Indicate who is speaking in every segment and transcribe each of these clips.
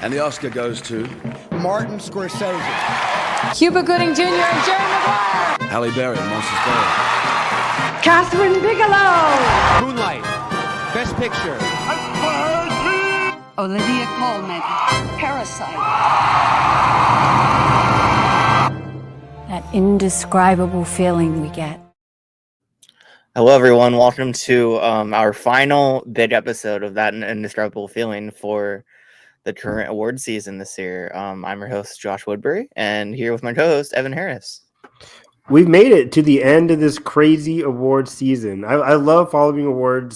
Speaker 1: And the Oscar goes to
Speaker 2: Martin Scorsese.
Speaker 3: Cuba Gooding Jr. and Jerry Maguire.
Speaker 1: Halle Berry, Monsters Ball.
Speaker 4: Catherine Bigelow.
Speaker 5: Moonlight, Best Picture.
Speaker 4: Olivia Colman. Parasite.
Speaker 3: That indescribable feeling we get.
Speaker 6: Hello, everyone. Welcome to our final big episode of that indescribable feeling for the current award season this year. I'm your host, Josh Woodbury, and here with my co-host, Evan Harris.
Speaker 7: We've made it to the end of this crazy award season. I love following award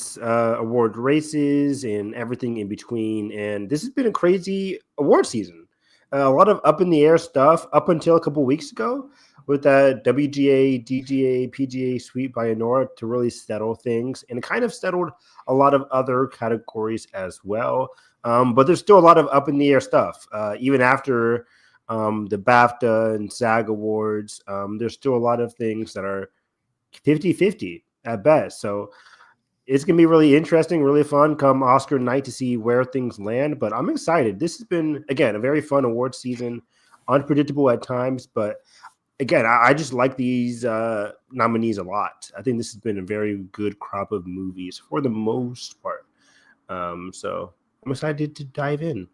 Speaker 7: races and everything in between. And this has been a crazy award season. A lot of up in the air stuff up until a couple weeks ago with that WGA, DGA, PGA sweep by Honora to really settle things. And it kind of settled a lot of other categories as well. But there's still a lot of up in the air stuff. Even after the BAFTA and SAG awards, there's still a lot of things that are 50-50 at best. So it's going to be really interesting, really fun come Oscar night to see where things land. But I'm excited. This has been, again, a very fun award season, unpredictable at times. But again, I just like these nominees a lot. I think this has been a very good crop of movies for the most part. So I'm excited to dive in.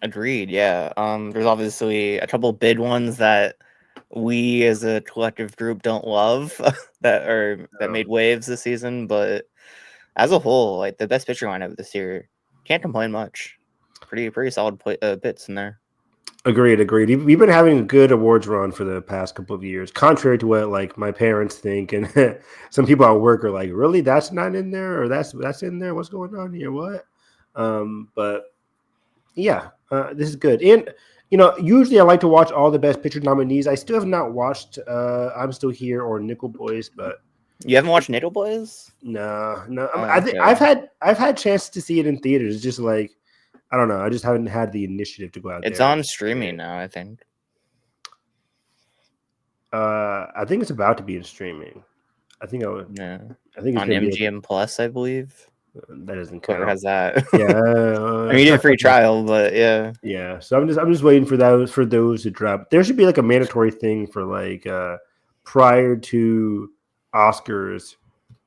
Speaker 6: Agreed, yeah. There's obviously a couple big ones that we as a collective group don't love that made waves this season, but as a whole, like the best picture lineup this year, can't complain much. Pretty solid bits in there.
Speaker 7: Agreed. We've been having a good awards run for the past couple of years, contrary to what like my parents think, and some people at work are like, "Really, that's not in there, or that's in there? What's going on here? What?" But yeah, this is good. And usually I like to watch all the Best Picture nominees. I still have not watched I'm Still Here or Nickel Boys, but
Speaker 6: you haven't watched Nickel Boys?
Speaker 7: No.
Speaker 6: I
Speaker 7: think I've had chance to see it in theaters. It's just like I don't know. I just haven't had the initiative to go out.
Speaker 6: It's on streaming now, I think.
Speaker 7: I think it's about to be in streaming. I think I think it's
Speaker 6: on MGM Plus, I believe.
Speaker 7: That doesn't count.
Speaker 6: Whoever has that.
Speaker 7: Yeah.
Speaker 6: I mean, you get a free trial, but yeah.
Speaker 7: Yeah. So I'm just waiting for those to drop. There should be like a mandatory thing for like prior to Oscars.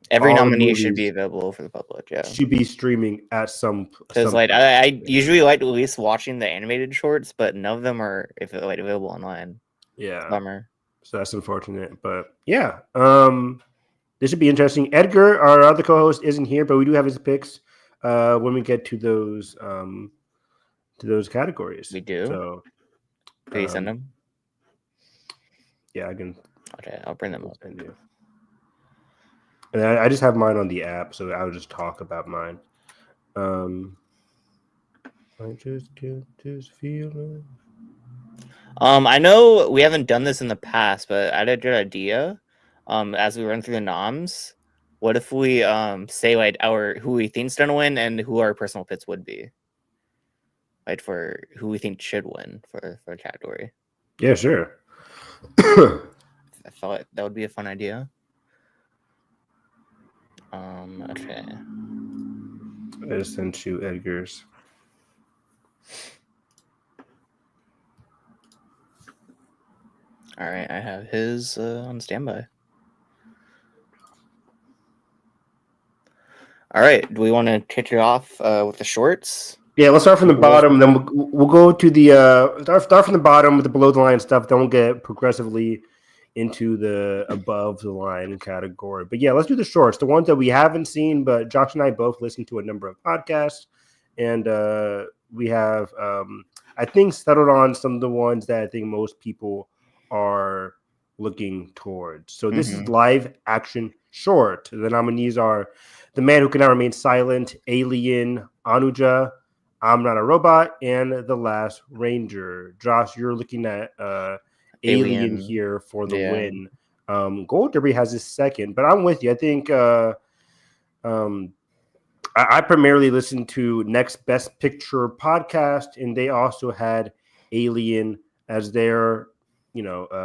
Speaker 6: Every nominee should be available for the public. Yeah.
Speaker 7: Should be streaming at some.
Speaker 6: Because like I usually like at least watching the animated shorts, but none of them are available online.
Speaker 7: Yeah.
Speaker 6: Bummer.
Speaker 7: So that's unfortunate, but yeah. This should be interesting. Edgar, our other co-host, isn't here, but we do have his picks when we get to those categories.
Speaker 6: We do.
Speaker 7: So,
Speaker 6: can you send them?
Speaker 7: Yeah, I can.
Speaker 6: Okay, I'll bring them up.
Speaker 7: And I just have mine on the app, so I'll just talk about mine. I just get this feeling.
Speaker 6: I know we haven't done this in the past, but I had a good idea. As we run through the noms, what if we say like who we think's gonna win and who our personal picks would be, like for who we think should win for a category?
Speaker 7: Yeah, sure.
Speaker 6: I thought that would be a fun idea. Okay.
Speaker 7: I just sent you Edgar's.
Speaker 6: All right, I have his on standby. All right, do we want to kick it off with the shorts?
Speaker 7: Yeah, let's start from the bottom. Then we'll go to the start from the bottom with the below the line stuff. Then we'll get progressively into the above the line category. But yeah, let's do the shorts, the ones that we haven't seen. But Josh and I both listened to a number of podcasts, and we have I think settled on some of the ones that I think most people are looking towards. So this is live action short. The nominees are The Man Who Cannot Remain Silent, Alien, Anuja, I'm Not a Robot, and The Last Ranger. Josh, you're looking at Alien here for the win. Gold Derby has his second, but I'm with you. I think I primarily listened to Next Best Picture podcast, and they also had Alien as their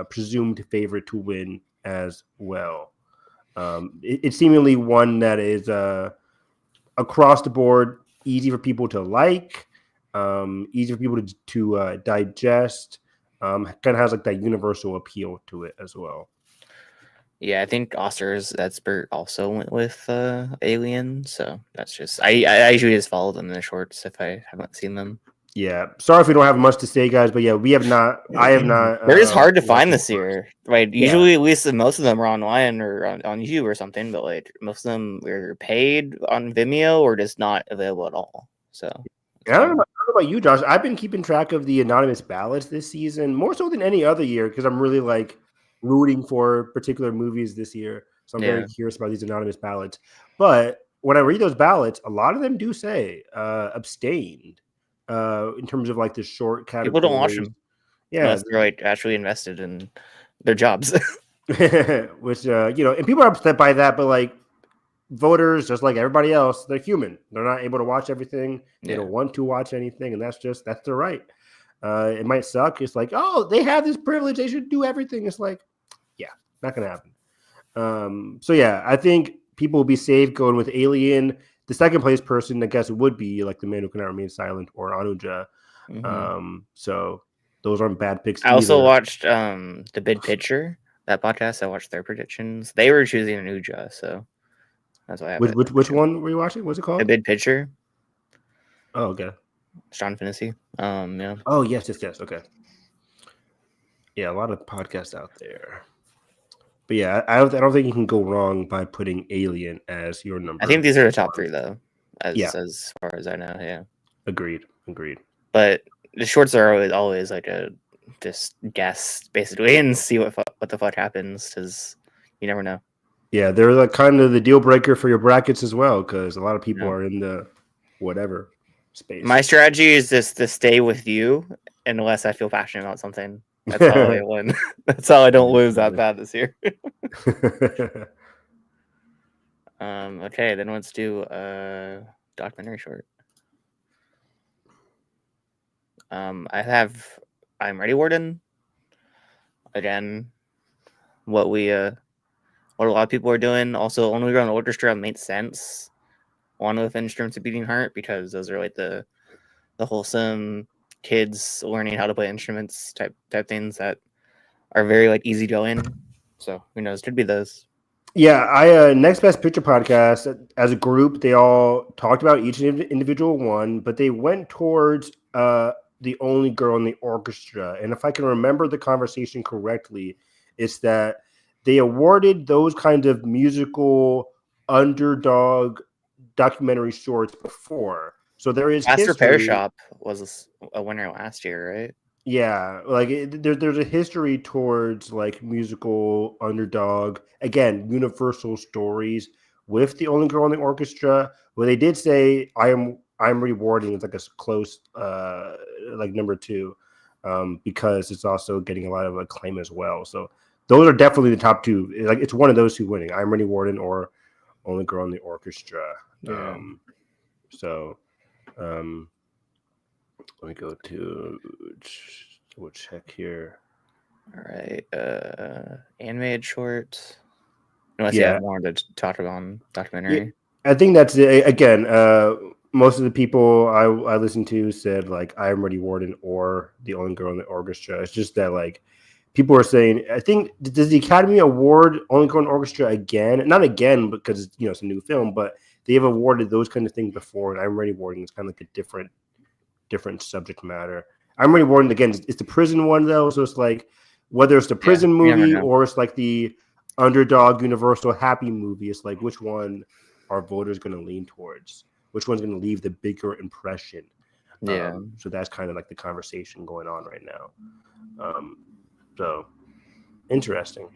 Speaker 7: presumed favorite to win as well. It's seemingly one that is across the board easy for people to like. easy for people to digest. Kind of has like that universal appeal to it as well.
Speaker 6: Yeah, I think Oscar's expert also went with Alien, so that's just I usually just follow them in the shorts if I haven't seen them.
Speaker 7: Yeah, sorry if we don't have much to say, guys, but yeah, we have not. I have not.
Speaker 6: They're just hard to
Speaker 7: watched
Speaker 6: find
Speaker 7: it
Speaker 6: this
Speaker 7: first.
Speaker 6: year, right?
Speaker 7: Yeah.
Speaker 6: Usually, at least most of them are online or on YouTube or something, but like most of them are paid on Vimeo or just not available at all. So
Speaker 7: I don't know about you, Josh. I've been keeping track of the anonymous ballots this season more so than any other year because I'm really like rooting for particular movies this year. So I'm very curious about these anonymous ballots. But when I read those ballots, a lot of them do say abstained in terms of like the short categories.
Speaker 6: People don't watch them, unless they're like actually invested in their jobs.
Speaker 7: Which and people are upset by that, but like voters, just like everybody else, they're human. They're not able to watch everything. They don't want to watch anything, and that's their right. It might suck. It's like, oh, they have this privilege. They should do everything. It's like, yeah, not gonna happen. So yeah, I think people will be safe going with Alien. The second place person, I guess, would be like the man who cannot remain silent or Anuja. So those aren't bad picks.
Speaker 6: I also watched the Big Picture, that podcast. I watched their predictions. They were choosing Anuja, so that's why I have
Speaker 7: which one were you watching? What's it called?
Speaker 6: The Big Picture.
Speaker 7: Oh, okay.
Speaker 6: Sean Finney. Yeah.
Speaker 7: Oh, yes. Okay. Yeah, a lot of podcasts out there. But yeah, I don't think you can go wrong by putting Alien as your number.
Speaker 6: I think these are the top three, though, as far as I know. Yeah.
Speaker 7: Agreed.
Speaker 6: But the shorts are always like a just guess basically and see what the fuck happens because you never know.
Speaker 7: Yeah, they're like kind of the deal breaker for your brackets as well because a lot of people are in the whatever space.
Speaker 6: My strategy is just to stay with you unless I feel passionate about something. That's how I win. That's how I don't lose that bad this year. Okay, then let's do a documentary short. I have I'm Ready, Warden. Again, what a lot of people are doing. Also, Only Girl in the Orchestra made sense. One with Instruments of Beating Heart because those are like the wholesome kids learning how to play instruments type things that are very like easygoing. So who knows? Could be those.
Speaker 7: Yeah, I Next Best Picture podcast as a group, they all talked about each individual one, but they went towards The Only Girl in the Orchestra. And if I can remember the conversation correctly, it's that they awarded those kinds of musical underdog documentary shorts before. So there is
Speaker 6: Master
Speaker 7: history.
Speaker 6: Pear Shop was a winner last year, right?
Speaker 7: Yeah, like there's a history towards like musical underdog, again, universal stories with The Only Girl in the Orchestra, where they did say I'm rewarding it's like a close like number 2 because it's also getting a lot of acclaim as well. So those are definitely the top 2. Like it's one of those 2 winning. I'm Ready Warden or Only Girl in the Orchestra.
Speaker 6: Yeah.
Speaker 7: Let me go to we'll check here.
Speaker 6: All right. Animated short. Unless you have more to talk about on documentary.
Speaker 7: Yeah, I think that's it. Again, most of the people I listened to said like I'm Ready Warden or The Only Girl in the Orchestra. It's just that like people are saying, I think, does the Academy award Only Girl in the Orchestra again? Not again because it's a new film, but they have awarded those kind of things before, and I'm Ready Warden is kind of like a different subject matter. I'm Ready Warden again. It's the prison one though, so it's like whether it's the prison movie or it's like the underdog universal happy movie. It's like which one are voters going to lean towards? Which one's going to leave the bigger impression?
Speaker 6: Yeah.
Speaker 7: So that's kind of like the conversation going on right now. So interesting.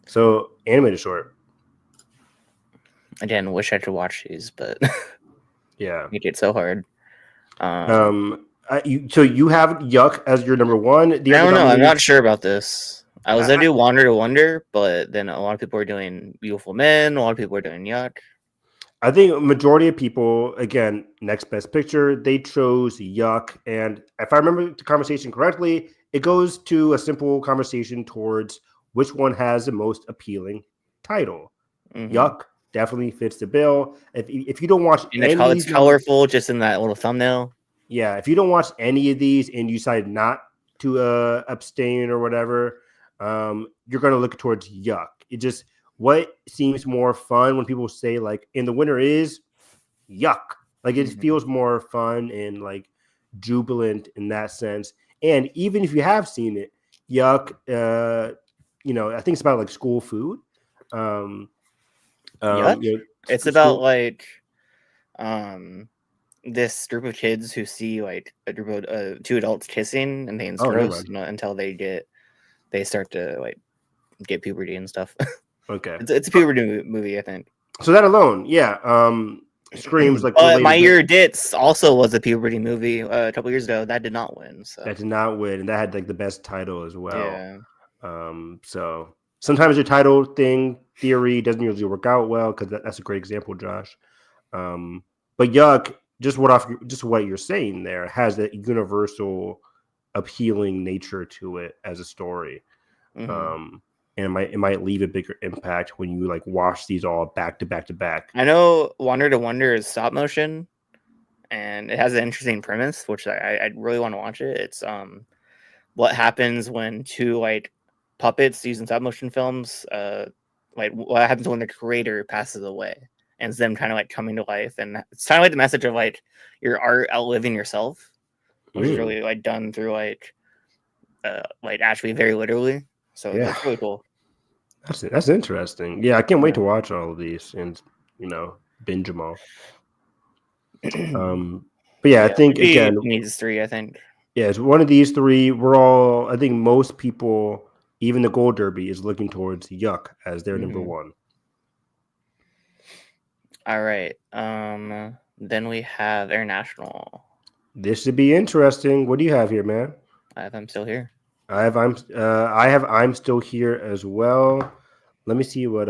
Speaker 7: So animated short.
Speaker 6: Again, wish I could watch these, but
Speaker 7: yeah,
Speaker 6: it's so hard.
Speaker 7: So you have Yuck as your number 1.
Speaker 6: I don't know. I'm not sure about this. I was gonna do Wander to Wonder, but then a lot of people are doing Beautiful Men. A lot of people are doing Yuck.
Speaker 7: I think a majority of people, again, Next Best Picture, they chose Yuck. And if I remember the conversation correctly, it goes to a simple conversation towards which one has the most appealing title. Yuck definitely fits the bill. If you don't watch
Speaker 6: it's colorful just in that little thumbnail.
Speaker 7: Yeah, if you don't watch any of these and you decide not to abstain or whatever, you're gonna look towards Yuck. It just what seems more fun when people say like, and the winner is Yuck. Like it
Speaker 6: Mhm.
Speaker 7: feels more fun and like jubilant in that sense. And even if you have seen it, Yuck, I think it's about like school food. Um,
Speaker 6: Yuck.
Speaker 7: you know,
Speaker 6: It's about
Speaker 7: school.
Speaker 6: like this group of kids who see like a group of two adults kissing and things
Speaker 7: Oh, never
Speaker 6: gross,
Speaker 7: mind.
Speaker 6: until they start to like get puberty and stuff.
Speaker 7: Okay,
Speaker 6: It's a puberty movie, I think.
Speaker 7: so that alone, yeah, screams like
Speaker 6: But My
Speaker 7: related.
Speaker 6: Year Dits also was a puberty movie a couple years ago. That did not win. So
Speaker 7: That did not win, and that had like the best title as well.
Speaker 6: yeah.
Speaker 7: So sometimes your title thing theory doesn't usually work out well because that's a great example, Josh. But Yuck, just what you're saying there has that universal appealing nature to it as a story.
Speaker 6: Hmm.
Speaker 7: And it might leave a bigger impact when you like watch these all back to back to back.
Speaker 6: I know Wonder to Wonder is stop motion, and it has an interesting premise, which I really want to watch it. It's what happens when two like puppets using stop motion films, like what happens when the creator passes away, and it's them kind of like coming to life, and it's kind of like the message of like your art outliving yourself, which is
Speaker 7: Mm,
Speaker 6: really like done through like actually very literally. So
Speaker 7: yeah,
Speaker 6: it's really cool.
Speaker 7: that's interesting. Yeah, I can't wait
Speaker 6: Yeah.
Speaker 7: to watch all of these and binge them all. But yeah, I
Speaker 6: Yeah,
Speaker 7: think
Speaker 6: maybe
Speaker 7: again,
Speaker 6: needs three. I think.
Speaker 7: yeah, it's one of these three. I think most people, even the Gold Derby, is looking towards Yuck as their number
Speaker 6: Hmm.
Speaker 7: one.
Speaker 6: All right. Then we have International.
Speaker 7: This should be interesting. What do you have here, man?
Speaker 6: I'm still here.
Speaker 7: I have I'm still here as well. Let me see what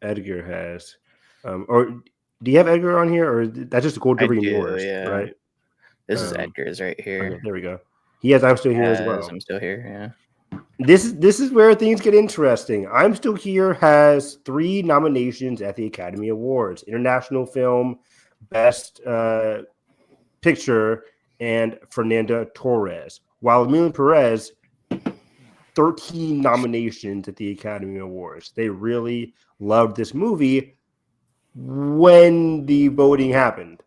Speaker 7: Edgar has. Or do you have Edgar on here, or that's just the Gold
Speaker 6: I
Speaker 7: Derby and
Speaker 6: do.
Speaker 7: yours,
Speaker 6: Yeah.
Speaker 7: right?
Speaker 6: This is
Speaker 7: Um,
Speaker 6: Edgar's right
Speaker 7: okay,
Speaker 6: here.
Speaker 7: there we go. He has I'm still here as
Speaker 6: As
Speaker 7: well.
Speaker 6: I'm still here. Yeah.
Speaker 7: This is where things get interesting. I'm Still Here has 3 nominations at the Academy Awards: International Film, Best Picture, and Fernanda Torres. While Emilio Perez, 13 nominations at the Academy Awards. They really loved this movie when the voting happened.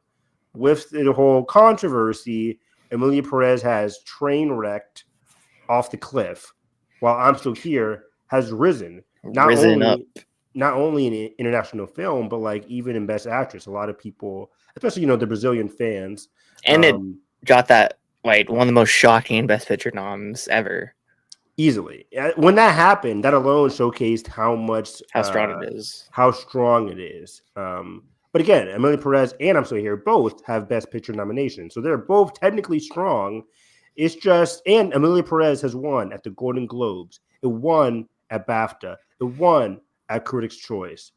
Speaker 7: With the whole controversy, Emilia Perez has train wrecked off the cliff, while I'm Still Here has risen. Not
Speaker 6: Risen up.
Speaker 7: only not only in international film, but like even in Best Actress, a lot of people, especially the Brazilian fans,
Speaker 6: And it got that like one of the most shocking Best Picture noms ever.
Speaker 7: easily. When that happened, that alone showcased
Speaker 6: How strong it is.
Speaker 7: how strong it is. But again, Emily Perez and I'm Still Here both have Best Picture nominations, so they're both technically strong. It's just, and Amelia Perez has won at the Golden Globes. It won at BAFTA. It won at Critics' Choice.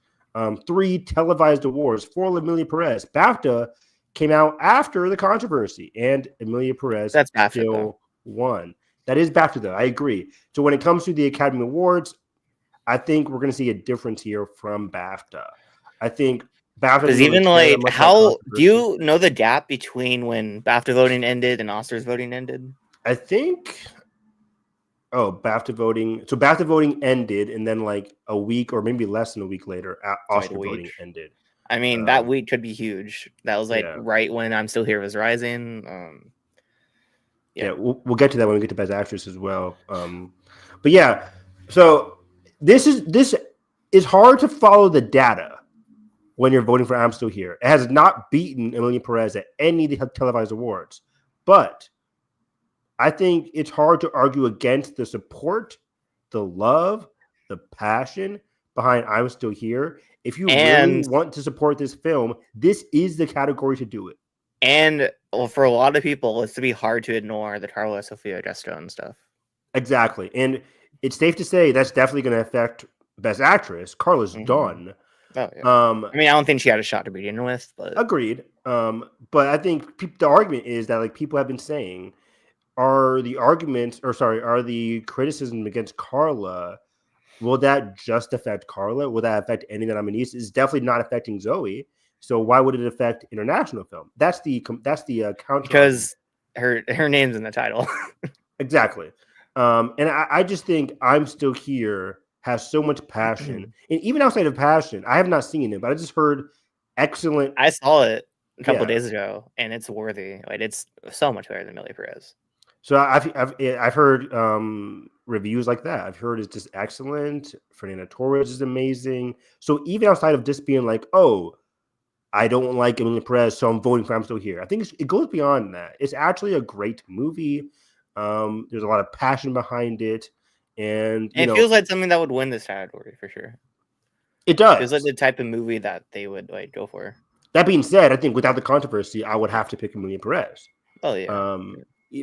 Speaker 7: 3 televised awards for Amelia Perez. BAFTA came out after the controversy, and Amelia Perez
Speaker 6: That's BAFTA though.
Speaker 7: still won. That is BAFTA, though. I agree. So when it comes to the Academy Awards, I think we're going to see a difference here from BAFTA. I think BAFTA
Speaker 6: Because
Speaker 7: doesn't really
Speaker 6: even
Speaker 7: care that
Speaker 6: like
Speaker 7: much about
Speaker 6: how do
Speaker 7: controversy.
Speaker 6: you know the gap between when BAFTA voting ended and Oscars voting ended?
Speaker 7: I think BAFTA voting. So BAFTA voting ended, and then like a week or maybe less than a week later,
Speaker 6: Like a
Speaker 7: Oscar
Speaker 6: week.
Speaker 7: voting ended.
Speaker 6: I mean, that week could be huge. That was like
Speaker 7: Yeah,
Speaker 6: right when I'm Still Here was rising.
Speaker 7: yeah. We'll get to that when we get to Best Actress as well. But yeah, so this is hard to follow the data when you're voting for I'm Still Here. It has not beaten Emilia Perez at any of the televised awards, but I think it's hard to argue against the support, the love, the passion behind I'm Still Here. If you really
Speaker 6: And
Speaker 7: want to support this film, this is the category to do it.
Speaker 6: well, for a lot of people, it's to be hard to ignore the Carla Sofia Gestone stuff.
Speaker 7: Exactly. And it's safe to say that's definitely going to affect Best Actress. Carla's done.
Speaker 6: Oh yeah. I mean, I don't think she had a shot to begin with, but
Speaker 7: Agreed. But I think the argument is that like people have been saying are the criticism against Carla, will that just affect Carla? Will that affect any of the nominees? It's definitely not affecting Zoe So why would it affect international film? That's the counter.
Speaker 6: Because her name's in the title.
Speaker 7: Exactly. And I just think I'm Still Here has so much passion. And even outside of passion, I have not seen it, but I just heard excellent.
Speaker 6: I saw it a couple
Speaker 7: Yeah.
Speaker 6: days ago, and it's worthy. Like, it's so much better than Millie Perez.
Speaker 7: So I've heard reviews like that. I've heard it's just excellent. Fernanda Torres is amazing. So even outside of just being like, oh, I don't like Emily Perez, so I'm voting for I'm Still Here. I think it goes beyond that. It's actually a great movie. There's a lot of passion behind it, and
Speaker 6: it feels like something that would win this category for sure.
Speaker 7: It does.
Speaker 6: It feels like the type of movie that they would like go for.
Speaker 7: That being said, I think without the controversy, I would have to pick Emily Perez.
Speaker 6: Oh yeah.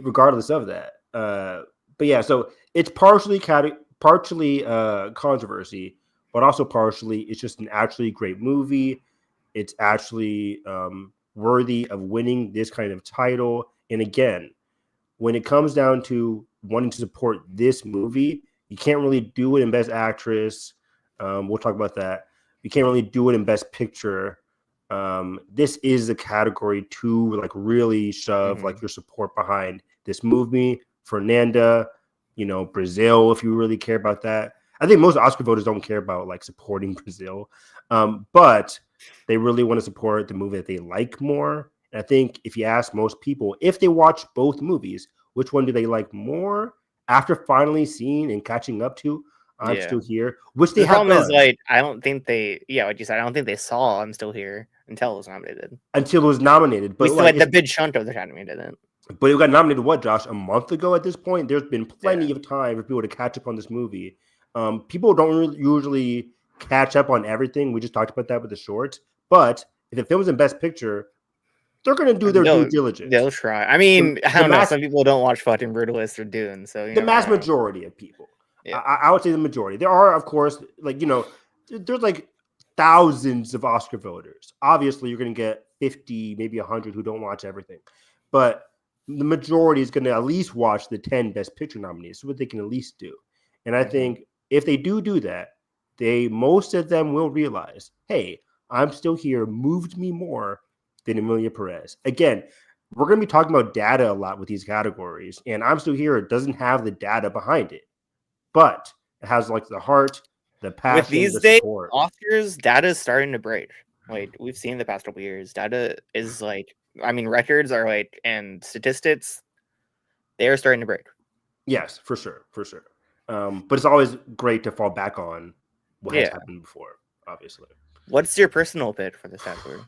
Speaker 7: Regardless of that. But yeah, so it's partially controversy, but also partially it's just an actually great movie. It's actually worthy of winning this kind of title. And again, when it comes down to wanting to support this movie, you can't really do it in Best Actress. We'll talk about that. You can't really do it in Best Picture. This is the category to like really shove like your support behind this movie. Fernanda, Brazil, if you really care about that. I think most Oscar voters don't care about like supporting Brazil, but they really want to support the movie that they like more. And I think if you ask most people, if they watch both movies, which one do they like more after finally seeing and catching up to I'm Still Here, which they
Speaker 6: the
Speaker 7: have
Speaker 6: problem
Speaker 7: done.
Speaker 6: is like I don't think they like you said, I don't think they saw I'm Still Here until it was nominated.
Speaker 7: But
Speaker 6: like the big chunk of the Academy didn't.
Speaker 7: But it got nominated what, Josh? A month ago at this point? There's been plenty of time for people to catch up on this movie. People don't usually catch up on everything. We just talked about that with the shorts. But if the film's in Best Picture, they're going to do their due diligence.
Speaker 6: They'll try. I mean, I don't know. Some people don't watch fucking Brutalist or Dune. So
Speaker 7: the mass majority of people. Yeah. I would say the majority. There are, of course, like, there's like thousands of Oscar voters. Obviously, you're going to get 50, maybe 100 who don't watch everything. But the majority is going to at least watch the 10 Best Picture nominees. So what they can at least do. And I think if they do that, most of them will realize, hey, I'm Still Here moved me more than Emilia Perez. Again, we're going to be talking about data a lot with these categories. And I'm Still Here doesn't have the data behind it. But it has like the heart, the passion,
Speaker 6: with these days, Oscars, data is starting to break. Like we've seen the past couple years, data is like, I mean, records are like, and statistics, they are starting to break.
Speaker 7: Yes, for sure. But it's always great to fall back on what has happened before, obviously.
Speaker 6: What's your personal pick for this category?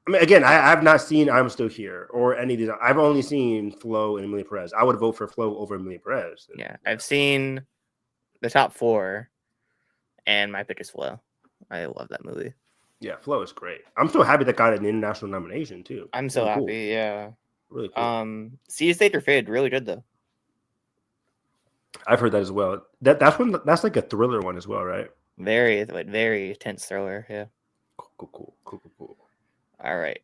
Speaker 7: I mean, again, I have not seen I'm Still Here or any of these. I've only seen Flo and Emilia Perez. I would vote for Flo over Emilia Perez.
Speaker 6: Yeah, I've seen the top 4, and my pick is Flo. I love that movie.
Speaker 7: Yeah, Flo is great. I'm so happy that got an international nomination too.
Speaker 6: I'm so happy. Cool. Yeah,
Speaker 7: really cool.
Speaker 6: See You State or Fade, really good though.
Speaker 7: I've heard that as well. That's like a thriller one as well, right?
Speaker 6: Very tense thriller. Yeah.
Speaker 7: Cool.
Speaker 6: All right.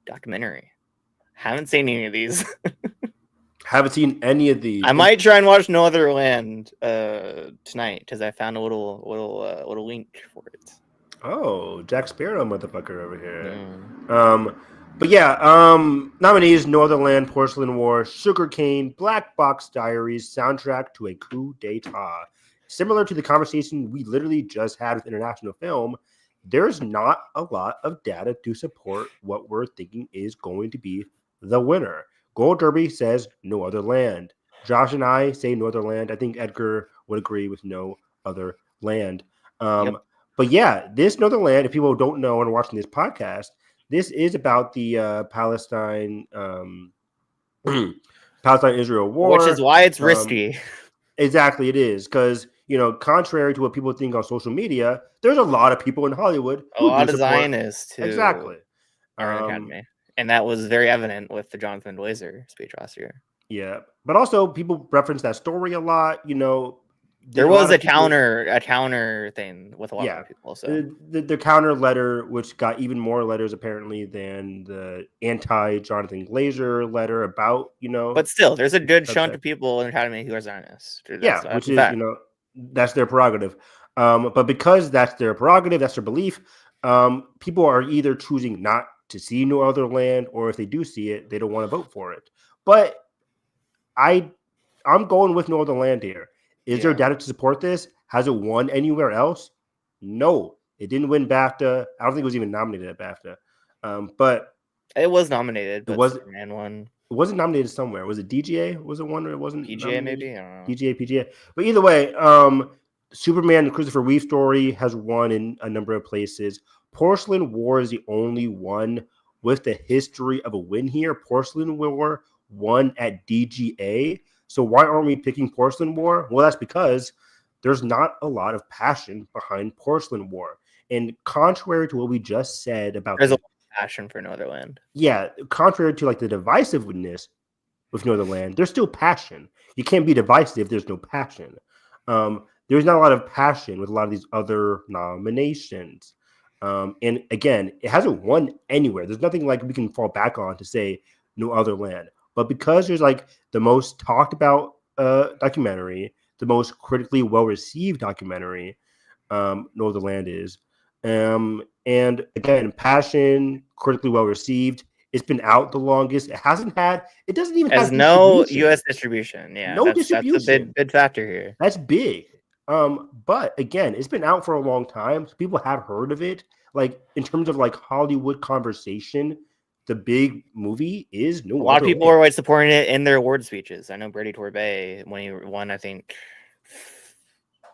Speaker 6: Documentary. Haven't seen any of these.
Speaker 7: Haven't seen any of these.
Speaker 6: I might try and watch No Other Land tonight because I found a little link for it.
Speaker 7: Oh, Jack Sparrow motherfucker over here. But yeah, nominees: No Other Land, Porcelain War, Sugarcane, Black Box Diaries, Soundtrack to a Coup d'Etat. Similar to the conversation we literally just had with international film, there's not a lot of data to support what we're thinking is going to be the winner. Gold Derby says No Other Land. Josh and I say No Other Land. I think Edgar would agree with No Other Land. But yeah, this No Other Land, if people don't know and are watching this podcast, this is about the Palestine-Israel war.
Speaker 6: Which is why it's risky.
Speaker 7: Exactly, it is. Because, contrary to what people think on social media, there's a lot of people in Hollywood
Speaker 6: a lot of Zionists, too.
Speaker 7: Exactly.
Speaker 6: Academy. And that was very evident with the Jonathan Glazer speech last year.
Speaker 7: Yeah. But also, people reference that story a lot,
Speaker 6: There was a counter thing with a lot of people. So
Speaker 7: the counter letter, which got even more letters apparently than the anti-Jonathan Glazer letter about,
Speaker 6: But still, there's a good chunk of people in the Academy who are Zionists.
Speaker 7: Which is, that's their prerogative. But because that's their prerogative, that's their belief, people are either choosing not to see No Other Land, or if they do see it, they don't want to vote for it. But I'm going with No Other Land here. Is there data to support this? Has it won anywhere else? No, it didn't win BAFTA. I don't think it was even nominated at BAFTA. But
Speaker 6: it was nominated, but
Speaker 7: was
Speaker 6: Superman won.
Speaker 7: It wasn't nominated somewhere. Was it DGA? Was it one or it wasn't
Speaker 6: PGA
Speaker 7: nominated?
Speaker 6: maybe? I don't know.
Speaker 7: DGA, PGA. But either way, Superman, the Christopher Reeve story, has won in a number of places. Porcelain War is the only one with the history of a win here. Porcelain War won at DGA. So why aren't we picking Porcelain War? Well, that's because there's not a lot of passion behind Porcelain War. And contrary to what we just said about
Speaker 6: there's a lot of passion for No Other Land.
Speaker 7: Yeah, contrary to like the divisiveness with No Other Land, there's still passion. You can't be divisive if there's no passion. There's not a lot of passion with a lot of these other nominations. And again, it hasn't won anywhere. There's nothing like we can fall back on to say No Other Land. But because there's like the most talked about documentary, the most critically well received documentary, No Other Land is. And again, passion, critically well received. It's been out the longest. It doesn't even have
Speaker 6: no U.S. distribution. Yeah,
Speaker 7: no
Speaker 6: distribution. That's a big factor here.
Speaker 7: That's big. But again, it's been out for a long time. So people have heard of it. Like in terms of like Hollywood conversation, the big movie is No Other Land.
Speaker 6: A lot of people are supporting it in their award speeches. I know Brady Torbay, when he won, I think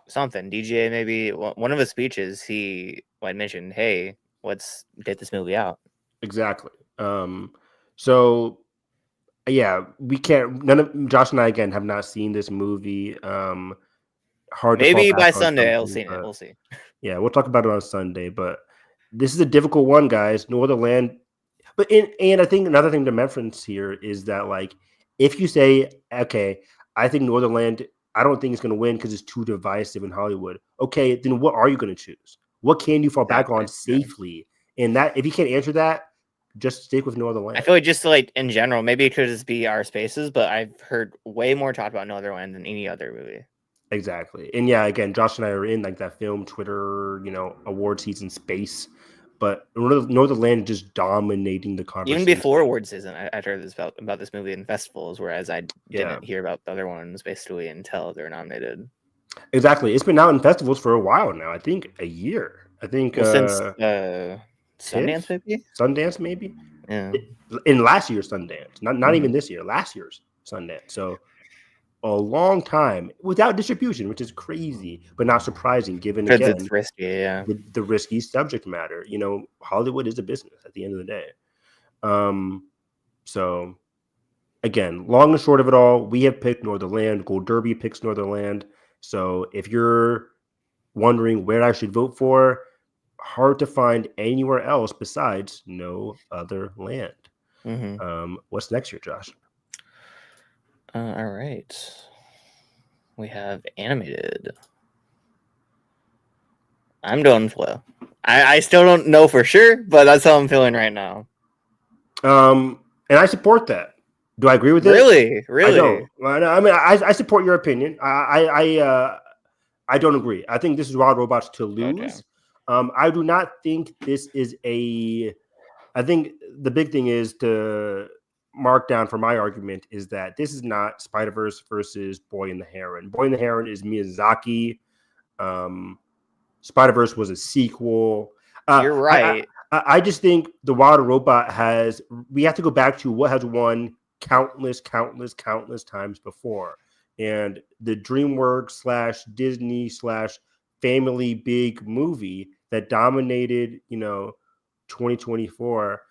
Speaker 6: something DGA maybe, one of his speeches, he mentioned, "Hey, let's get this movie out."
Speaker 7: Exactly. So yeah, we can't. None of Josh and I again have not seen this movie. Hard
Speaker 6: maybe by Sunday I'll see it. We'll see.
Speaker 7: Yeah, we'll talk about it on Sunday. But this is a difficult one, guys. No Other Land. And I think another thing to reference here is that like if you say, okay, I think No Other Land, I don't think it's going to win because it's too divisive in Hollywood. Okay, then what are you going to choose? What can you fall back on safely? And that if you can't answer that, just stick with No Other Land.
Speaker 6: I feel like just like in general, maybe it could just be our spaces, but I've heard way more talk about No Other Land than any other movie.
Speaker 7: Exactly. And yeah, again, Josh and I are in like that film Twitter, award season space. But No Other Land just dominating the conversation.
Speaker 6: Even before award season, I heard this about this movie in festivals, whereas I didn't hear about the other ones basically until they're nominated.
Speaker 7: Exactly. It's been out in festivals for a while now. I think a year. I think
Speaker 6: since Sundance maybe?
Speaker 7: Sundance maybe?
Speaker 6: Yeah.
Speaker 7: In last year's Sundance. Not even this year, last year's Sundance. So a long time without distribution, which is crazy, but not surprising given again
Speaker 6: it's risky,
Speaker 7: the risky subject matter. Hollywood is a business at the end of the day. So again, long and short of it all, we have picked No Other Land. Gold Derby picks No Other Land. So if you're wondering where I should vote for, hard to find anywhere else besides No Other Land.
Speaker 6: Mm-hmm.
Speaker 7: What's next here, Josh?
Speaker 6: All right. We have animated. I'm doing flow. I still don't know for sure, but that's how I'm feeling right now.
Speaker 7: And I support that. Do I agree with it?
Speaker 6: Really?
Speaker 7: I don't. I mean, I support your opinion. I don't agree. I think this is Wild Robots to lose. Okay. I do not think this is I think the big thing is to mark down for my argument is that this is not Spider-Verse versus Boy and the Heron. Boy and the Heron is Miyazaki. Spider-Verse was a sequel.
Speaker 6: You're right.
Speaker 7: I just think the Wild Robot we have to go back to what has won countless times before. And the DreamWorks / Disney / family big movie that dominated, 2024.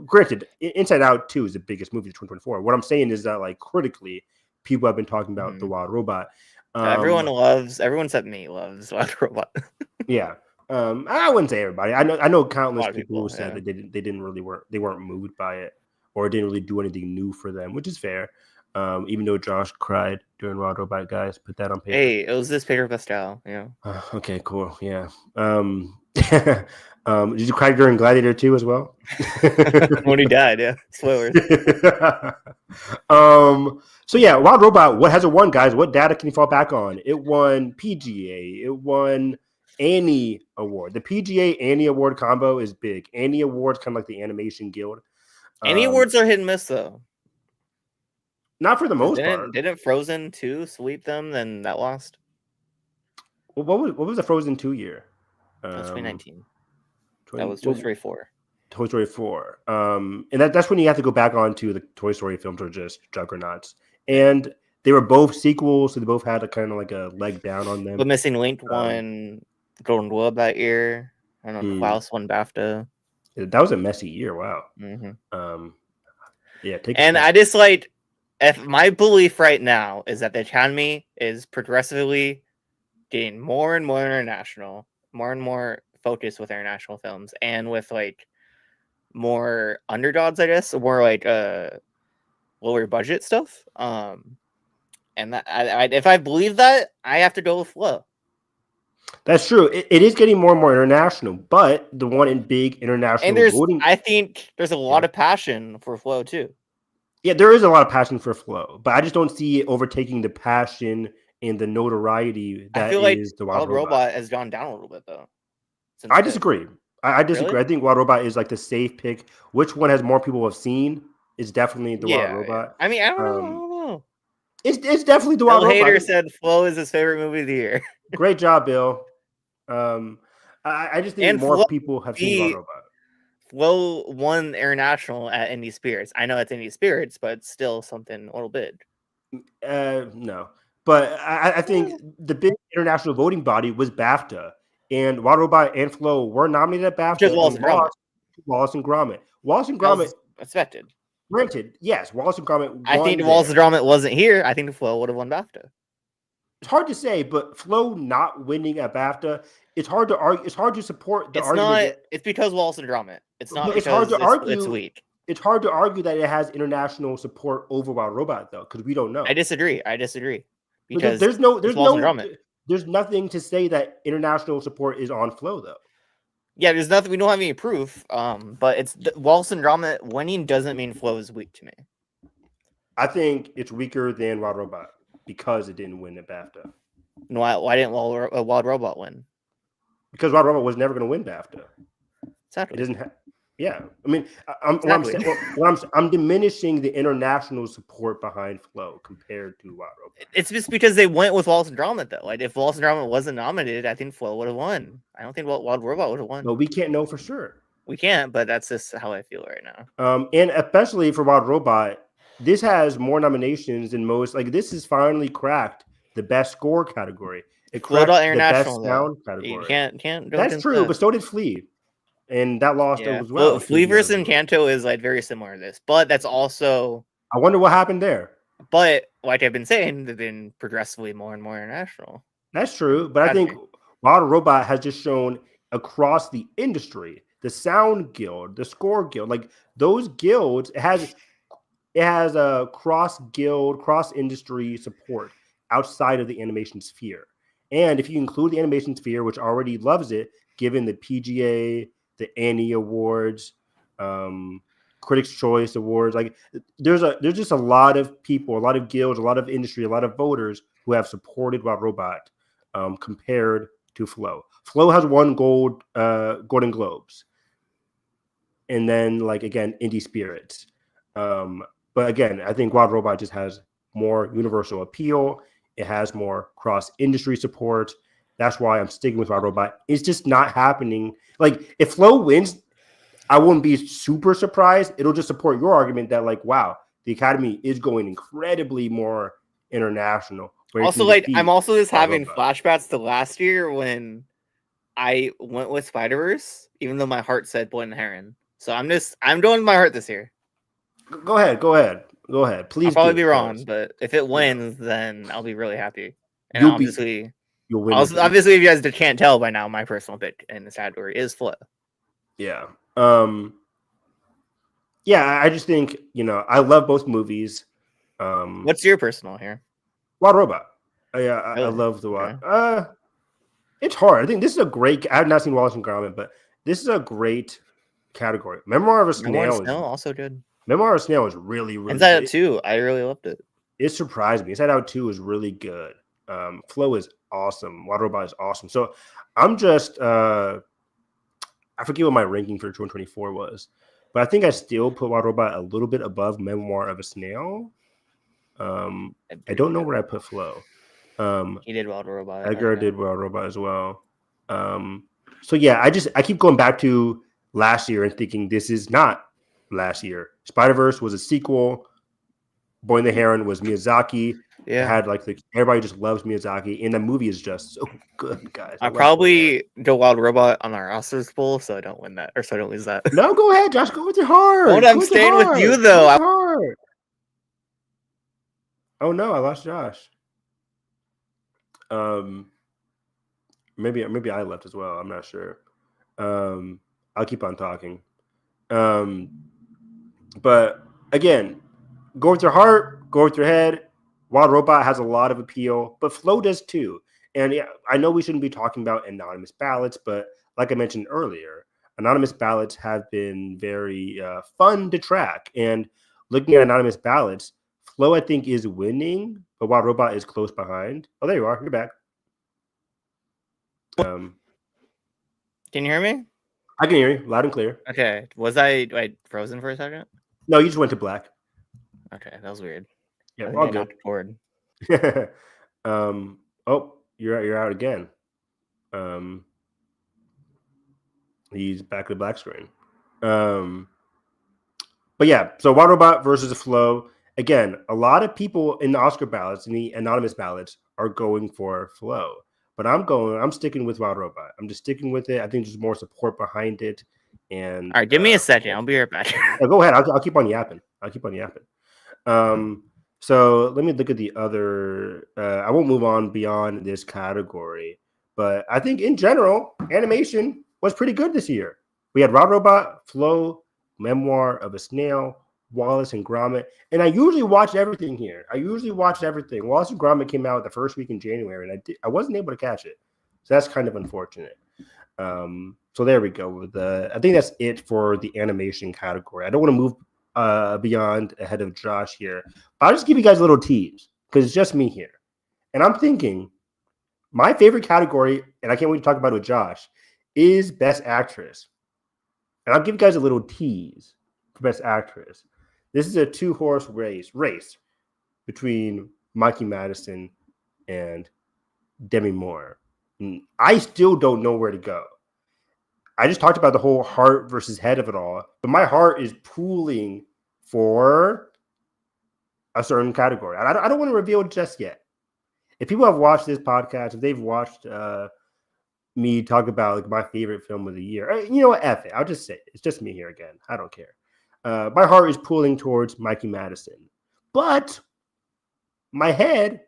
Speaker 7: Granted, Inside Out 2 is the biggest movie of 2024. What I'm saying is that, like, critically, people have been talking about the Wild Robot.
Speaker 6: Everyone except me loves Wild Robot.
Speaker 7: Yeah. I wouldn't say everybody. I know countless people who said that they weren't moved by it or it didn't really do anything new for them, which is fair. Even though Josh cried during Wild Robot, guys, put that on paper.
Speaker 6: Hey, it was this Pedro Pascal,
Speaker 7: Okay, cool. Yeah. Did you cry during Gladiator 2 as well?
Speaker 6: When he died, yeah. Spoilers.
Speaker 7: So yeah, Wild Robot, what has it won, guys? What data can you fall back on? It won PGA, it won Annie Award. The PGA Annie Award combo is big. Annie Award's kind of like the Animation Guild.
Speaker 6: Any awards are hit and miss though.
Speaker 7: Not for the most
Speaker 6: Didn't
Speaker 7: part.
Speaker 6: didn't Frozen 2 sweep them? Then that lost.
Speaker 7: Well, what was the Frozen 2 year?
Speaker 6: That was 2019. That was
Speaker 7: Toy
Speaker 6: Toy Story 4.
Speaker 7: Toy Story 4. And that's when you have to go back onto the Toy Story films or just juggernauts. And they were both sequels, so they both had a kind of like a leg down on them.
Speaker 6: But Missing Link won Golden Globe that year. I don't know. Klaus won BAFTA.
Speaker 7: That was a messy year. Wow.
Speaker 6: Mm-hmm.
Speaker 7: Yeah.
Speaker 6: And I just like, if my belief right now is that the Academy is progressively getting more and more international, more and more focused with international films, and with like more underdogs, I guess, more like lower budget stuff. And that if I believe that, I have to go with Flow.
Speaker 7: That's true. It is getting more and more international, but the one in big international
Speaker 6: And
Speaker 7: voting.
Speaker 6: I think there's a lot of passion for Flow too.
Speaker 7: Yeah, there is a lot of passion for Flow, but I just don't see it overtaking the passion and the notoriety that
Speaker 6: I feel
Speaker 7: is
Speaker 6: like
Speaker 7: the Wild
Speaker 6: Robot has gone down a little bit though.
Speaker 7: I disagree. I disagree.
Speaker 6: Really?
Speaker 7: I think Wild Robot is like the safe pick. Which one has more people have seen? It's definitely the Wild Robot.
Speaker 6: I mean, I don't know.
Speaker 7: It's definitely the Wild
Speaker 6: Bill
Speaker 7: Robot.
Speaker 6: Hader said Flow is his favorite movie of the year.
Speaker 7: Great job, Bill. I just think more
Speaker 6: Flow
Speaker 7: people have seen Wild Robot.
Speaker 6: Flow won international at Indie Spirits. I know it's Indie Spirits, but it's still something a little bit.
Speaker 7: No, but I think the big international voting body was BAFTA, and Wild Robot and Flow were nominated at BAFTA.
Speaker 6: Just Wallace and Gromit.
Speaker 7: Wallace and Gromit. Wallace and Gromit
Speaker 6: expected.
Speaker 7: Granted, yes, Wallace and Gromit.
Speaker 6: I think Wallace and Gromit wasn't here. I think the Flow would have won BAFTA.
Speaker 7: It's hard to say, but Flow not winning at BAFTA, it's hard to argue. It's hard to support the argument.
Speaker 6: It's because Wallace and Gromit. It's not.
Speaker 7: It's hard to argue.
Speaker 6: It's weak.
Speaker 7: It's hard to argue that it has international support over Wild Robot, though, because we don't know.
Speaker 6: I disagree. Because
Speaker 7: there's nothing to say that international support is on Flow, though.
Speaker 6: Yeah, there's nothing. We don't have any proof. But it's Wallace and Gromit winning doesn't mean Flow is weak to me.
Speaker 7: I think it's weaker than Wild Robot because it didn't win at BAFTA.
Speaker 6: Why didn't Wild Robot win?
Speaker 7: Because Wild Robot was never going to win BAFTA.
Speaker 6: Exactly.
Speaker 7: It doesn't have. Yeah, I mean, I'm diminishing the international support behind Flow compared to Wild Robot.
Speaker 6: It's just because they went with Wallace and Gromit, though. Like, if Wallace and Gromit wasn't nominated, I think Flow would have won. I don't think Wild Robot would have won.
Speaker 7: No, we can't know for sure.
Speaker 6: We can't, but that's just how I feel right now.
Speaker 7: And especially for Wild Robot, this has more nominations than most. Like, this has finally cracked the best score category. It cracked the best sound category.
Speaker 6: You can't.
Speaker 7: That's true, but so did Flea. And that lost as well.
Speaker 6: Flea versus Encanto is like very similar to this, but that's also.
Speaker 7: I wonder what happened there.
Speaker 6: But like I've been saying, they've been progressively more and more international.
Speaker 7: That's true, but I think Wild Robot has just shown across the industry, the Sound Guild, the Score Guild, like those guilds, it has a cross guild, cross industry support outside of the animation sphere. And if you include the animation sphere, which already loves it, given the PGA, the Annie Awards, Critics' Choice Awards, like there's just a lot of people, a lot of guilds, a lot of industry, a lot of voters who have supported Wild Robot compared to Flow. Flow has won Golden Globes, and then like again Indie Spirits. But again, I think Wild Robot just has more universal appeal. It has more cross industry support. That's why I'm sticking with Wild Robot. It's just not happening. Like, if Flow wins, I wouldn't be super surprised. It'll just support your argument that, like, wow, the Academy is going incredibly more international.
Speaker 6: Also, like, I'm also just having flashbacks to last year when I went with Spider-Verse, even though my heart said Boy and the Heron. So I'm going with my heart this year.
Speaker 7: Go ahead. Please.
Speaker 6: I'll probably be wrong, but if it wins, then I'll be really happy. And you'll win. Obviously, if you guys can't tell by now, my personal pick in this category is Flow.
Speaker 7: Yeah. Yeah, I just think, I love both movies.
Speaker 6: What's your personal here?
Speaker 7: Wild Robot. Yeah, I love the Wild. It's hard. I think this is a great. I've not seen Wallace and Gromit, but this is a great category. Memoir of a Snail
Speaker 6: also good.
Speaker 7: Memoir of a Snail is really, really
Speaker 6: Inside
Speaker 7: good.
Speaker 6: Out 2, I really loved it.
Speaker 7: It surprised me. Inside Out 2 is really good. Flow is awesome. Water Robot is awesome. So I'm just I forget what my ranking for 2024 was, but I think I still put Water Robot a little bit above Memoir of a Snail. I don't know where I put Flow.
Speaker 6: He did Water Robot.
Speaker 7: Edgar did Water Robot as well. So yeah, I keep going back to last year and thinking this is not last year. Spider-Verse was a sequel. Boy and the Heron was Miyazaki.
Speaker 6: Yeah.
Speaker 7: It had everybody just loves Miyazaki, and the movie is just so good, guys.
Speaker 6: I probably go Wild Robot on our Oscars poll, so I don't win that, or so I don't lose that.
Speaker 7: No, go ahead, Josh. Go with your heart.
Speaker 6: Oh, I'm staying with you though.
Speaker 7: Oh no, I lost Josh. Maybe I left as well. I'm not sure. I'll keep on talking. But again, go with your heart, go with your head. Wild Robot has a lot of appeal, but Flow does too. And yeah, I know we shouldn't be talking about anonymous ballots, but like I mentioned earlier, anonymous ballots have been very fun to track. And looking at anonymous ballots, Flow I think is winning, but Wild Robot is close behind. Oh, there you are. You're back.
Speaker 6: Can you hear me?
Speaker 7: I can hear you loud and clear.
Speaker 6: Okay. Was I frozen for a second?
Speaker 7: No, you just went to black.
Speaker 6: Okay, that was weird.
Speaker 7: Yeah, we're all good. Oh, you're out again. He's back to the black screen. But yeah, so Wild Robot versus the Flow. Again, a lot of people in the Oscar ballots, in the anonymous ballots, are going for Flow. But I'm sticking with Wild Robot. I'm just sticking with it. I think there's more support behind it. And
Speaker 6: all right, give me a second. I'll be right back.
Speaker 7: Go ahead. I'll keep on yapping. So let me look at the other. I won't move on beyond this category, but I think in general, animation was pretty good this year. We had Wild Robot, Flow, Memoir of a Snail, Wallace and Gromit, and I usually watch everything here. Wallace and Gromit came out the first week in January, and I wasn't able to catch it, so that's kind of unfortunate. So there we go. I think that's it for the animation category. I don't want to move beyond ahead of Josh here, but I'll just give you guys a little tease because it's just me here, and I'm thinking my favorite category, and I can't wait to talk about it with Josh, is Best Actress, and I'll give you guys a little tease for Best Actress. This is a 2-horse race between Mikey Madison and Demi Moore. And I still don't know where to go. I just talked about the whole heart versus head of it all, but my heart is pooling for a certain category. I don't want to reveal it just yet. If people have watched this podcast, if they've watched me talk about my favorite film of the year, you know what? F it. I'll just say it. It's just me here again. I don't care. My heart is pulling towards Mikey Madison, but my head,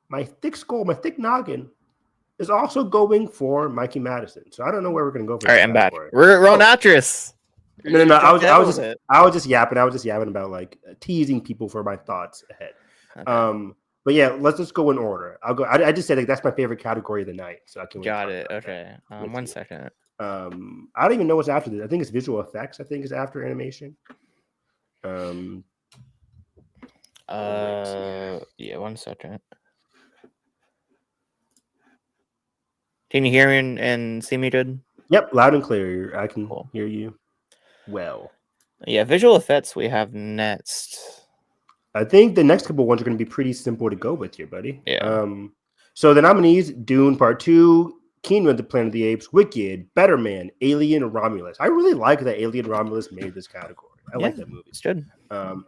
Speaker 7: my thick skull, my thick noggin is also going for Mikey Madison. So I don't know where we're going to go.
Speaker 6: All right, I'm back. We're on actress.
Speaker 7: No. I was just yapping. I was just yapping about teasing people for my thoughts ahead. Okay. But yeah, let's just go in order. I'll go. I just said that's my favorite category of the night. So I can.
Speaker 6: Got it. Okay. 1 second.
Speaker 7: I don't even know what's after this. I think it's visual effects. I think is after animation.
Speaker 6: Yeah. 1 second. Can you hear me and see me good?
Speaker 7: Yep, loud and clear. I can hear you well.
Speaker 6: Yeah, visual effects we have next.
Speaker 7: I think the next couple ones are going to be pretty simple to go with here, buddy.
Speaker 6: Yeah.
Speaker 7: So the nominees: Dune Part 2, Kingdom of the Planet of the Apes, Wicked, Better Man, Alien, Romulus. I really like that Alien Romulus made this category. I like that movie.
Speaker 6: It's good.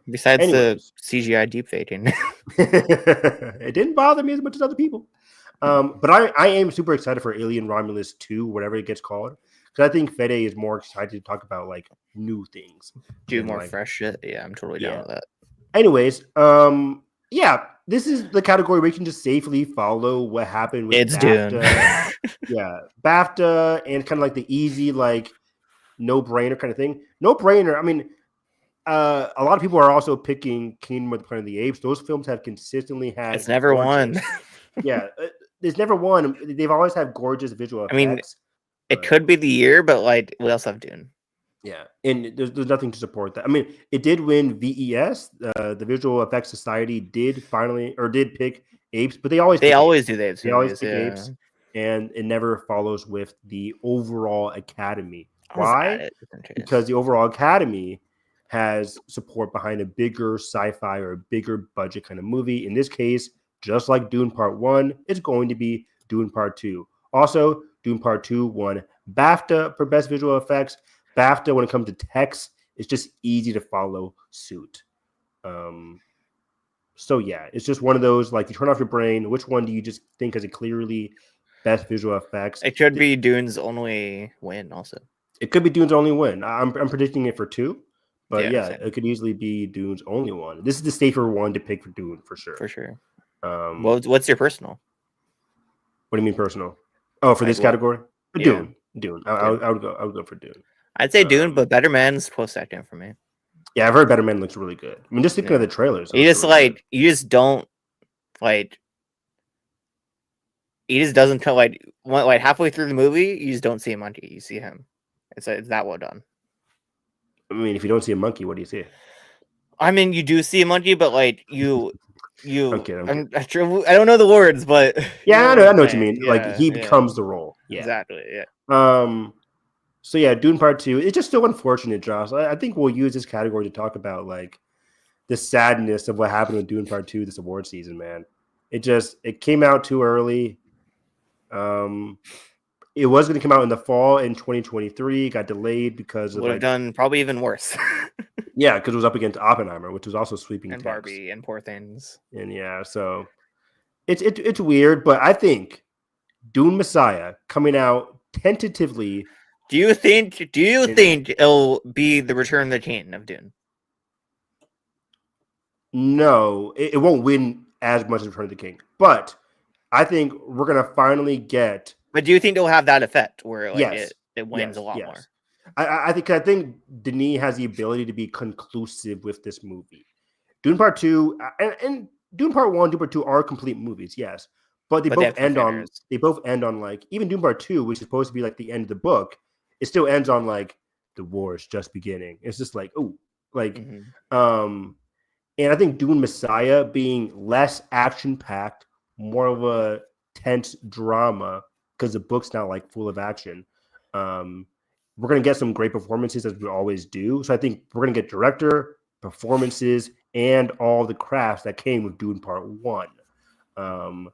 Speaker 6: Besides the CGI deepfaking.
Speaker 7: It didn't bother me as much as other people. But I am super excited for Alien Romulus 2, whatever it gets called. Because I think Fede is more excited to talk about new things.
Speaker 6: Do more fresh shit. Yeah, I'm totally down with that.
Speaker 7: Anyways, yeah, this is the category where you can just safely follow what happened with BAFTA. Yeah, BAFTA and kind of the easy, no-brainer kind of thing. No-brainer. I mean, a lot of people are also picking Kingdom of the Planet of the Apes. Those films have consistently had.
Speaker 6: It's never won.
Speaker 7: Yeah, there's never one. They've always had gorgeous visual
Speaker 6: I mean,
Speaker 7: effects.
Speaker 6: it could be the year, but like we also have Dune.
Speaker 7: Yeah, and there's nothing to support that. I mean, it did win VES. The Visual Effects Society did pick apes, but they always
Speaker 6: They
Speaker 7: pick
Speaker 6: always
Speaker 7: apes.
Speaker 6: do the apes
Speaker 7: They always
Speaker 6: movies,
Speaker 7: pick
Speaker 6: yeah.
Speaker 7: apes, and it never follows with the overall Academy.
Speaker 6: I'll just add
Speaker 7: Why?
Speaker 6: it just in case.
Speaker 7: Because the overall Academy has support behind a bigger sci-fi or a bigger budget kind of movie. In this case, just like Dune Part 1, it's going to be Dune Part 2. Also, Dune Part 2 won BAFTA for Best Visual Effects. BAFTA, when it comes to text, it's just easy to follow suit. So yeah, it's just one of those, like, you turn off your brain. Which one do you just think has a clearly best visual effects?
Speaker 6: It could be Dune's only win also.
Speaker 7: It could be Dune's only win. I'm predicting it for 2, but yeah,
Speaker 6: same.
Speaker 7: it could easily be Dune's only one. This is the safer one to pick for Dune for sure.
Speaker 6: For sure.
Speaker 7: What
Speaker 6: What's your personal?
Speaker 7: do you mean personal? Oh, for
Speaker 6: Like
Speaker 7: this
Speaker 6: what?
Speaker 7: category,
Speaker 6: Yeah.
Speaker 7: Dune. I would go for Dune.
Speaker 6: I'd say Dune, but Better Man's post acting for me.
Speaker 7: Yeah, I've heard Better Man looks really good. I mean, just thinking of the trailers, it
Speaker 6: You
Speaker 7: looks
Speaker 6: just
Speaker 7: really good.
Speaker 6: you just don't like. He just doesn't tell like halfway through the movie, you just don't see a monkey. You see him. It's that well done.
Speaker 7: I mean, if you don't see a monkey, what do you see?
Speaker 6: I mean, you do see a monkey, but like you.
Speaker 7: I'm kidding.
Speaker 6: I don't know the words, but
Speaker 7: Yeah, I know what you mean.
Speaker 6: Yeah,
Speaker 7: like he becomes the role. Yeah,
Speaker 6: exactly. Yeah.
Speaker 7: So yeah, Dune Part 2. It's just so unfortunate, Josh. I think we'll use this category to talk about like the sadness of what happened with Dune Part 2 this award season, man. It came out too early. It was going to come out in the fall in 2023. Got delayed because
Speaker 6: would have done probably even worse.
Speaker 7: Yeah, because it was up against Oppenheimer, which was also sweeping
Speaker 6: and
Speaker 7: text.
Speaker 6: Barbie and Poor Things.
Speaker 7: And yeah, so it's weird, but I think Dune Messiah coming out tentatively.
Speaker 6: Do you think it'll be the Return of the King of Dune?
Speaker 7: No, it won't win as much as Return of the King, but I think we're gonna finally get.
Speaker 6: But do you think it'll have that effect where
Speaker 7: Yes,
Speaker 6: it wins a lot more?
Speaker 7: I think Denis has the ability to be conclusive with this movie. Dune Part 2 and Dune Part 1, Dune Part 2 are complete movies, yes, but they both end on like, even Dune Part 2, which is supposed to be like the end of the book, it still ends on like the war is just beginning. It's just like, oh, like and I think Dune Messiah being less action packed, more of a tense drama because the book's not like full of action. We're going to get some great performances as we always do. So I think we're going to get director, performances, and all the crafts that came with Dune Part 1. And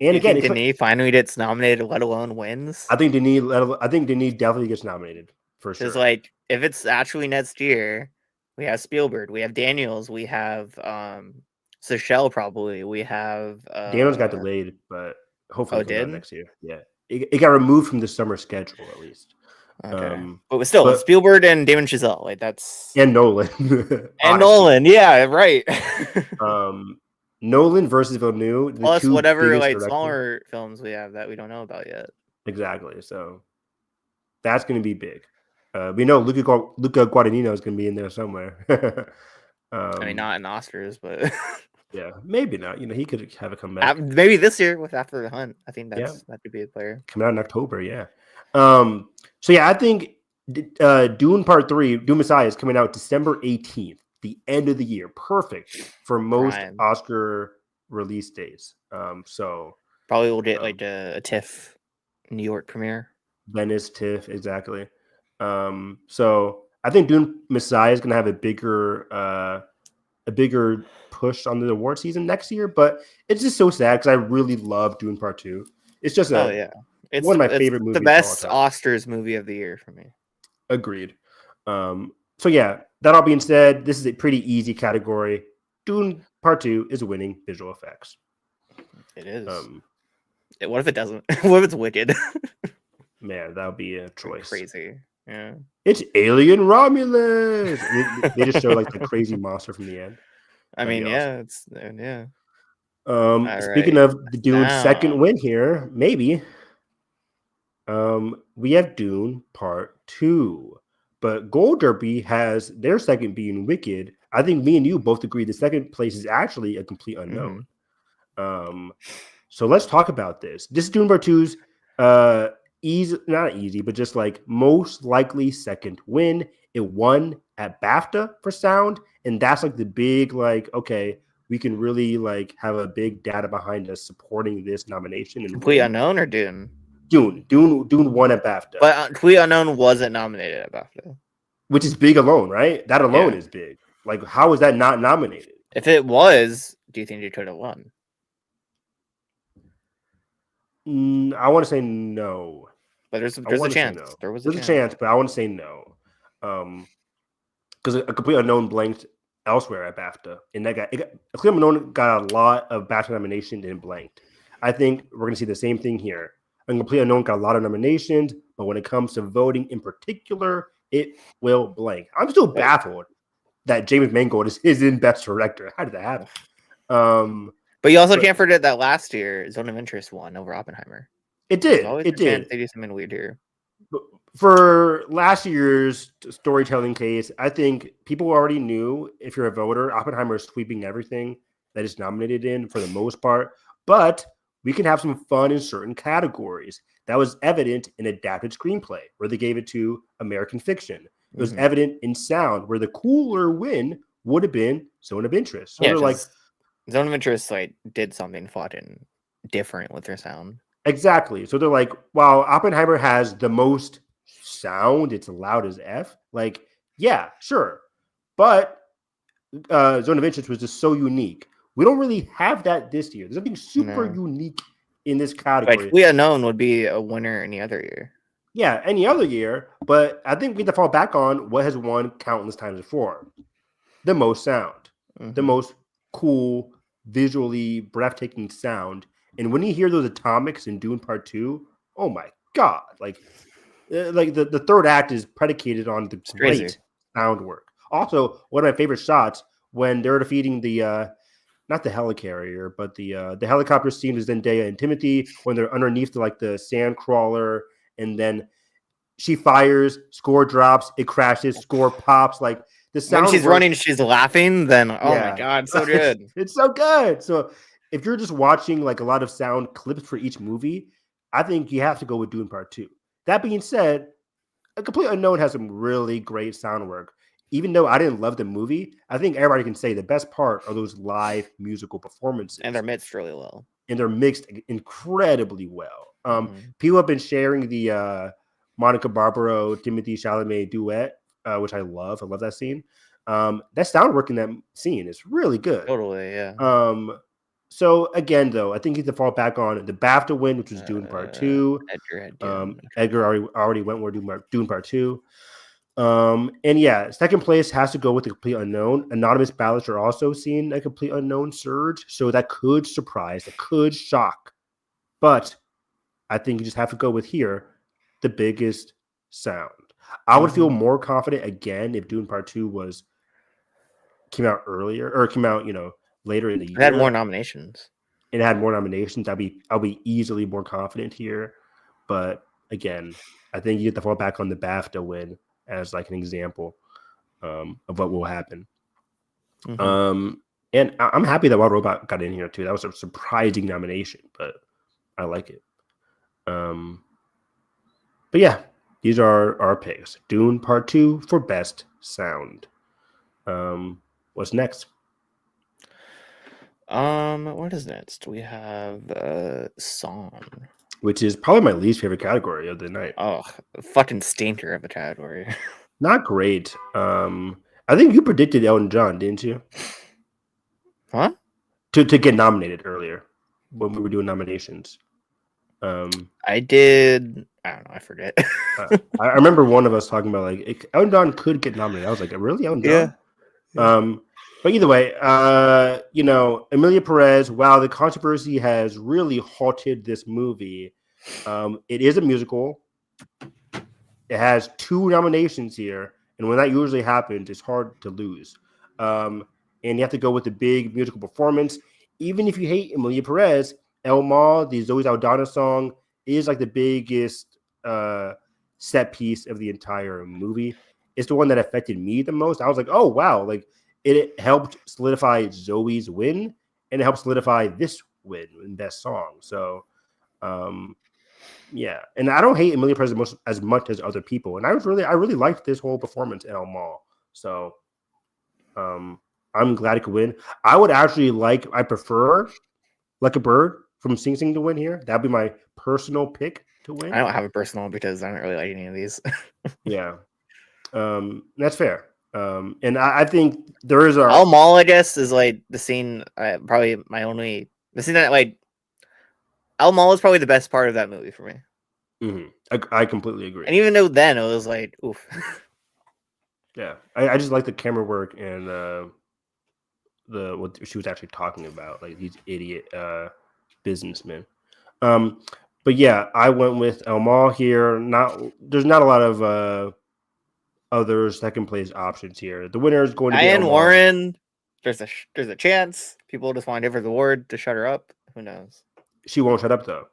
Speaker 7: again,
Speaker 6: Denis finally gets nominated, let alone wins.
Speaker 7: I think Denis definitely gets nominated for sure.
Speaker 6: Because like if it's actually next year, we have Spielberg, we have Daniels, we have Seychelles probably, we have
Speaker 7: Daniels got delayed, but hopefully
Speaker 6: did
Speaker 7: next year. Yeah, it got removed from the summer schedule at least.
Speaker 6: Okay. But still, Spielberg and Damon Chazelle, like that's
Speaker 7: and Nolan
Speaker 6: and Nolan, yeah, right.
Speaker 7: Nolan versus Villeneuve,
Speaker 6: plus whatever like smaller films we have that we don't know about yet.
Speaker 7: Exactly, so that's going to be big. We know Luca Guadagnino is going to be in there somewhere.
Speaker 6: I mean, not in Oscars, but
Speaker 7: yeah, maybe not. You know, he could have a comeback.
Speaker 6: Maybe this year with After the Hunt. I think that could be a player.
Speaker 7: Come out in October, yeah. So yeah, I think Dune Part 3, Dune Messiah is coming out December 18th, the end of the year. Perfect for most Oscar release days. So
Speaker 6: probably we'll get like a TIFF New York premiere.
Speaker 7: Venice TIFF, exactly. So I think Dune Messiah is going to have a bigger push on the award season next year, but it's just so sad because I really love Dune Part 2. It's just
Speaker 6: it's
Speaker 7: one of my favorite movies.
Speaker 6: The best Oscars movie of the year for me.
Speaker 7: Agreed. So yeah, that all being said, this is a pretty easy category. Dune Part 2 is winning visual effects.
Speaker 6: It is. What if it doesn't? What if it's Wicked?
Speaker 7: Man, that would be a choice.
Speaker 6: Crazy. Yeah.
Speaker 7: It's Alien Romulus. They just show like the crazy monster from the end.
Speaker 6: I mean, yeah,
Speaker 7: awesome. Speaking of the Dune's second win here, maybe. We have Dune Part 2, but Gold Derby has their second being Wicked. I think me and you both agree the second place is actually a complete unknown. So let's talk about this. This is Dune Part 2's not easy, but just like most likely second win. It won at BAFTA for sound, and that's like the big like okay, we can really like have a big data behind us supporting this nomination and
Speaker 6: Complete
Speaker 7: win.
Speaker 6: Unknown or Dune?
Speaker 7: Dune won at BAFTA,
Speaker 6: But Complete Unknown wasn't nominated at BAFTA.
Speaker 7: which is big alone, right? That alone is big. Like, how is that not nominated?
Speaker 6: If it was, do you think it could have won?
Speaker 7: I want to say no.
Speaker 6: But there's a chance.
Speaker 7: No.
Speaker 6: There's
Speaker 7: a chance, but I want to say no. Because a Complete Unknown blanked elsewhere at BAFTA, and a Complete Unknown got a lot of BAFTA nominations and blanked. I think we're going to see the same thing here. A Complete Unknown got a lot of nominations, but when it comes to voting in particular, it will blank. I'm still baffled that James Mangold is in Best Director. How did that happen?
Speaker 6: But you also can't forget that last year, Zone of Interest won over Oppenheimer.
Speaker 7: It did.
Speaker 6: It did. They do something weird here.
Speaker 7: For last year's storytelling case, I think people already knew, if you're a voter, Oppenheimer is sweeping everything that is nominated in for the most part. But we can have some fun in certain categories. That was evident in adapted screenplay, where they gave it to American Fiction. It was evident in sound, where the cooler win would have been Zone of Interest. So they're like,
Speaker 6: Zone of Interest like did something fucking different with their sound.
Speaker 7: Exactly. So they're like, wow, Oppenheimer has the most sound. It's loud as F. Like, yeah, sure. But Zone of Interest was just so unique. We don't really have that this year. There's something super unique in this category.
Speaker 6: Like, We Unknown would be a winner any other year.
Speaker 7: Yeah, any other year. But I think we have to fall back on what has won countless times before. The most sound. The most cool, visually breathtaking sound. And when you hear those atomics in Dune Part 2, oh my God. Like the third act is predicated on the great sound work. Also, one of my favorite shots when they're defeating the not the helicarrier, but the helicopter scene is Zendaya and Timothy when they're underneath the sand crawler, and then she fires, score drops, it crashes, score pops. Like the sound
Speaker 6: when she's running, she's laughing. Then my God, so good.
Speaker 7: It's so good. So if you're just watching like a lot of sound clips for each movie, I think you have to go with Dune Part 2. That being said, A Complete Unknown has some really great sound work. Even though I didn't love the movie, I think everybody can say the best part are those live musical performances.
Speaker 6: And they're mixed really well.
Speaker 7: And they're mixed incredibly well. People have been sharing the Monica Barbaro, Timothée Chalamet duet, which I love. I love that scene. That sound work in that scene is really good.
Speaker 6: Totally, yeah.
Speaker 7: So again, though, I think you have to fall back on the BAFTA win, which was Dune Part 2. Edgar already went with Dune Part 2. And yeah, second place has to go with The Complete Unknown. Anonymous ballots are also seeing A Complete Unknown surge, so that could surprise, that could shock. But I think you just have to go with here the biggest sound. I would feel more confident again if Dune Part 2 came out earlier or came out, later in the year.
Speaker 6: It had more nominations.
Speaker 7: I'll be easily more confident here. But again, I think you get to fall back on the BAFTA win as like an example of what will happen. And I'm happy that Wild Robot got in here too. That was a surprising nomination, but I like it. But yeah, these are our picks. Dune Part 2 for best sound. What's next?
Speaker 6: What is next? We have song,
Speaker 7: which is probably my least favorite category of the night.
Speaker 6: Oh, fucking stinker of a category.
Speaker 7: Not great. I think you predicted Elton John, didn't you?
Speaker 6: Huh?
Speaker 7: To get nominated earlier when we were doing nominations.
Speaker 6: I did. I don't know. I forget.
Speaker 7: I remember one of us talking about like Elton John could get nominated. I was like, really, Elton John? Yeah. But either way, Emilia Perez, wow, the controversy has really halted this movie. It is a musical. It has 2 nominations here. And when that usually happens, it's hard to lose. And you have to go with the big musical performance. Even if you hate Emilia Perez, El Mal, the Zoe Saldana song, is like the biggest set piece of the entire movie. It's the one that affected me the most. I was like, oh, wow, like, it helped solidify Zoe's win, and it helped solidify this win in best song. So, yeah, and I don't hate Amelia Perez as much as other people, and I really liked this whole performance in El Mall. So, I'm glad it could win. I would actually I prefer Like a Bird from Sing Sing to win here. That'd be my personal pick to win.
Speaker 6: I don't have a personal because I don't really like any of these.
Speaker 7: Yeah, that's fair. And I think there is
Speaker 6: El Mall, I guess, is like the scene. Probably the scene that like El Mall is probably the best part of that movie for me.
Speaker 7: I completely agree.
Speaker 6: And even though then it was like, oof.
Speaker 7: Yeah, I just like the camera work and what she was actually talking about, like these idiot businessmen. But yeah, I went with El Mall here. There's not a lot of other second place options here. The winner is going to be El
Speaker 6: Diane
Speaker 7: Mall.
Speaker 6: Warren. There's a chance people just want to give her the award to shut her up. Who knows?
Speaker 7: She won't shut up though.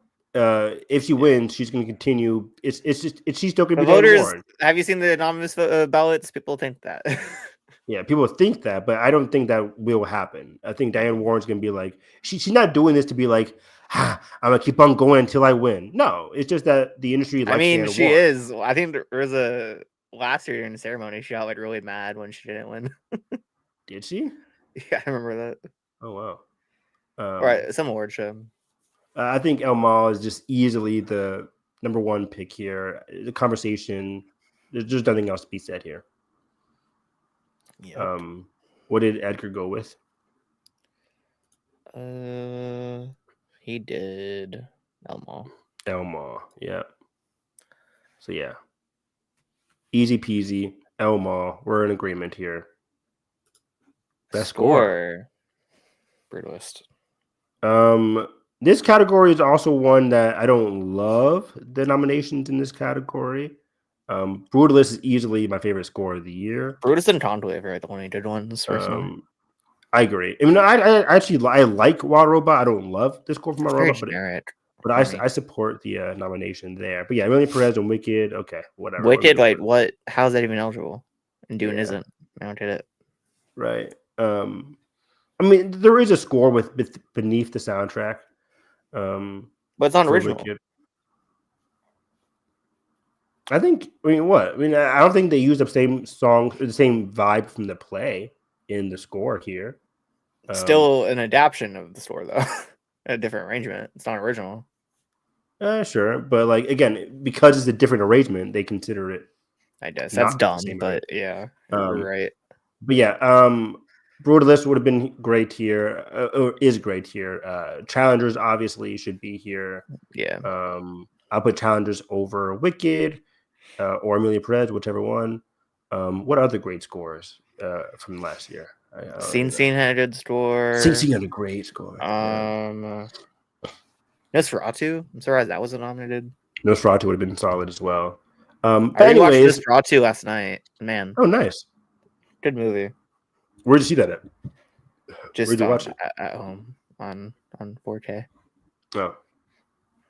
Speaker 7: If she wins, she's going to continue. She's still going to
Speaker 6: The
Speaker 7: be Diane
Speaker 6: voters.
Speaker 7: Warren.
Speaker 6: Have you seen the anonymous ballots? People think that.
Speaker 7: Yeah, people think that, but I don't think that will happen. I think Diane Warren's going to be like, she's not doing this to be like, I'm going to keep on going until I win. No, it's just that the industry likes Diane
Speaker 6: she
Speaker 7: Warren.
Speaker 6: is. I think there was a last year in the ceremony, she got like really mad when she didn't win.
Speaker 7: Did she?
Speaker 6: Yeah, I remember that.
Speaker 7: Oh, wow.
Speaker 6: Right, some award show.
Speaker 7: I think El Mall is just easily the number one pick here. The conversation, there's just nothing else to be said here.
Speaker 6: Yep.
Speaker 7: What did Edgar go with?
Speaker 6: He did El Mall.
Speaker 7: El Mall, yeah. So yeah, easy peasy. El Mall, we're in agreement here. Best score.
Speaker 6: Brutalist.
Speaker 7: This category is also one that I don't love the nominations in this category. Brutalist is easily my favorite score of the year.
Speaker 6: Brutus and Conclave are the only good ones, personally.
Speaker 7: I agree. I mean, I actually like Wild Robot. I don't love the score from Wild Robot, but I support the nomination there. But yeah, Amelia Perez and Wicked. Okay, whatever.
Speaker 6: Wicked, like what? How's that even eligible? And Dune isn't. I don't get it.
Speaker 7: Right. I mean, there is a score with beneath the soundtrack.
Speaker 6: But it's not original.
Speaker 7: Wicked. I don't think they used the same song or the same vibe from the play in the score here.
Speaker 6: Still an adaptation of the score, though. A different arrangement. It's not original.
Speaker 7: Sure. But like again, because it's a different arrangement, they consider it.
Speaker 6: I guess that's dumb, but yeah. You're right.
Speaker 7: But yeah, Brutalist would have been great here, or is great here. Challengers obviously should be here.
Speaker 6: Yeah.
Speaker 7: I'll put Challengers over Wicked. Or Amelia Perez, whichever one. What other great scores from last year?
Speaker 6: Scene had a good score.
Speaker 7: Scene had a great score.
Speaker 6: Nosferatu. I'm surprised that wasn't nominated.
Speaker 7: Nosferatu would have been solid as well.
Speaker 6: But I watched Nosferatu last night. Man.
Speaker 7: Oh, nice.
Speaker 6: Good movie.
Speaker 7: Where'd you see that at?
Speaker 6: Just
Speaker 7: Where'd you watch it?
Speaker 6: At home on 4K.
Speaker 7: Oh,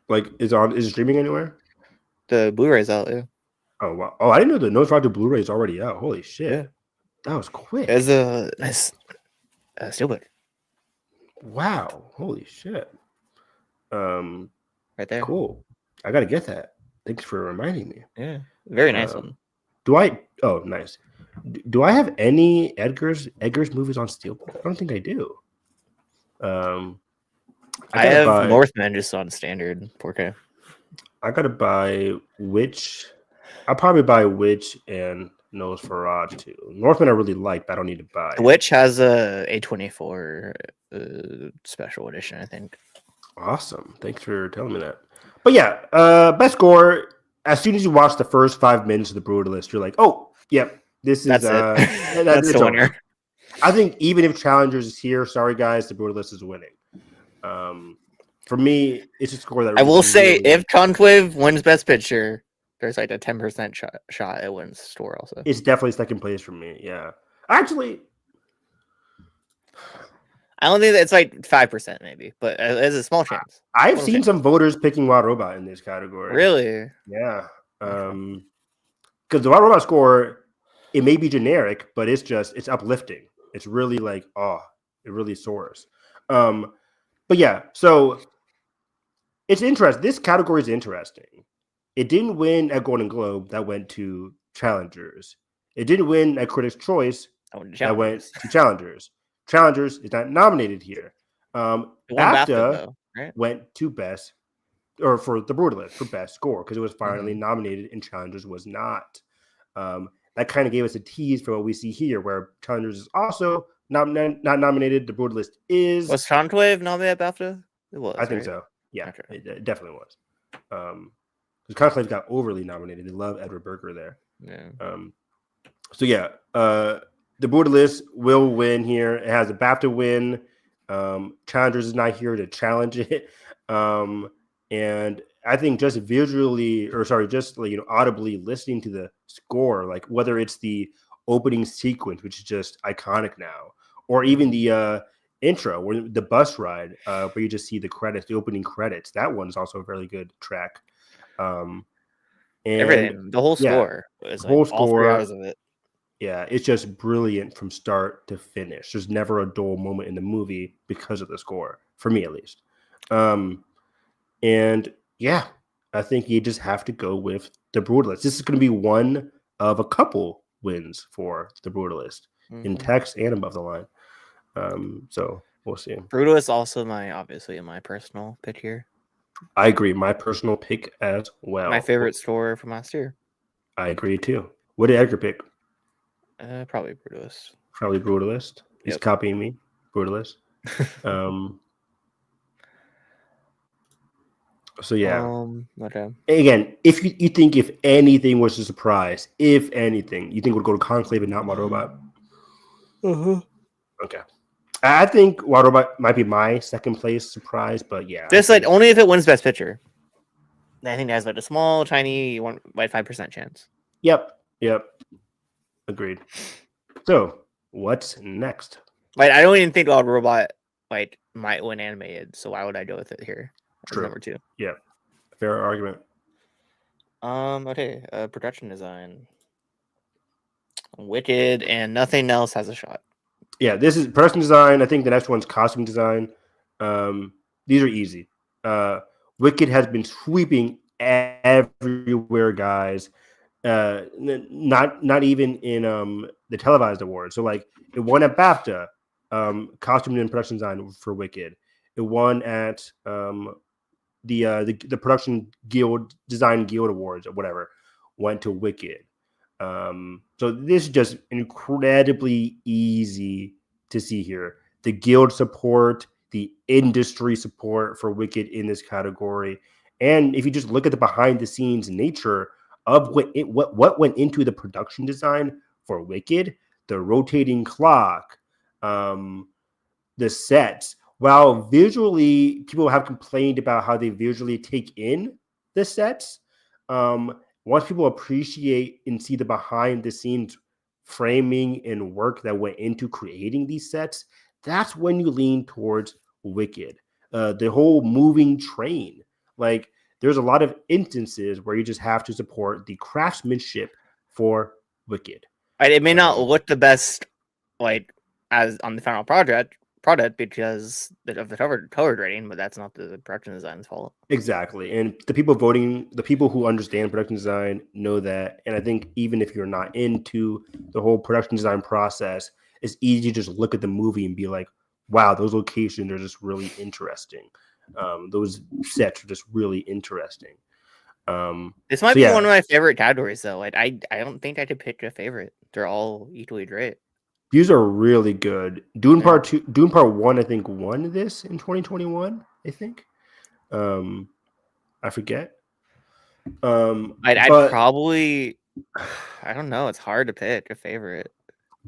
Speaker 7: like is it streaming anywhere?
Speaker 6: The Blu-ray's out. Yeah.
Speaker 7: Oh wow! Oh, I didn't know the Nosferatu Blu-ray is already out. Holy shit!
Speaker 6: Yeah.
Speaker 7: That was quick.
Speaker 6: It's a nice steelbook.
Speaker 7: Wow! Holy shit!
Speaker 6: Right there.
Speaker 7: Cool. I gotta get that. Thanks for reminding me.
Speaker 6: Yeah, very nice one.
Speaker 7: Do I? Oh, nice. Do I have any Edgar's movies on steelbook? I don't think I do.
Speaker 6: I have Northman just on standard 4K.
Speaker 7: I gotta buy Witch. I'll probably buy Witch and Nosferatu. Northman I really like, but I don't need to buy.
Speaker 6: Witch has a A24 special edition, I think.
Speaker 7: Awesome. Thanks for telling me that. But yeah, best score. As soon as you watch the first 5 minutes of The Brutalist, you're like, oh, yep, this is
Speaker 6: that's it. That's the winner.
Speaker 7: I think even if Challengers is here, sorry guys, The Brutalist is winning. For me, it's a score that
Speaker 6: I will say if Conclave wins Best Picture, there's like a 10% shot it wins score also.
Speaker 7: It's definitely second place for me. Yeah. Actually,
Speaker 6: I don't think that it's like 5% maybe, but there's a small chance.
Speaker 7: I've seen some voters picking Wild Robot in this category.
Speaker 6: Really?
Speaker 7: Yeah. Because the Wild Robot score, it may be generic, but it's uplifting. It's really like, it really soars. but yeah, so it's interesting. This category is interesting. It didn't win at Golden Globe. That went to Challengers. It didn't win at Critics' Choice.
Speaker 6: Oh, the
Speaker 7: That went
Speaker 6: Challengers.
Speaker 7: to Challengers. Challengers is not nominated here.
Speaker 6: It won BAFTA
Speaker 7: BAFTA
Speaker 6: though, right?
Speaker 7: went to best, or for The Brutalist for best score because it was finally
Speaker 6: Mhm.
Speaker 7: nominated and Challengers was not. That kind of gave us a tease for what we see here, where Challengers is also not nominated. The Brutalist is.
Speaker 6: Was Soundwave nominated at BAFTA? It was,
Speaker 7: I think
Speaker 6: right?
Speaker 7: so. Yeah,
Speaker 6: Okay.
Speaker 7: it definitely was. Because Conclave got overly nominated. They love Edward Berger there.
Speaker 6: Yeah.
Speaker 7: So yeah, the Brutalist will win here. It has a BAFTA win. Challengers is not here to challenge it. And I think just visually, or sorry, just audibly listening to the score, like whether it's the opening sequence, which is just iconic now, or even the intro, where the bus ride, where you just see the credits, the opening credits. That one's also a very good track. And
Speaker 6: Everything, the whole
Speaker 7: yeah,
Speaker 6: score is
Speaker 7: whole
Speaker 6: like all 3
Speaker 7: score.
Speaker 6: hours of it.
Speaker 7: Yeah, it's just brilliant from start to finish. There's never a dull moment in the movie because of the score, for me at least. And yeah, I think you just have to go with The Brutalist. This is going to be one of a couple wins for The Brutalist in text and above the line. So we'll see.
Speaker 6: Brutalist also obviously my personal pick here.
Speaker 7: I agree. My personal pick as well.
Speaker 6: My favorite score from last year.
Speaker 7: I agree too. What did Edgar pick?
Speaker 6: Probably Brutalist.
Speaker 7: Probably Brutalist. He's copying me. Brutalist. So yeah.
Speaker 6: Okay.
Speaker 7: Again, if you think if anything was a surprise, if anything, you think would go to Conclave and not Wild Robot? Okay. I think Wild Robot might be my second place surprise, but yeah.
Speaker 6: Just like only if it wins Best Picture. I think that's like a small, tiny 5% chance.
Speaker 7: Yep. Agreed. So what's next?
Speaker 6: Like I don't even think Wild Robot might win animated, so why would I go with it here?
Speaker 7: True.
Speaker 6: Number 2.
Speaker 7: Yeah. Fair argument.
Speaker 6: Okay. Production design. Wicked and nothing else has a shot.
Speaker 7: Yeah, this is production design. I think the next one's costume design. These are easy. Wicked has been sweeping everywhere, guys. Not even in the televised awards. So like it won at BAFTA, costume and production design for Wicked. It won at the production guild design guild awards or whatever. Went to Wicked. So this is just incredibly easy to see here. The guild support, the industry support for Wicked in this category, and if you just look at the behind the scenes nature of what went into the production design for Wicked, the rotating clock, the sets. While visually, people have complained about how they visually take in the sets. Once people appreciate and see the behind the scenes framing and work that went into creating these sets, that's when you lean towards Wicked. The whole moving train, like there's a lot of instances where you just have to support the craftsmanship for Wicked.
Speaker 6: It may not look the best, as on the final product because of the cover rating, but that's not the production design's fault.
Speaker 7: Exactly. And the people voting, the people who understand production design know that. And I think even if you're not into the whole production design process, it's easy to just look at the movie and be like, wow, those locations are just really interesting. Those sets are just really interesting.
Speaker 6: This might be one of my favorite categories, though. I don't think I could pick a favorite. They're all equally great.
Speaker 7: These are really good. Dune Part 2, Dune Part 1, I think, won this in 2021, I think. I forget.
Speaker 6: I'd probably, I don't know. It's hard to pick a favorite.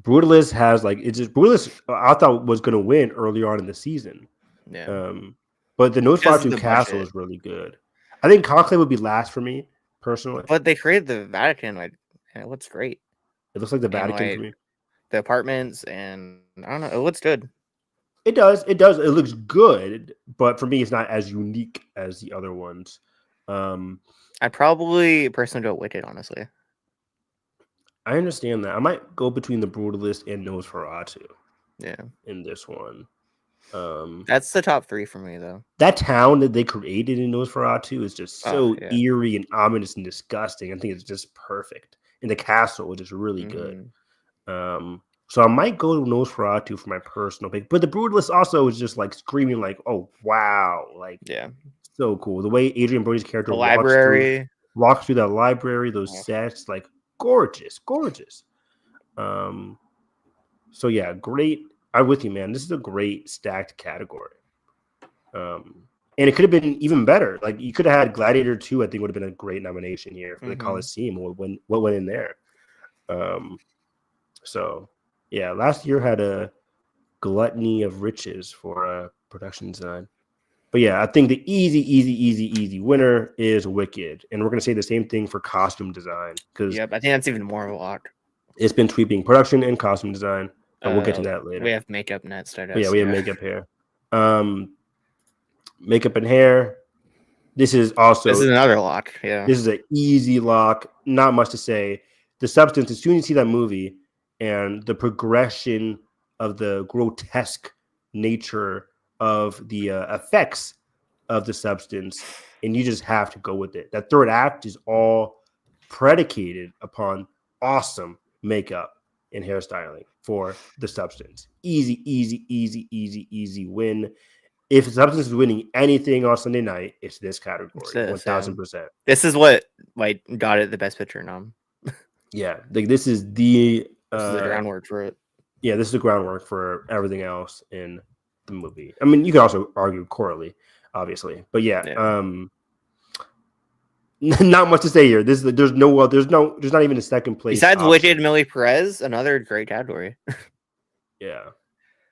Speaker 7: Brutalist has Brutalist I thought was going to win early on in the season.
Speaker 6: Yeah.
Speaker 7: But the Nosferatu Castle is really good. I think Conclave would be last for me, personally.
Speaker 6: But they created the Vatican. And it looks great.
Speaker 7: It looks like the Vatican for me.
Speaker 6: The apartments, and I don't know. It looks good.
Speaker 7: It does. It looks good, but for me, it's not as unique as the other ones.
Speaker 6: I'd probably personally go Wicked, honestly.
Speaker 7: I understand that. I might go between the Brutalist and Nosferatu.
Speaker 6: Yeah.
Speaker 7: In this one.
Speaker 6: That's the top 3 for me, though.
Speaker 7: That town that they created in Nosferatu is just so
Speaker 6: yeah.
Speaker 7: eerie and ominous and disgusting. I think it's just perfect. And the castle is just really good. So I might go to Nosferatu for my personal pick. But the Brutalist also is just like screaming like, oh, wow. Like,
Speaker 6: Yeah.
Speaker 7: so cool. The way Adrian Brody's character
Speaker 6: The library.
Speaker 7: walks through that library, those
Speaker 6: Yeah.
Speaker 7: sets, like gorgeous. So yeah, great. I'm with you, man. This is a great stacked category. And it could have been even better. Like you could have had Gladiator 2, I think would have been a great nomination here for the Coliseum. What went in there? So yeah, last year had a gluttony of riches for production design. But yeah, I think the easy winner is Wicked. And we're gonna say the same thing for costume design. Because
Speaker 6: I think that's even more of a lock.
Speaker 7: It's been sweeping production and costume design. But we'll get to that later.
Speaker 6: We have makeup next.
Speaker 7: Yeah, we have makeup hair. Makeup and hair. This is
Speaker 6: another lock. Yeah.
Speaker 7: This is an easy lock. Not much to say. The substance, as soon as you see that movie and the progression of the grotesque nature of the effects of the substance, and you just have to go with it. That third act is all predicated upon awesome makeup and hairstyling for the substance. Easy win. If Substance is winning anything on Sunday night, it's this category. 1000%.
Speaker 6: This is what got it the best picture nom.
Speaker 7: Yeah, like this is the
Speaker 6: groundwork for it.
Speaker 7: Yeah, this is the groundwork for everything else in the movie. I mean, you could also argue Coralie, obviously, but yeah. Not much to say here. There's not even a second place.
Speaker 6: Besides Wicked, Millie Perez, another great category.
Speaker 7: Yeah,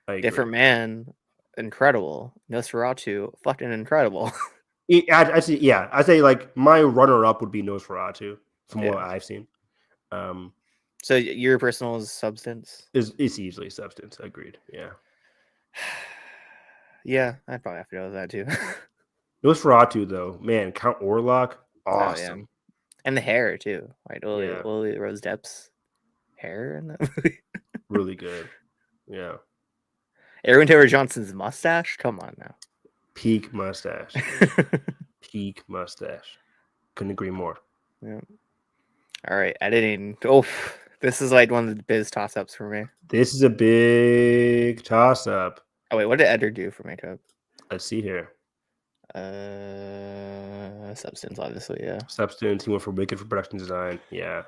Speaker 6: Different Man, incredible. Nosferatu, fucking incredible.
Speaker 7: I'd say like my runner-up would be Nosferatu from what I've seen.
Speaker 6: So your personal Substance?
Speaker 7: It's easily Substance. Agreed. Yeah.
Speaker 6: Yeah, I'd probably have to go with that too.
Speaker 7: Nosferatu though, man, Count Orlok, awesome.
Speaker 6: Oh, yeah. And the hair too. Like Lily Rose Depp's hair in that movie.
Speaker 7: Really good. Yeah.
Speaker 6: Aaron Taylor Johnson's mustache? Come on now.
Speaker 7: Peak mustache. Peak mustache. Couldn't agree more.
Speaker 6: Yeah. All right, editing. Oh, this is like one of the biggest toss-ups for me.
Speaker 7: This is a big toss-up.
Speaker 6: Oh wait, what did Eder do for makeup?
Speaker 7: Let's see here.
Speaker 6: Substance, obviously, yeah.
Speaker 7: Substance. He went for Wicked for production design. Yeah.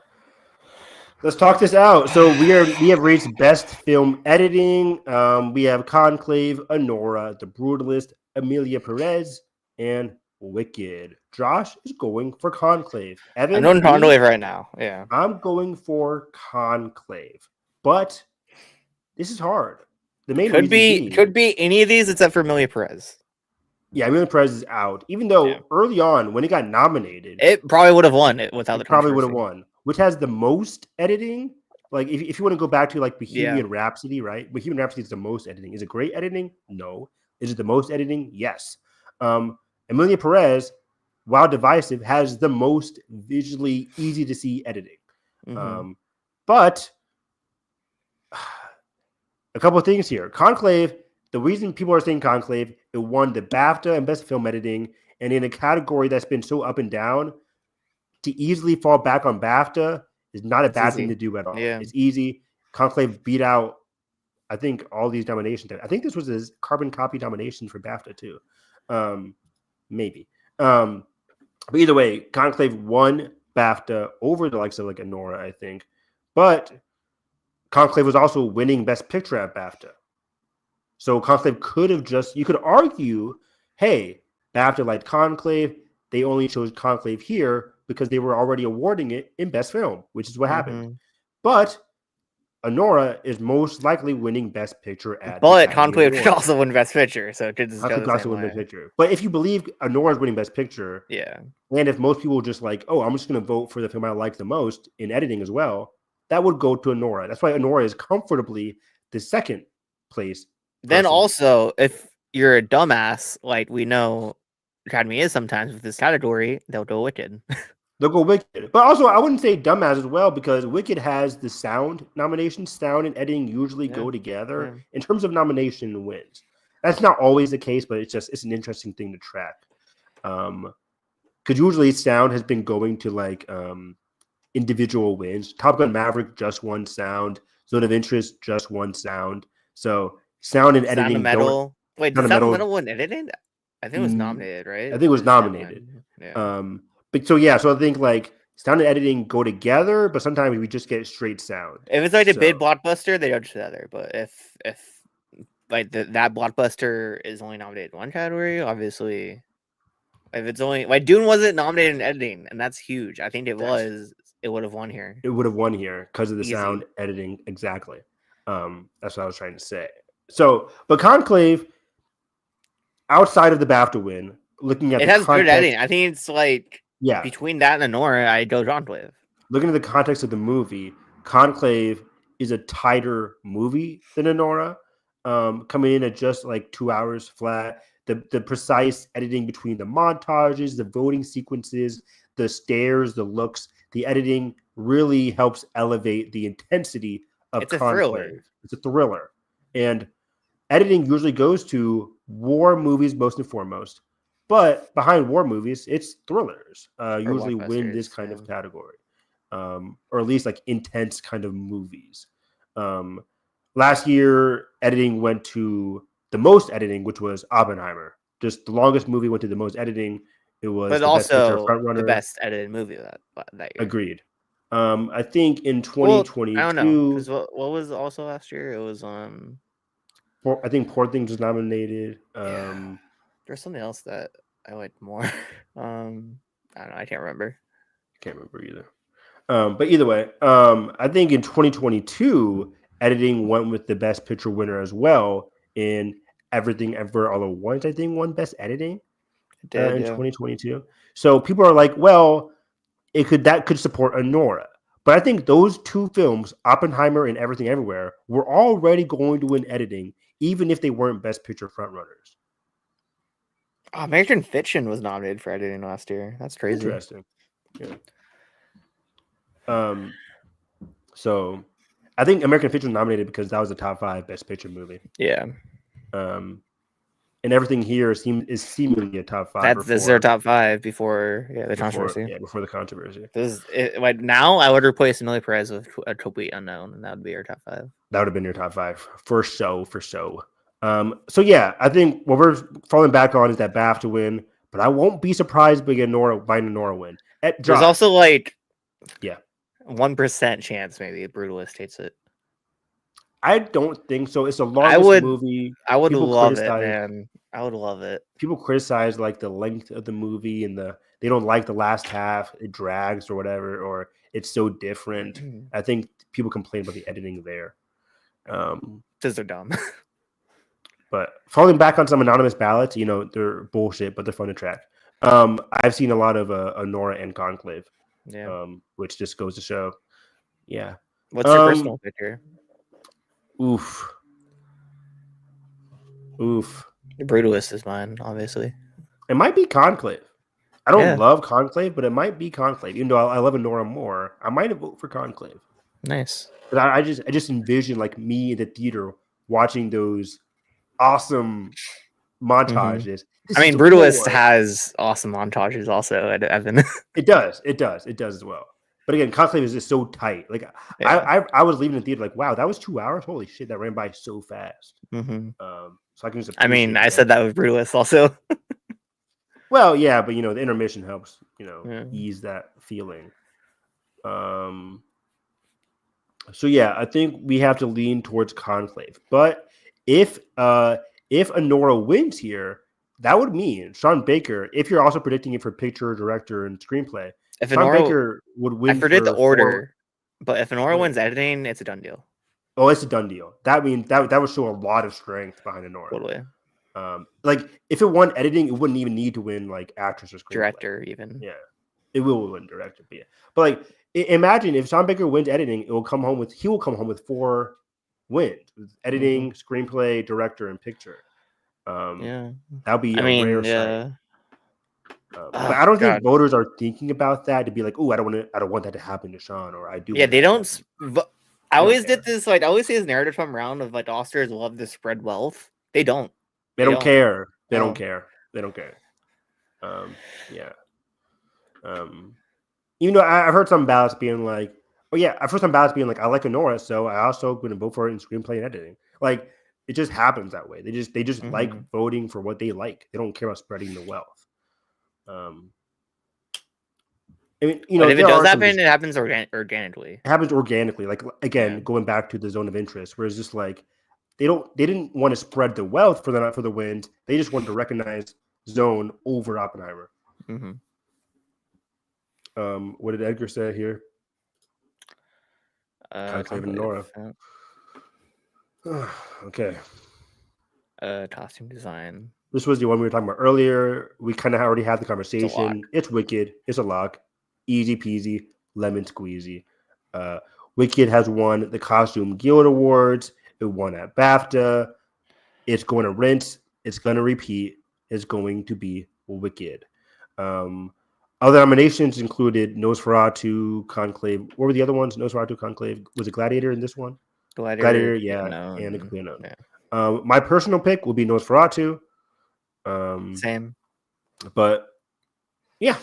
Speaker 7: Let's talk this out. So we have reached best film editing. We have Conclave, Anora, The Brutalist, Emilia Perez, and Wicked. Josh is going for Conclave. Evan,
Speaker 6: I'm going Conclave right now. Yeah.
Speaker 7: I'm going for Conclave. But this is hard. The main
Speaker 6: could be any of these except for Emilia Perez.
Speaker 7: Yeah, Emilia Perez is out. Even though early on when it got nominated,
Speaker 6: it probably would have won it without the
Speaker 7: probably would have won. Which has the most editing? Like if you want to go back to like Bohemian Rhapsody, right? Bohemian Rhapsody is the most editing. Is it great editing? No. Is it the most editing? Yes. Emilia Perez, while divisive, has the most visually easy to see editing. But a couple of things here. Conclave, the reason people are saying Conclave, it won the BAFTA and Best Film Editing, and in a category that's been so up and down, to easily fall back on BAFTA is not a bad thing to do at all.
Speaker 6: Yeah.
Speaker 7: It's easy. Conclave beat out, I think, all these nominations. I think this was his carbon copy nomination for BAFTA too. Maybe. But either way, Conclave won BAFTA over the likes of like Anora, I think. But Conclave was also winning Best Picture at BAFTA. So Conclave could have you could argue, hey, BAFTA liked Conclave. They only chose Conclave here because they were already awarding it in Best Film, which is what happened. But Anora is most likely winning Best Picture at.
Speaker 6: But Conclave could also win Best Picture, so it could just go the same way.
Speaker 7: Best Picture. But if you believe Anora is winning Best Picture, and if most people just like, oh, I'm just going to vote for the film I like the most in editing as well, that would go to Anora. That's why Anora is comfortably the second place.
Speaker 6: Then also, if you're a dumbass, like we know Academy is sometimes with this category, they'll go Wicked.
Speaker 7: They'll go Wicked. But also, I wouldn't say dumbass as well, because Wicked has the sound nomination. Sound and editing usually go together in terms of nomination wins. That's not always the case, but it's an interesting thing to track. Because usually sound has been going to like individual wins. Top Gun Maverick just one sound. Zone of Interest just one sound. So sound and
Speaker 6: Sound of
Speaker 7: editing
Speaker 6: Metal. Wait, did
Speaker 7: Sound of
Speaker 6: Sound of
Speaker 7: Metal.
Speaker 6: Metal win edited? I think it was nominated, right?
Speaker 7: I think it was
Speaker 6: Or did that
Speaker 7: nominated.
Speaker 6: win? Yeah.
Speaker 7: But so yeah, so I think like sound and editing go together, but sometimes we just get straight sound.
Speaker 6: If it's like a
Speaker 7: So-
Speaker 6: bid blockbuster, they judge together. But if like that blockbuster is only nominated in one category, obviously, if it's only like Dune wasn't nominated in editing, and that's huge. I think it would have won here.
Speaker 7: It would have won here because of the
Speaker 6: Easy.
Speaker 7: sound editing. Exactly. That's what I was trying to say. So, but Conclave, outside of the BAFTA win, looking at
Speaker 6: It
Speaker 7: the
Speaker 6: has good
Speaker 7: context,
Speaker 6: editing. I think it's like between that and Anora, I go Conclave.
Speaker 7: looking at the context of the movie, Conclave is a tighter movie than Anora, coming in at just like 2 hours flat. The precise editing between the montages, the voting sequences, the stares, the looks, the editing really helps elevate the intensity of
Speaker 6: It's a
Speaker 7: Conclave.
Speaker 6: thriller.
Speaker 7: It's a thriller. And editing usually goes to war movies most and foremost. But behind war movies, it's thrillers. Usually win this kind of category. Or at least like intense kind of movies. Last year, editing went to the most editing, which was Oppenheimer. Just the longest movie went to the most editing. It was
Speaker 6: But
Speaker 7: the best picture
Speaker 6: also
Speaker 7: front runner.
Speaker 6: the best edited movie that year.
Speaker 7: Agreed. I think in 2022,
Speaker 6: I don't know because what was also last year? It was
Speaker 7: I think Poor Things was nominated.
Speaker 6: There's something else that I liked more. I don't know. I can't remember.
Speaker 7: Can't remember either. But either way, I think in 2022, editing went with the best picture winner as well in Everything Ever All at Once. I think won best editing in 2022. So people are like, well, that could support Anora. But I think those two films, Oppenheimer and Everything Everywhere, were already going to win editing, even if they weren't best picture frontrunners.
Speaker 6: American Fiction was nominated for editing last year. That's crazy.
Speaker 7: Interesting. Yeah. So I think American Fiction was nominated because that was the top 5 best picture movie.
Speaker 6: Yeah.
Speaker 7: And Everything Here is seemingly a top 5.
Speaker 6: This is their top 5 before the controversy.
Speaker 7: Yeah, before the controversy.
Speaker 6: Like now, I would replace Emily Perez with a complete unknown, and that would be our top 5.
Speaker 7: That would have been your top 5 for so. So yeah, I think what we're falling back on is that BAFTA win, but I won't be surprised by an Anora win.
Speaker 6: There's also like
Speaker 7: 1%
Speaker 6: chance maybe Brutalist takes it.
Speaker 7: I don't think so. It's the longest movie.
Speaker 6: I would love it, man. I would love it.
Speaker 7: People criticize like the length of the movie and they don't like the last half. It drags or whatever, or it's so different. I think people complain about the editing there.
Speaker 6: Because they're dumb.
Speaker 7: But falling back on some anonymous ballots, they're bullshit, but they're fun to track. I've seen a lot of Anora and Conclave.
Speaker 6: Yeah.
Speaker 7: Which just goes to show. Yeah.
Speaker 6: What's your personal picture?
Speaker 7: Oof.
Speaker 6: The Brutalist is mine, obviously.
Speaker 7: It might be Conclave. I don't love Conclave, but it might be Conclave. Even though I love Anora more, I might vote for Conclave.
Speaker 6: Nice.
Speaker 7: But I just envision like me in the theater watching those awesome montages.
Speaker 6: I mean, Brutalist has awesome montages also, Evan.
Speaker 7: It does as well. But again, Conclave is just so tight. Like I was leaving the theater like, wow, that was 2 hours. Holy shit, that ran by so fast. So I can just.
Speaker 6: I said that with Brutalist also.
Speaker 7: Well, yeah, but the intermission helps, ease that feeling. So yeah, I think we have to lean towards Conclave. But if Anora wins here, that would mean Sean Baker. If you're also predicting it for picture, director, and screenplay,
Speaker 6: if
Speaker 7: Sean Baker would win.
Speaker 6: I predict the order, but if Anora wins editing, it's a done deal.
Speaker 7: Oh, it's a done deal. That means that would show a lot of strength behind Anora.
Speaker 6: Totally.
Speaker 7: Like if it won editing, it wouldn't even need to win like actress or screenplay.
Speaker 6: Director even.
Speaker 7: Yeah, it will win director. But like imagine if Sean Baker wins editing, he will come home with 4 wins: editing, screenplay, director, and picture. That'll be a rare sight. But I don't think voters are thinking about that to be like, oh, I don't want that to happen to Sean, or I do.
Speaker 6: Yeah, they don't. I always did this. Like, I always see this narrative come around of like Oscars love to spread wealth. They don't.
Speaker 7: They don't care. They
Speaker 6: No.
Speaker 7: don't care. They don't care. Yeah. You know, I've heard some ballots being like, oh yeah, I've heard some ballots being like, I like Honora, so I also going to vote for it in screenplay and editing. Like it just happens that way. They just like voting for what they like. They don't care about spreading the wealth. I mean, you know,
Speaker 6: But if it
Speaker 7: there
Speaker 6: does
Speaker 7: are some
Speaker 6: happen, it happens organically.
Speaker 7: it happens organically. Like again,
Speaker 6: Yeah.
Speaker 7: going back to the zone of interest, where it's just like they didn't want to spread the wealth for the wins. They just wanted to recognize Zone over Oppenheimer.
Speaker 6: Mm-hmm.
Speaker 7: What did Edgar say here?
Speaker 6: Conclave,
Speaker 7: and Nora. Okay.
Speaker 6: Costume design.
Speaker 7: This was the one we were talking about earlier. We kind of already had the conversation. It's Wicked. It's a lock. Easy peasy, lemon squeezy. Wicked has won the Costume Guild Awards. It won at BAFTA. It's going to rinse. It's going to repeat. It's going to be Wicked. Other nominations included Nosferatu, Conclave. What were the other ones? Nosferatu, Conclave. Was it Gladiator in this one? Gladiator, yeah, and the Complete Unknown. Yeah. My personal pick will be Nosferatu.
Speaker 6: Same.
Speaker 7: But yeah,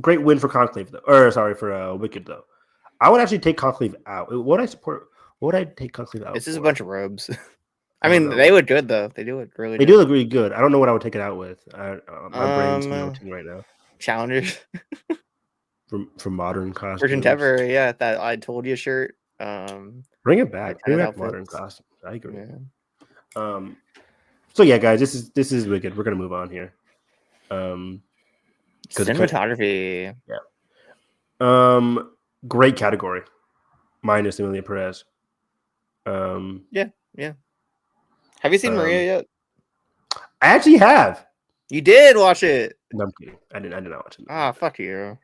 Speaker 7: great win for Conclave though. Or sorry for Wicked though. I would actually take Conclave out. What would I take Conclave out?
Speaker 6: This is a bunch of robes. I mean, they look good though. They do look really.
Speaker 7: They do look really good. I don't know what I would take it out with. My brain's melting right now.
Speaker 6: Challengers
Speaker 7: from modern costumes.
Speaker 6: Urgent Ever, yeah, that I told you shirt.
Speaker 7: Bring it back. Bring back modern costumes. I agree.
Speaker 6: Yeah.
Speaker 7: So yeah, guys, this is Wicked. We're gonna move on here.
Speaker 6: Cinematography.
Speaker 7: Yeah. Great category. Minus Emilia Perez.
Speaker 6: Yeah. Have you seen Maria yet?
Speaker 7: I actually have.
Speaker 6: You did watch it.
Speaker 7: No, I'm kidding. I did not watch it.
Speaker 6: Ah, fuck you.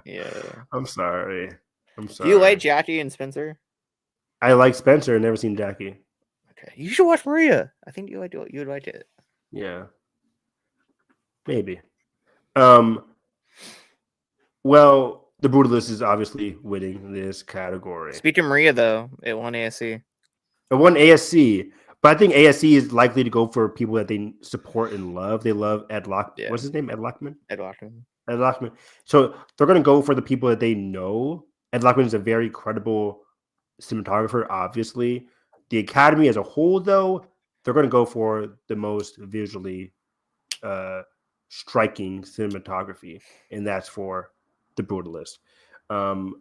Speaker 6: Yeah.
Speaker 7: I'm sorry.
Speaker 6: Do you like Jackie and Spencer?
Speaker 7: I like Spencer. Never seen Jackie.
Speaker 6: Okay, you should watch Maria. I think you would like it.
Speaker 7: Yeah. Maybe. Well, The Brutalist is obviously winning this category.
Speaker 6: Speaking of Maria, though, it won ASC.
Speaker 7: It won ASC, but I think ASC is likely to go for people that they support and love. They love Ed Lock. Yeah. What's his name? Ed Lockman?
Speaker 6: Ed Lockman.
Speaker 7: Ed Lockman. So they're going to go for the people that they know. Ed Lockman is a very credible cinematographer, obviously. The Academy as a whole, though, they're going to go for the most visually striking cinematography, and that's for The Brutalist.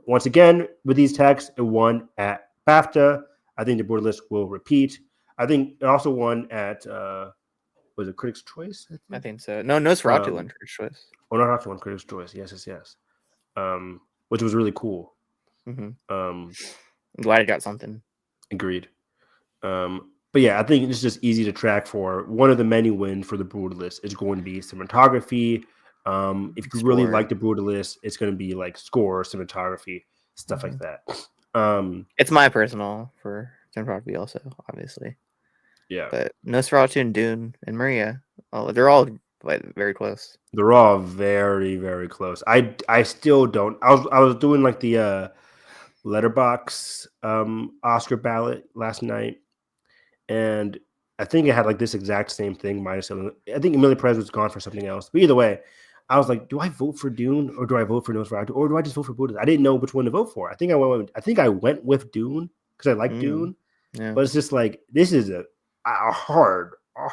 Speaker 7: Once again, with these texts, it won at BAFTA. I think The Brutalist will repeat. I think it also won at was it Critics' Choice?
Speaker 6: I think so. No, Nosferatu won Critics' Choice.
Speaker 7: Oh, Nosferatu won Critics' Choice. Yes. Which was really cool.
Speaker 6: Mm-hmm. I'm glad it got something.
Speaker 7: Agreed. But yeah, I think it's just easy to track for. One of the many wins for The Brutalist is going to be cinematography. If you really like The Brutalist, it's going to be like score, cinematography, stuff like that.
Speaker 6: It's my personal for cinematography also, obviously.
Speaker 7: Yeah.
Speaker 6: But Nosferatu and Dune and Maria, they're all very close.
Speaker 7: They're all very, very close. I still don't. I was doing like the Letterbox Oscar ballot last night, and I think it had like this exact same thing minus. I think Emilia Perez was gone for something else. But either way, I was like, do I vote for Dune or do I vote for Nosferatu or do I just vote for Buddha? I didn't know which one to vote for. I think I went with Dune because I like Dune. Yeah. But it's just like this is a hard like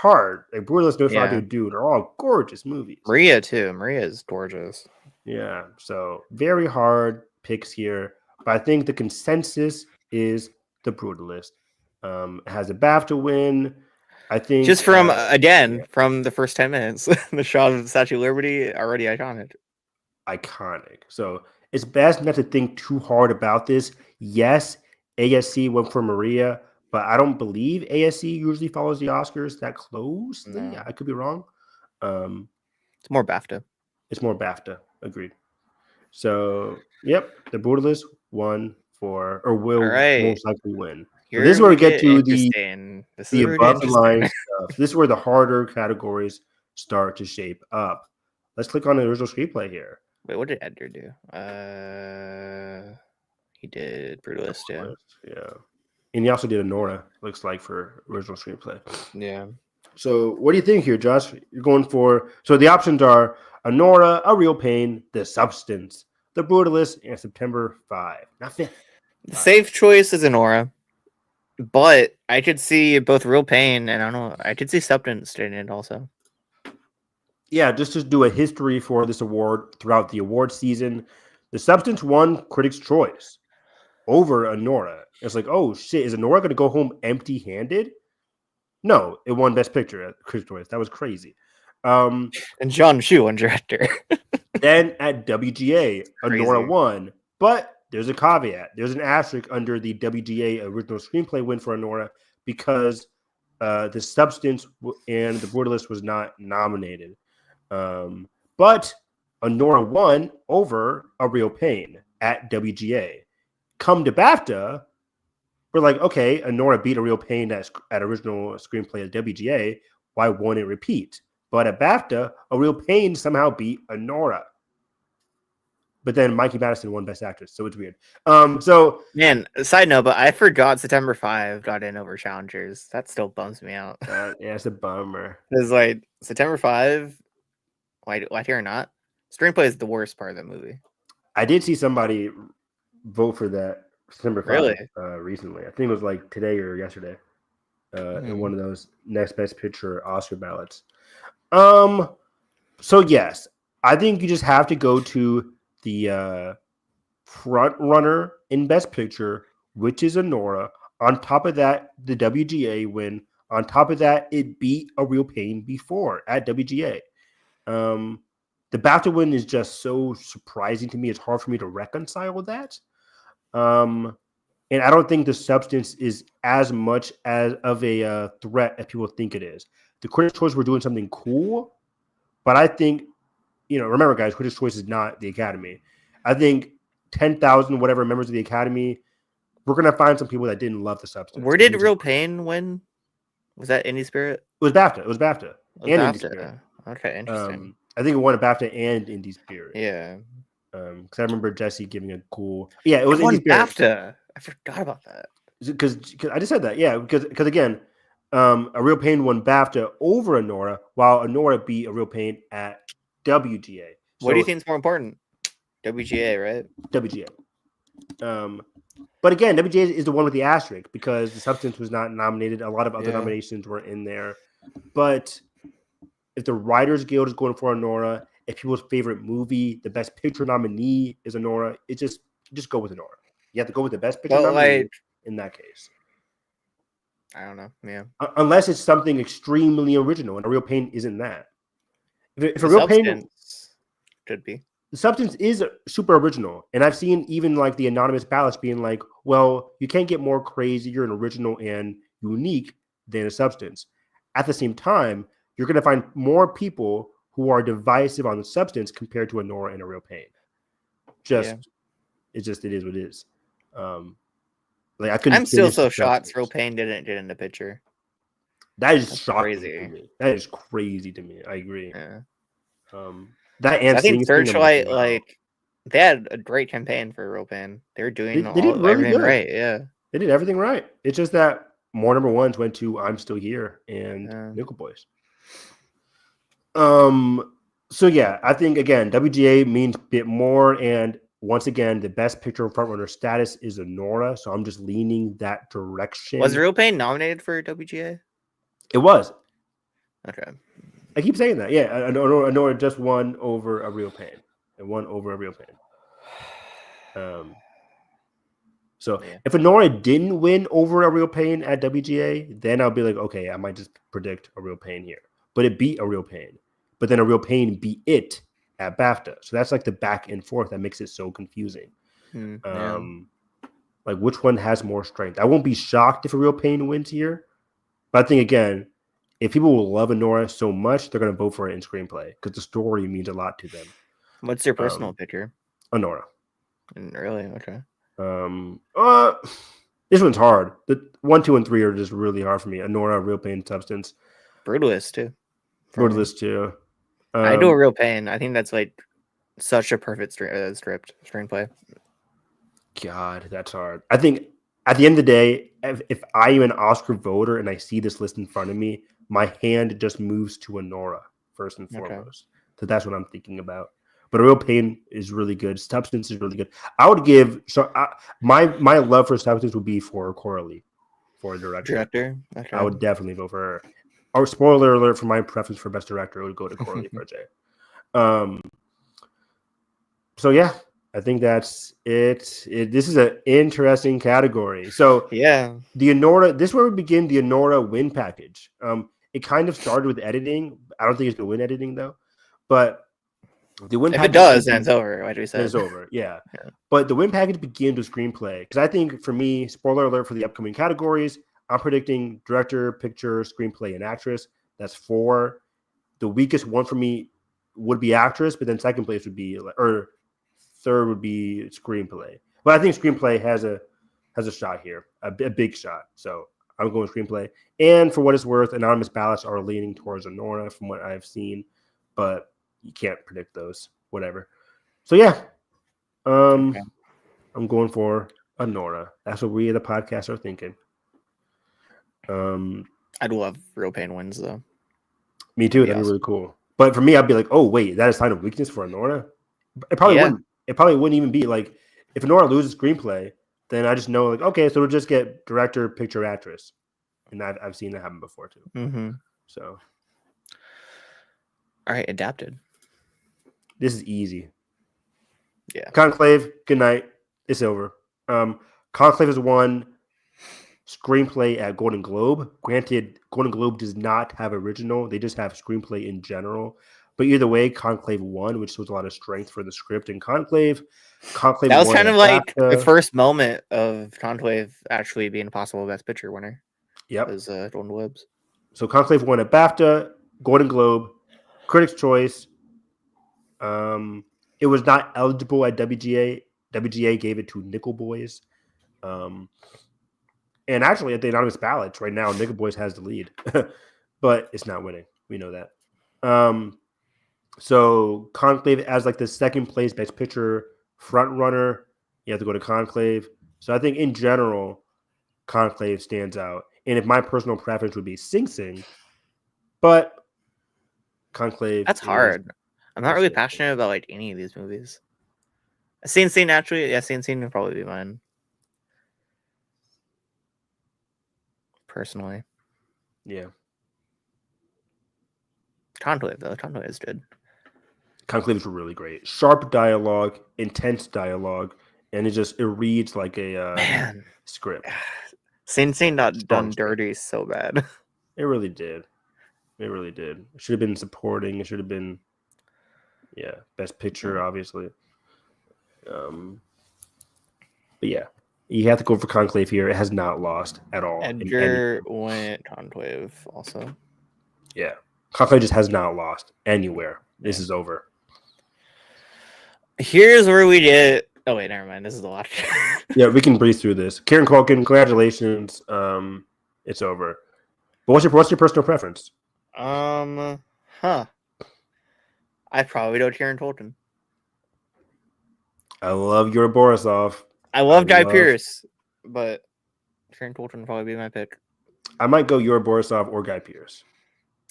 Speaker 7: Brutalist, Nosferatu, Dune are all gorgeous movies.
Speaker 6: Maria too. Maria is gorgeous.
Speaker 7: Yeah. So very hard picks here. But I think the consensus is The Brutalist. It has a BAFTA win. I think
Speaker 6: just from from the first 10 minutes, the shot of the Statue of Liberty already iconic.
Speaker 7: So it's best not to think too hard about this. Yes, ASC went for Maria, but I don't believe ASC usually follows the Oscars that closely. No. I could be wrong.
Speaker 6: It's more BAFTA.
Speaker 7: Agreed. So, yep, The Brutalist won will most likely win. So this is where we get to the above the line stuff. This is where the harder categories start to shape up. Let's click on the original screenplay here.
Speaker 6: Wait, what did Edgar do? He did Brutalist, yeah.
Speaker 7: And he also did Anora, looks like, for original screenplay.
Speaker 6: Yeah.
Speaker 7: So what do you think here, Josh? You're going for... So the options are Anora, A Real Pain, The Substance, The Brutalist, and September 5. Not 5th.
Speaker 6: The safe choice is Anora. But I could see both Real Pain and I don't know. I could see Substance in it also.
Speaker 7: Yeah, just to do a history for this award throughout the award season. The Substance won Critics' Choice over Anora. It's like, oh shit, is Anora going to go home empty-handed? No, it won Best Picture at Critics' Choice. That was crazy.
Speaker 6: And John Chu won director.
Speaker 7: Then at WGA, Anora
Speaker 6: Crazy.
Speaker 7: won, but there's a caveat. There's an asterisk under the WGA original screenplay win for Anora because The Substance and The Brutalist was not nominated. But Anora won over A Real Pain at WGA. Come to BAFTA, we're like, okay, Anora beat A Real Pain at original screenplay at WGA. Why won't it repeat? But at BAFTA, A Real Pain somehow beat Anora. But then Mikey Madison won Best Actress, so it's weird. So
Speaker 6: Man, side note, but I forgot September 5 got in over Challengers. That still bums me out.
Speaker 7: yeah, it's a bummer.
Speaker 6: It's like September 5. Why or not? Screenplay is the worst part of the movie.
Speaker 7: I did see somebody vote for that September 5
Speaker 6: Really?
Speaker 7: Recently. I think it was like today or yesterday in one of those next Best Picture Oscar ballots. So yes, I think you just have to go to the front runner in Best Picture, which is Anora. On top of that, the WGA win. On top of that, it beat A Real Pain before at WGA. The BAFTA win is just so surprising to me. It's hard for me to reconcile that. And I don't think The Substance is as much as of a threat as people think it is. The Critics' Choice were doing something cool, but I think, remember, guys, Critics' Choice is not the Academy. I think 10,000 whatever members of the Academy, we're gonna find some people that didn't love The Substance.
Speaker 6: Where did Real Pain win? Was that Indie Spirit?
Speaker 7: It was BAFTA. It was BAFTA and
Speaker 6: BAFTA.
Speaker 7: Indie Spirit.
Speaker 6: Okay, interesting.
Speaker 7: I think it won a BAFTA and Indie Spirit.
Speaker 6: Yeah.
Speaker 7: Because I remember Jesse giving a cool. Yeah, it was
Speaker 6: won
Speaker 7: Indie Spirit.
Speaker 6: BAFTA. I forgot about that.
Speaker 7: Because I just said that. Yeah, because again, A Real Pain won BAFTA over Anora, while Anora beat A Real Pain at WGA.
Speaker 6: What do you think is more important? WGA, right?
Speaker 7: WGA. But again, WGA is the one with the asterisk because The Substance was not nominated. A lot of other nominations were in there. But if the Writers Guild is going for Anora, if people's favorite movie, the Best Picture nominee is Anora, it just go with Anora. You have to go with the Best Picture nominee in that case.
Speaker 6: I don't know. Yeah.
Speaker 7: Unless it's something extremely original, and A Real Pain isn't that. If A Real Pain
Speaker 6: could be.
Speaker 7: The Substance is super original, and I've seen even like the anonymous ballots being like, well, you can't get more crazier and original and unique than A Substance. At the same time, you're going to find more people who are divisive on The Substance compared to Anora and A Real Pain. It is what it is. Like I couldn't.
Speaker 6: I'm still so shocked Real Pain didn't get in the picture.
Speaker 7: That's shocking to me. That is crazy to me. I agree.
Speaker 6: Yeah.
Speaker 7: That and
Speaker 6: I think Searchlight, they had a great campaign for Real Pain. They were doing everything right. Yeah,
Speaker 7: they did everything right. It's just that more number ones went to "I'm Still Here" and Nickel Boys. So yeah, I think again WGA means a bit more, and once again, the Best Picture frontrunner status is Anora, so I'm just leaning that direction.
Speaker 6: Was Real Pain nominated for WGA?
Speaker 7: It was.
Speaker 6: Okay.
Speaker 7: I keep saying that. Yeah, Anora just won over A Real Pain. It won over A Real Pain. So if Anora didn't win over A Real Pain at WGA, then I'll be like, okay, I might just predict A Real Pain here. But it beat A Real Pain. But then A Real Pain beat it at BAFTA. So that's like the back and forth that makes it so confusing. Like which one has more strength? I won't be shocked if A Real Pain wins here. But I think again, if people will love Anora so much, they're going to vote for it in screenplay because the story means a lot to them.
Speaker 6: What's your personal picture?
Speaker 7: Anora.
Speaker 6: Really? Okay.
Speaker 7: This one's hard. The 1, 2, and 3 are just really hard for me. Anora, Real Pain, Substance.
Speaker 6: Brutalist too.
Speaker 7: Brutalist too.
Speaker 6: I do A Real Pain. I think that's like such a perfect script screenplay.
Speaker 7: God, that's hard. I think at the end of the day, if I am an Oscar voter and I see this list in front of me, my hand just moves to Anora first and foremost. So that's what I'm thinking about. But A Real Pain is really good. Substance is really good. I would give my love for Substance would be for Coralie, for a director.
Speaker 6: Okay.
Speaker 7: I would definitely vote for her. Or spoiler alert for my preference for best director, it would go to Coralie for Jay. So yeah, I think that's it. This is an interesting category. So
Speaker 6: yeah,
Speaker 7: the Anora. This is where we begin the Anora win package. It kind of started with editing. I don't think it's gonna win editing though, but the win.
Speaker 6: If it does, then it's over. Like we said,
Speaker 7: it's over. Yeah. But the win package begins with screenplay because I think for me, spoiler alert for the upcoming categories, I'm predicting director, picture, screenplay, and actress. That's 4. The weakest one for me would be actress, but then second place would be or third would be screenplay. But I think screenplay has a shot here, a big shot. So I'm going with screenplay. And for what it's worth, anonymous ballots are leaning towards Anora from what I've seen, but you can't predict those. Whatever. So yeah, I'm going for Anora. That's what we at the podcast are thinking.
Speaker 6: I'd love Real Pain wins though.
Speaker 7: Me too. That'd be really cool. But for me, I'd be like, oh wait, that is a sign of weakness for Anora. It probably wouldn't. It probably wouldn't even be like if Anora loses screenplay, then I just know like okay, so we'll just get director, picture, actress, and I've seen that happen before too.
Speaker 6: Mm-hmm.
Speaker 7: So,
Speaker 6: all right, adapted.
Speaker 7: This is easy.
Speaker 6: Yeah.
Speaker 7: Conclave. Good night. It's over. Conclave has won screenplay at Golden Globe. Granted, Golden Globe does not have original; they just have screenplay in general. But either way, Conclave won, which shows a lot of strength for the script in Conclave. Conclave
Speaker 6: that was
Speaker 7: won
Speaker 6: kind of like the first moment of Conclave actually being a possible Best Picture winner.
Speaker 7: Yep.
Speaker 6: Was Golden Globes.
Speaker 7: So Conclave won at BAFTA, Golden Globe, Critics' Choice. It was not eligible at WGA. WGA gave it to Nickel Boys. And actually, at the anonymous ballots right now, Nickel Boys has the lead, but it's not winning. We know that. So Conclave as like the second place Best Picture front runner, you have to go to Conclave. So I think in general, Conclave stands out. And if my personal preference would be Sing Sing, but Conclave.
Speaker 6: That's hard. I'm not really passionate about like any of these movies. Scene naturally, yeah, Scene would probably be mine. Personally.
Speaker 7: Yeah.
Speaker 6: Conclave though. Conclave is good.
Speaker 7: Conclave is really great. Sharp dialogue, intense dialogue, and it reads like a script.
Speaker 6: Scene done dirty so bad.
Speaker 7: It really did. It really did. It should have been supporting. It should have been, Best Picture, obviously. But yeah, you have to go for Conclave here. It has not lost at all.
Speaker 6: Edgar went Conclave also.
Speaker 7: Yeah, Conclave just has not lost anywhere. This is over.
Speaker 6: Here's where we get. Oh wait, never mind. This is a lot.
Speaker 7: Yeah, we can breeze through this. Kieran Culkin, congratulations. It's over. But what's your personal preference?
Speaker 6: I probably go Kieran Culkin.
Speaker 7: I love your Borisov.
Speaker 6: I love Guy Pearce, but Kieran Culkin would probably be my pick.
Speaker 7: I might go your Borisov or Guy Pearce.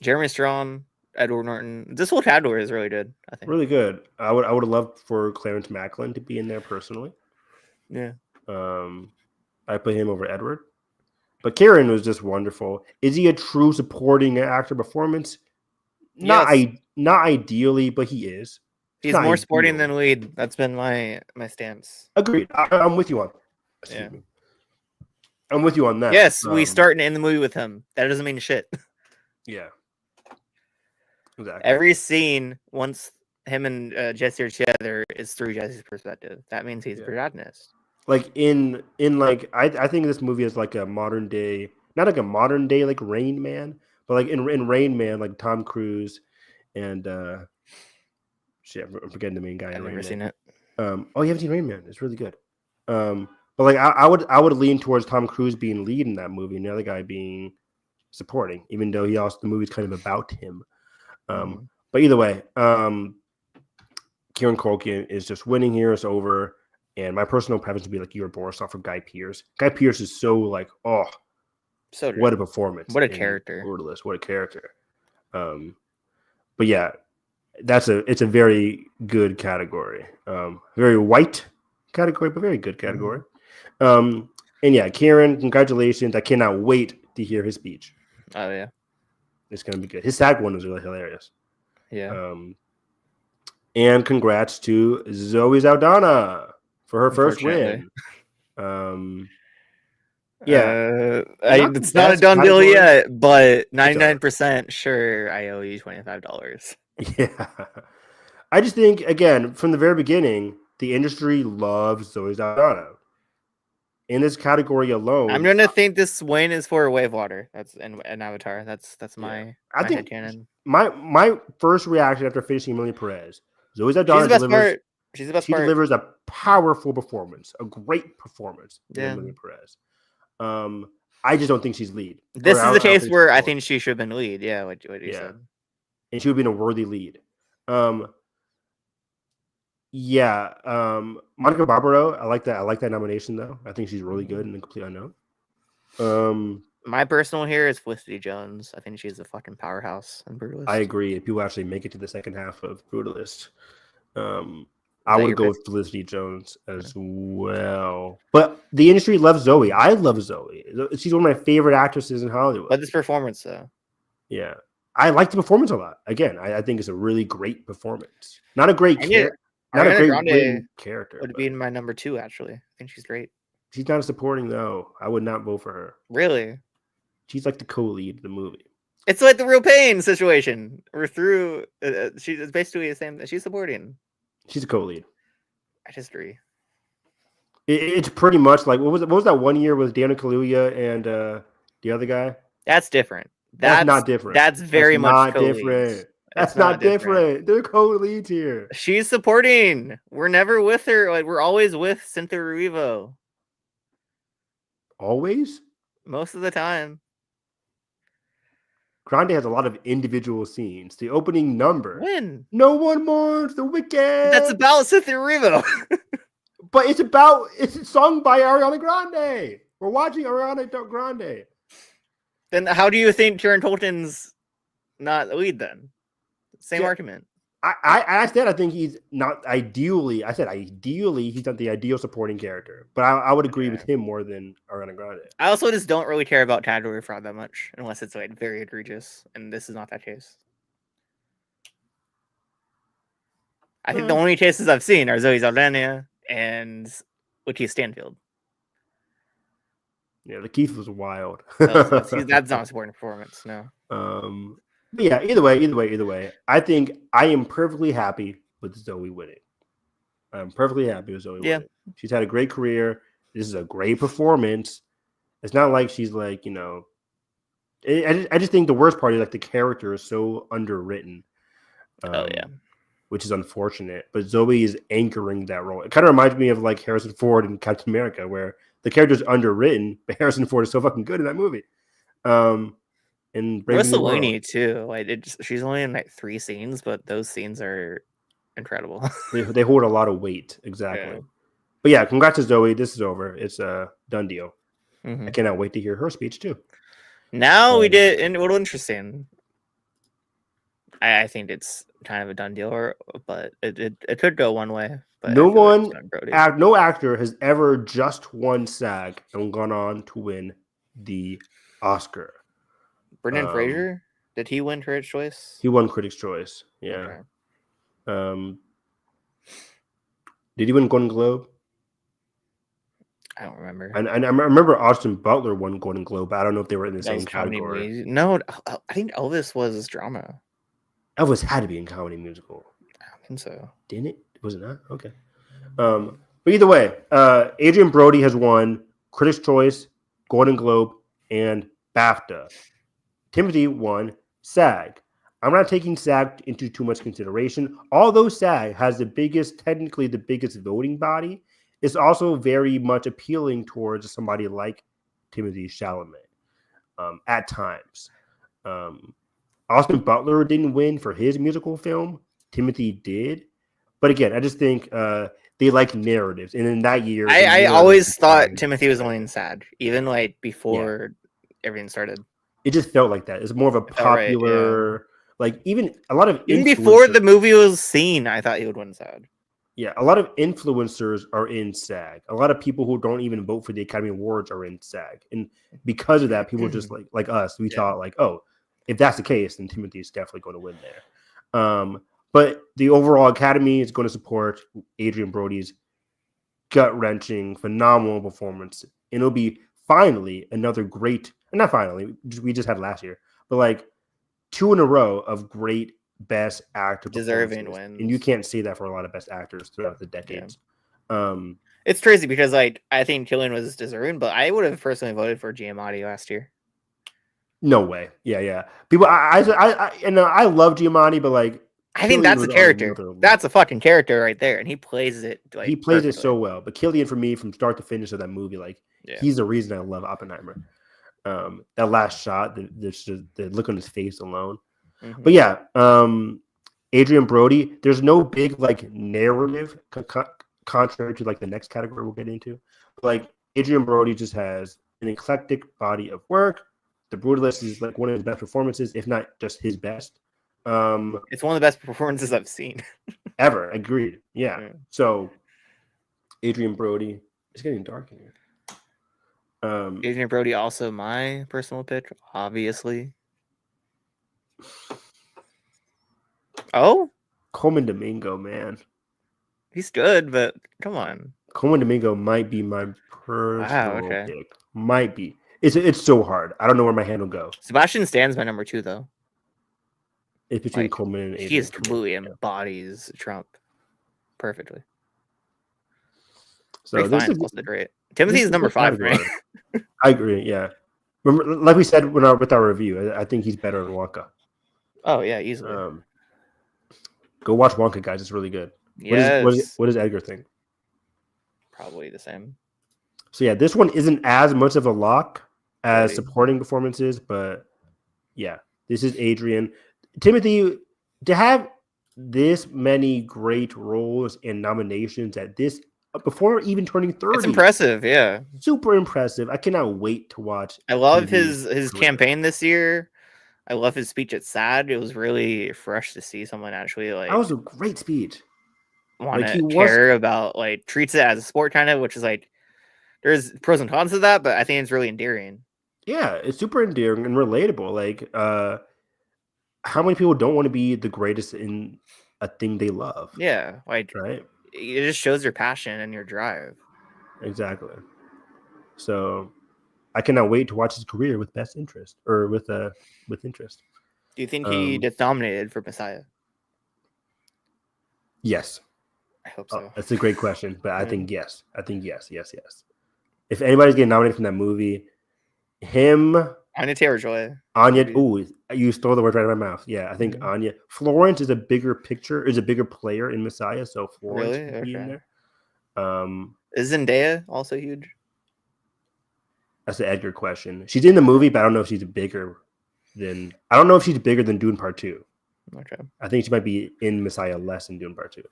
Speaker 6: Jeremy Strong, Edward Norton. This whole category is really good, I think.
Speaker 7: Really good. I would have loved for Clarence Macklin to be in there personally.
Speaker 6: Yeah.
Speaker 7: I put him over Edward. But Kieran was just wonderful. Is he a true supporting actor performance? Not ideally, but he is.
Speaker 6: He's more supporting than lead. That's been my stance.
Speaker 7: Agreed. I'm with you on. I'm with you on that.
Speaker 6: Yes, we start and end the movie with him. That doesn't mean shit.
Speaker 7: Yeah. Exactly.
Speaker 6: Every scene, once him and Jesse are together, is through Jesse's perspective. That means he's a protagonist.
Speaker 7: Like in like I think this movie is like a modern day, not like a modern day like Rain Man, but like in Rain Man, like Tom Cruise and I'm forgetting the main guy.
Speaker 6: I've never seen it.
Speaker 7: Oh, you haven't seen Rain Man? It's really good. But like I would lean towards Tom Cruise being lead in that movie, and the other guy being supporting, even though the movie's kind of about him. But either way, Kieran Culkin is just winning here. It's over. And my personal preference would be like Yor Borisov or Guy Pearce. Guy Pearce is so like,
Speaker 6: So
Speaker 7: what a performance.
Speaker 6: What a
Speaker 7: in
Speaker 6: character.
Speaker 7: Brutalist. What a character. But yeah, it's a very good category. Very white category, but very good category. And yeah, Kieran, congratulations. I cannot wait to hear his speech.
Speaker 6: Oh yeah.
Speaker 7: It's gonna be good. His SAG one was really hilarious.
Speaker 6: Yeah.
Speaker 7: And congrats to Zoe Saldana for her first
Speaker 6: Unfortunately.
Speaker 7: win.
Speaker 6: It's not a
Speaker 7: best
Speaker 6: done deal
Speaker 7: category.
Speaker 6: yet, but
Speaker 7: It's over.
Speaker 6: 99% sure I owe you $25.
Speaker 7: Yeah. I just think, again, from the very beginning, the industry loves Zoe Saldana. In this category alone,
Speaker 6: I'm gonna think this win is for Wave Water. That's an Avatar. That's my
Speaker 7: I
Speaker 6: my
Speaker 7: think
Speaker 6: headcanon.
Speaker 7: my first reaction after finishing Emily Perez, Zoe Saldana
Speaker 6: She's the best part. She's the best
Speaker 7: she
Speaker 6: part.
Speaker 7: delivers a powerful performance, a great performance in
Speaker 6: Yeah.
Speaker 7: Emily Perez. I just don't think she's lead.
Speaker 6: This is the case where I think she should have been lead. Yeah, what you said.
Speaker 7: And she would have been a worthy lead. Monica Barbaro, I like that. I like that nomination though. I think she's really good in The Complete Unknown.
Speaker 6: My personal here is Felicity Jones. I think she's a fucking powerhouse in Brutalist.
Speaker 7: I agree. If people actually make it to the second half of Brutalist, I would go with Felicity Jones as well. But the industry loves Zoe. I love Zoe. She's one of my favorite actresses in Hollywood.
Speaker 6: But this performance, though.
Speaker 7: Yeah. I like the performance a lot. Again, I think it's a really great performance. Not a great character. Not a great character.
Speaker 6: Would be in my number 2, actually. I think she's great.
Speaker 7: She's not a supporting, though. I would not vote for her.
Speaker 6: Really?
Speaker 7: She's like the co-lead of the movie.
Speaker 6: It's like the Real Pain situation. We're through. She's basically the same. She's supporting.
Speaker 7: She's a co-lead.
Speaker 6: I disagree.
Speaker 7: It's pretty much like what was that one year with Daniel Kaluuya and the other guy?
Speaker 6: That's different.
Speaker 7: That's not different.
Speaker 6: That's very much
Speaker 7: different. That's not different. They're co-leads here.
Speaker 6: She's supporting. We're never with her. Like we're always with Cynthia Erivo.
Speaker 7: Always?
Speaker 6: Most of the time.
Speaker 7: Grande has a lot of individual scenes. The opening number.
Speaker 6: When?
Speaker 7: No one mourns the wicked.
Speaker 6: That's about Cynthia Erivo.
Speaker 7: But it's sung by Ariana Grande. We're watching Ariana Grande.
Speaker 6: Then how do you think Kieran Tolton's not the lead then? Same argument.
Speaker 7: I said I think he's not ideally. I said ideally he's not the ideal supporting character, but I would agree with him more than Ariana Grande.
Speaker 6: I also just don't really care about category fraud that much unless it's like very egregious, and this is not that case. I think the only cases I've seen are Zoe Saldana and Lakeith Stanfield.
Speaker 7: Yeah, Lakeith was wild.
Speaker 6: That's not a supporting performance, no.
Speaker 7: But yeah, either way, I think I am perfectly happy with Zoe winning. I'm perfectly happy with Zoe winning. She's had a great career. This is a great performance. It's not like she's like, I just think the worst part is like the character is so underwritten. Which is unfortunate. But Zoe is anchoring that role. It kind of reminds me of like Harrison Ford in Captain America, where the character is underwritten, but Harrison Ford is so fucking good in that movie. And
Speaker 6: Mussolini too. Like she's only in like 3 scenes, but those scenes are incredible.
Speaker 7: they hold a lot of weight, exactly. Yeah. But yeah, congrats to Zoe. This is over. It's a done deal. I cannot wait to hear her speech too.
Speaker 6: Now we did, and a little interesting. I think it's kind of a done deal, but it could go one way. But
Speaker 7: no actor has ever just won SAG and gone on to win the Oscar.
Speaker 6: Brendan Fraser, did he win Critics' Choice?
Speaker 7: He won Critics' Choice. Yeah. Okay. Did he win Golden Globe?
Speaker 6: I don't remember.
Speaker 7: And I remember Austin Butler won Golden Globe. I don't know if they were in the same category.
Speaker 6: No, I think Elvis was drama.
Speaker 7: Elvis had to be in comedy musical.
Speaker 6: I don't think so.
Speaker 7: Didn't it? Was it not? Okay. But either way, Adrian Brody has won Critics' Choice, Golden Globe, and BAFTA. Timothy won SAG. I'm not taking SAG into too much consideration. Although SAG has technically the biggest voting body, it's also very much appealing towards somebody like Timothée Chalamet at times. Austin Butler didn't win for his musical film. Timothy did. But again, I just think they like narratives, and in that year, the
Speaker 6: I
Speaker 7: narrative
Speaker 6: always thought
Speaker 7: defined
Speaker 6: Timothy was
Speaker 7: everything.
Speaker 6: only in SAD, even like before everything started.
Speaker 7: It just felt like that. It's more of a
Speaker 6: It felt right, yeah.
Speaker 7: popular, like even a lot of
Speaker 6: Even before
Speaker 7: influencers.
Speaker 6: the movie was seen, I thought he would win SAD.
Speaker 7: Yeah, a lot of influencers are in SAG. A lot of people who don't even vote for the Academy Awards are in SAG, and because of that, people just like us, we thought like, oh, if that's the case, then Timothy is definitely going to win there. But the overall Academy is going to support Adrian Brody's gut-wrenching, phenomenal performance, and it'll be finally another great. Not finally, we just had last year, but like 2 in a row of great best actor
Speaker 6: Deserving
Speaker 7: performances, and you
Speaker 6: wins.
Speaker 7: can't say that for a lot of best actors throughout the decades.
Speaker 6: It's crazy because like I think Killian was deserving, but I would have personally voted for Giamatti last year.
Speaker 7: No way. Yeah. People, I love Giamatti, but like
Speaker 6: I think
Speaker 7: Killian
Speaker 6: that's a
Speaker 7: was on
Speaker 6: character.
Speaker 7: another level.
Speaker 6: That's a fucking character right there, and he plays it. Like,
Speaker 7: he plays
Speaker 6: perfectly.
Speaker 7: it so well. But Killian, for me, from start to finish of that movie, like he's the reason I love Oppenheimer. That last shot, the look on his face alone. Mm-hmm. But yeah, Adrian Brody. There's no big like narrative, contrary to like the next category we'll get into. Like Adrian Brody just has an eclectic body of work. The Brutalist is like one of his best performances, if not just his best.
Speaker 6: It's one of the best performances I've seen
Speaker 7: ever. Agreed. Yeah. So Adrian Brody. It's getting dark in here.
Speaker 6: Adrian Brody, also my personal pick, obviously. Oh,
Speaker 7: Coleman Domingo, man.
Speaker 6: He's good, but come on.
Speaker 7: Coleman Domingo might be my personal pick. Might be. It's so hard. I don't know where my hand will go.
Speaker 6: Sebastian Stan's my number 2, though.
Speaker 7: It's between Coleman and Adrian.
Speaker 6: He completely embodies Trump perfectly.
Speaker 7: So
Speaker 6: Ray Fiennes also great. Timothy's number 5 for me.
Speaker 7: I agree. Yeah. Remember, like we said with our review, I think he's better than Wonka.
Speaker 6: Oh yeah, easily.
Speaker 7: Go watch Wonka, guys. It's really good.
Speaker 6: Yes.
Speaker 7: What does Edgar think?
Speaker 6: Probably the same.
Speaker 7: So yeah, this one isn't as much of a lock as supporting performances, but yeah, this is Adrian. Timothy, to have this many great roles and nominations at this before even turning 30.
Speaker 6: It's impressive, yeah.
Speaker 7: Super impressive. I cannot wait to watch.
Speaker 6: I love his campaign this year. I love his speech at SAD. It was really fresh to see someone actually like.
Speaker 7: That was a great speech.
Speaker 6: Want to care about, like, treats it as a sport kind of, which is like there's pros and cons to that, but I think it's really endearing.
Speaker 7: Yeah, it's super endearing and relatable. Like, how many people don't want to be the greatest in a thing they love?
Speaker 6: Yeah, like
Speaker 7: right.
Speaker 6: It just shows your passion and your drive.
Speaker 7: Exactly. So, I cannot wait to watch his career with best interest or with interest.
Speaker 6: Do you think he gets nominated for Messiah?
Speaker 7: Yes.
Speaker 6: I hope so.
Speaker 7: That's a great question, but I think yes. I think yes. If anybody's getting nominated from that movie, him,
Speaker 6: Anya Taylor-Joy,
Speaker 7: Anya. Ooh, you stole the words right out of my mouth. Yeah, I think Anya. Florence is a bigger player in Messiah, so Florence would be in there.
Speaker 6: Is Zendaya also huge?
Speaker 7: That's the Edgar question. She's in the movie, but I don't know if she's bigger than. I don't know if she's bigger than Dune Part 2.
Speaker 6: Okay.
Speaker 7: I think she might be in Messiah less than Dune Part 2.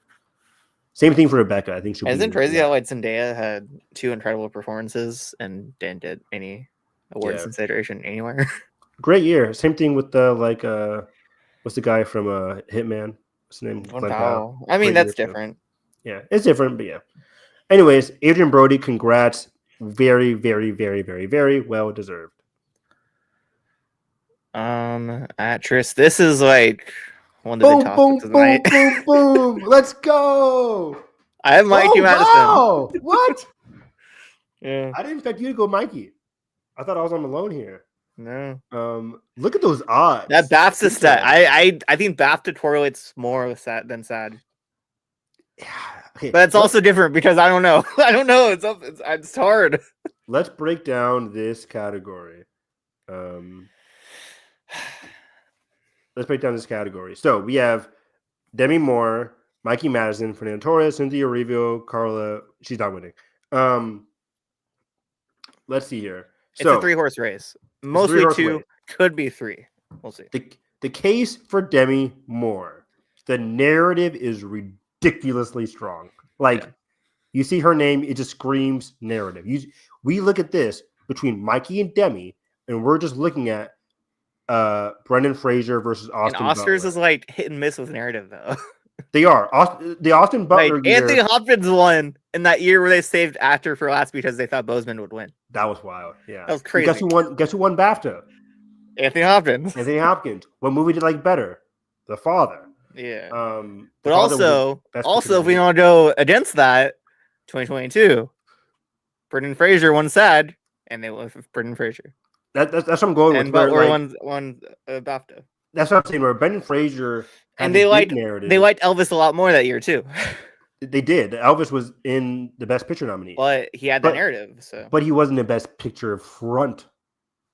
Speaker 7: Same thing for Rebecca. I think she'll.
Speaker 6: Isn't it crazy how like Zendaya had 2 incredible performances and didn't get any awards consideration anywhere?
Speaker 7: Great year. Same thing with the what's the guy from Hitman? What's his name?
Speaker 6: Glenn Powell. I mean, that's different.
Speaker 7: Yeah, it's different, but yeah. Anyways, Adrian Brody, congrats. Very, very, very, very, very well deserved.
Speaker 6: Actress. This is like one of the big topics of the night.
Speaker 7: Boom. Let's go.
Speaker 6: I have Mikey Madison.
Speaker 7: Wow. What?
Speaker 6: Yeah.
Speaker 7: I didn't expect you to go Mikey. I thought I was on the loan here.
Speaker 6: No.
Speaker 7: Look at those odds.
Speaker 6: That BAFTA stat. I think BAFTA correlates more with SAD than SAD.
Speaker 7: Yeah. Okay.
Speaker 6: But it's also different because I don't know. It's hard.
Speaker 7: Let's break down this category. Let's break down this category. So we have Demi Moore, Mikey Madison, Fernando Torres, Cynthia Erivo, Carla. She's not winning. Let's see here.
Speaker 6: It's a 3-horse race. Mostly 2, could be 3. We'll see.
Speaker 7: The case for Demi Moore. The narrative is ridiculously strong. Like You see her name, it just screams narrative. We look at this between Mikey and Demi, and we're just looking at Brendan Fraser versus
Speaker 6: And
Speaker 7: Austin
Speaker 6: Oscars
Speaker 7: Butler.
Speaker 6: is like hit and miss with narrative though.
Speaker 7: They are. The Austin Butler
Speaker 6: Like
Speaker 7: year,
Speaker 6: Anthony Hopkins won in that year where they saved actor for last because they thought Boseman would win.
Speaker 7: that was wild. Yeah.
Speaker 6: That was
Speaker 7: And
Speaker 6: crazy.
Speaker 7: Guess who won BAFTA?
Speaker 6: Anthony Hopkins.
Speaker 7: Anthony Hopkins. What movie did you like better? The Father.
Speaker 6: Yeah.
Speaker 7: The
Speaker 6: But
Speaker 7: Father was
Speaker 6: also,
Speaker 7: Best Picture
Speaker 6: if we
Speaker 7: nominee.
Speaker 6: want to go against that, 2022, Brendan Fraser won SAG, and they went with Brendan Fraser.
Speaker 7: That's what I'm going
Speaker 6: And
Speaker 7: with. Where,
Speaker 6: Butler
Speaker 7: like,
Speaker 6: won BAFTA.
Speaker 7: that's what I'm saying. Where Brendan Fraser had
Speaker 6: And
Speaker 7: the
Speaker 6: they
Speaker 7: big
Speaker 6: liked
Speaker 7: narrative.
Speaker 6: Elvis a lot more that year too.
Speaker 7: They did. Elvis was in the Best Picture nominee,
Speaker 6: But he had that narrative, so.
Speaker 7: but he wasn't the Best Picture front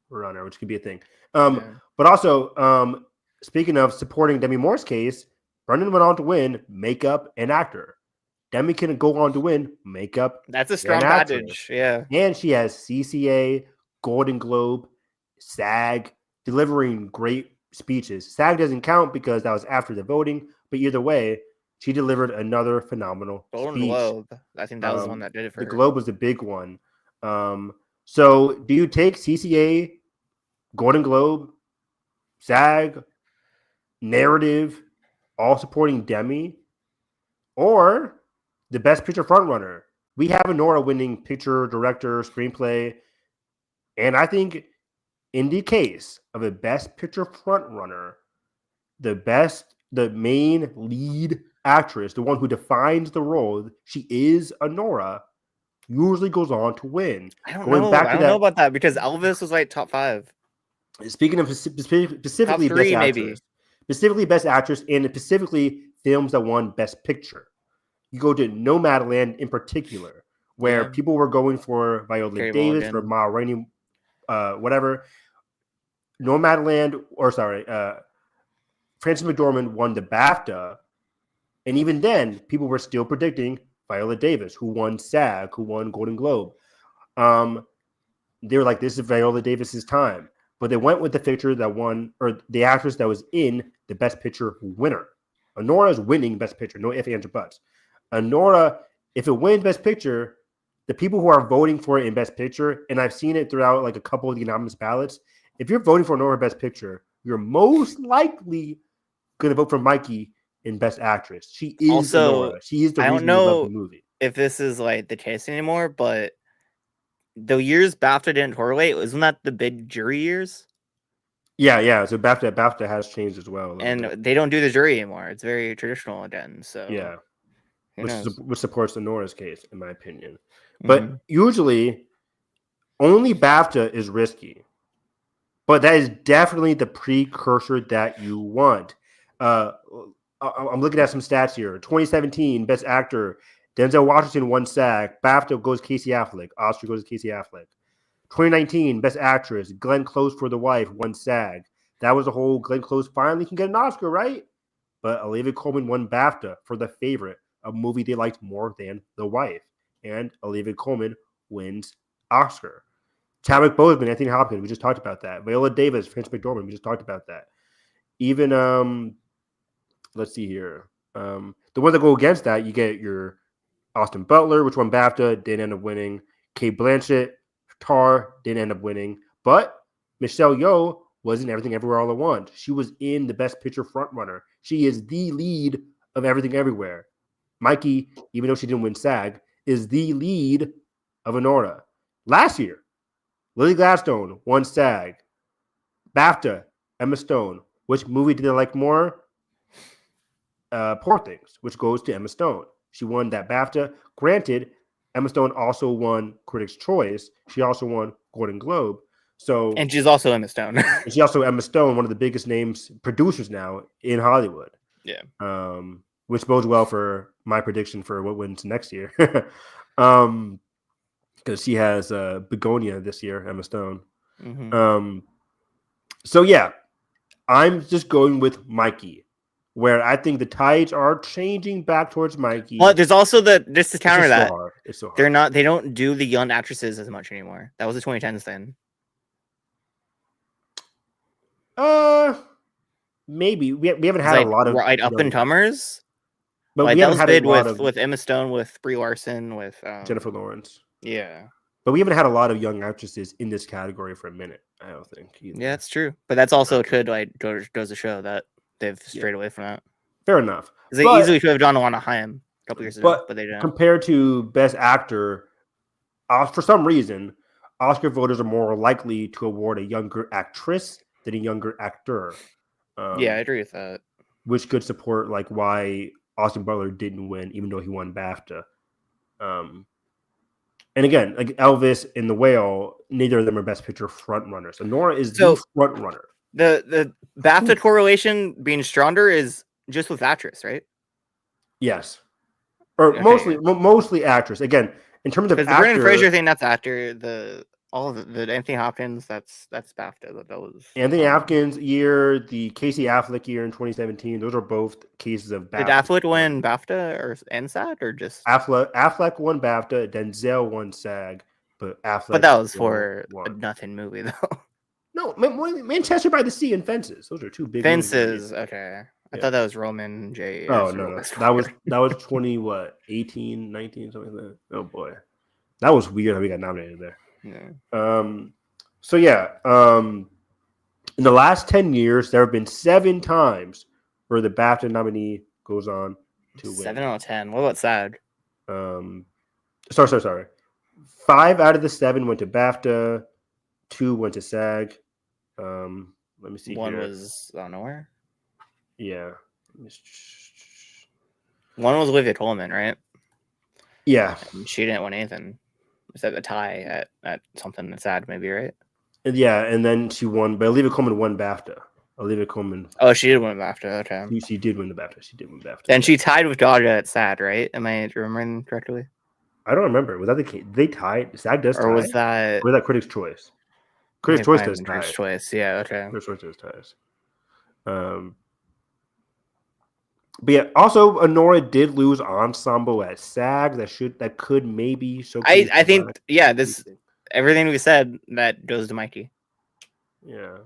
Speaker 7: runner, which could be a thing.
Speaker 6: Yeah.
Speaker 7: But also, speaking of supporting Demi Moore's case, Brendan went on to win makeup and actor. Demi can go on to win makeup.
Speaker 6: That's a strong
Speaker 7: and actress.
Speaker 6: package. Yeah.
Speaker 7: And she has CCA, Golden Globe, SAG, delivering great speeches. SAG doesn't count because that was after the voting, but either way, she delivered another phenomenal
Speaker 6: Golden
Speaker 7: speech.
Speaker 6: Globe. I think that was the one that did it for
Speaker 7: the
Speaker 6: her.
Speaker 7: Globe was the big one. So do you take CCA, Golden Globe, SAG, narrative, all supporting Demi, or the Best Picture frontrunner? We have Honora winning picture, director, screenplay, and I think in the case of a Best Picture frontrunner, the main lead actress, the one who defines the role, she is Honora, usually goes on to win.
Speaker 6: I don't know about that because Elvis was like top 5.
Speaker 7: Speaking of specifically
Speaker 6: Top 3,
Speaker 7: Best
Speaker 6: maybe.
Speaker 7: Actress, specifically Best Actress, and specifically films that won Best Picture. You go to Nomadland in particular, where people were going for Viola
Speaker 6: Carey
Speaker 7: Davis,
Speaker 6: Mulligan.
Speaker 7: for Ma Rainey, whatever. Nomadland, Frances McDormand won the BAFTA, and even then, people were still predicting Viola Davis, who won SAG, who won Golden Globe. They were like, "This is Viola Davis's time," but they went with the picture that won, or the actress that was in the Best Picture winner. Honora's winning Best Picture, no ifs, ands, or buts. Honora, if it wins Best Picture, the people who are voting for it in Best Picture, and I've seen it throughout like a couple of the anonymous ballots, if you're voting for Honora Best Picture, you're most likely going to vote for Mikey in Best Actress. She is
Speaker 6: Also,
Speaker 7: Honora. She is the
Speaker 6: I
Speaker 7: reason
Speaker 6: don't
Speaker 7: you
Speaker 6: know
Speaker 7: love the movie.
Speaker 6: if this is like the case anymore, but the years BAFTA didn't correlate, wasn't that the big jury years?
Speaker 7: Yeah. So BAFTA has changed as well.
Speaker 6: And they don't do the jury anymore. It's very traditional again. So
Speaker 7: yeah,
Speaker 6: who
Speaker 7: which supports Honora's case, in my opinion.
Speaker 6: knows?
Speaker 7: But usually, only BAFTA is risky. But that is definitely the precursor that you want. I'm looking at some stats here. 2017, Best Actor, Denzel Washington won SAG. BAFTA goes Casey Affleck. Oscar goes to Casey Affleck. 2019, Best Actress, Glenn Close for The Wife won SAG. That was the whole Glenn Close finally can get an Oscar, right? But Olivia Colman won BAFTA for The Favorite, a movie they liked more than The Wife. And Olivia Colman wins Oscar. Chadwick Boseman, Anthony Hopkins, we just talked about that. Viola Davis, Frances McDormand, we just talked about that. Even, let's see here. The ones that go against that, you get your Austin Butler, which won BAFTA, didn't end up winning. Cate Blanchett, Tar, didn't end up winning. But Michelle Yeoh was in Everything Everywhere All at Once. She was in the Best Picture frontrunner. She is the lead of Everything Everywhere. Mikey, even though she didn't win SAG, is the lead of Honora. Last year, Lily Gladstone won SAG. BAFTA, Emma Stone. Which movie did they like more? Poor Things, which goes to Emma Stone. She won that BAFTA. Granted, Emma Stone also won Critics' Choice. She also won Golden Globe. So,
Speaker 6: and she's also Emma Stone.
Speaker 7: and she's also Emma Stone, one of the biggest names, producers now in Hollywood.
Speaker 6: Yeah.
Speaker 7: Which bodes well for my prediction for what wins next year. Because she has Begonia this year, Emma Stone.
Speaker 6: Mm-hmm.
Speaker 7: So yeah, I'm just going with Mikey, where I think the tides are changing back towards Mikey.
Speaker 6: But there's also just to counter that,
Speaker 7: it's so hard.
Speaker 6: they don't do the young actresses as much anymore. That was the 2010s thing.
Speaker 7: Maybe we haven't had
Speaker 6: like,
Speaker 7: a lot of
Speaker 6: up and comers.
Speaker 7: But
Speaker 6: Like
Speaker 7: we
Speaker 6: that
Speaker 7: haven't
Speaker 6: was
Speaker 7: had
Speaker 6: big
Speaker 7: a lot of
Speaker 6: with Emma Stone, with Brie Larson, with
Speaker 7: Jennifer Lawrence.
Speaker 6: Yeah,
Speaker 7: But we haven't had a lot of young actresses in this category for a minute. I don't think. Either.
Speaker 6: yeah, that's true. But that's also could like goes to show that they've strayed away from that.
Speaker 7: Fair enough.
Speaker 6: They easily could have done Alana Haim a couple years ago, but they didn't.
Speaker 7: Compared to Best Actor, for some reason, Oscar voters are more likely to award a younger actress than a younger actor.
Speaker 6: Yeah, I agree with that.
Speaker 7: Which could support like why Austin Butler didn't win, even though he won BAFTA. And again, like Elvis and The Whale, neither of them are Best Picture front runners. So Nora is the front runner.
Speaker 6: The BAFTA correlation being stronger is just with actress, right?
Speaker 7: Yes, or mostly actress. Again, in terms of
Speaker 6: because the Brendan Fraser thing, that's actor. The Anthony Hopkins, that's BAFTA. That was
Speaker 7: Anthony Hopkins year, the Casey Affleck year in 2017. Those are both cases of BAFTA.
Speaker 6: Did Affleck win BAFTA and SAG or just
Speaker 7: Affleck won BAFTA, Denzel won SAG, but Affleck.
Speaker 6: But that was for a nothing movie though.
Speaker 7: No, Manchester by the Sea and Fences. Those are two big
Speaker 6: Fences.
Speaker 7: movies.
Speaker 6: Okay, I thought that was Roman J.
Speaker 7: Oh no, that was 18, 19, something like that. Oh boy, that was weird how we got nominated there.
Speaker 6: Yeah.
Speaker 7: So yeah, in the last 10 years, there have been 7 times where the BAFTA nominee goes on to win.
Speaker 6: 7 out of 10. What about SAG?
Speaker 7: Sorry. 5 out of the 7 went to BAFTA. 2 went to SAG. Let me see.
Speaker 6: 1 was out of nowhere.
Speaker 7: Yeah.
Speaker 6: 1 was Olivia Colman, right?
Speaker 7: Yeah.
Speaker 6: And she didn't win anything. Except a tie at something that's sad, maybe, right?
Speaker 7: Yeah, and then she won, but Olivia Colman won BAFTA. Olivia Colman.
Speaker 6: Oh, she did win BAFTA. Okay.
Speaker 7: She did win the BAFTA. She did win BAFTA.
Speaker 6: And she tied with Dodger at SAG, right? Am I remembering correctly?
Speaker 7: I don't remember. Was that the case? They tied? SAG does tie?
Speaker 6: Or was that...
Speaker 7: Or was that Critics' Choice? Critics' Choice does tie.
Speaker 6: Critics' Choice, yeah, okay.
Speaker 7: Critics' Choice does ties. But yeah, also Honora did lose ensemble at SAG. That could maybe showcase.
Speaker 6: I think everything we said that goes to Mikey.
Speaker 7: Yeah,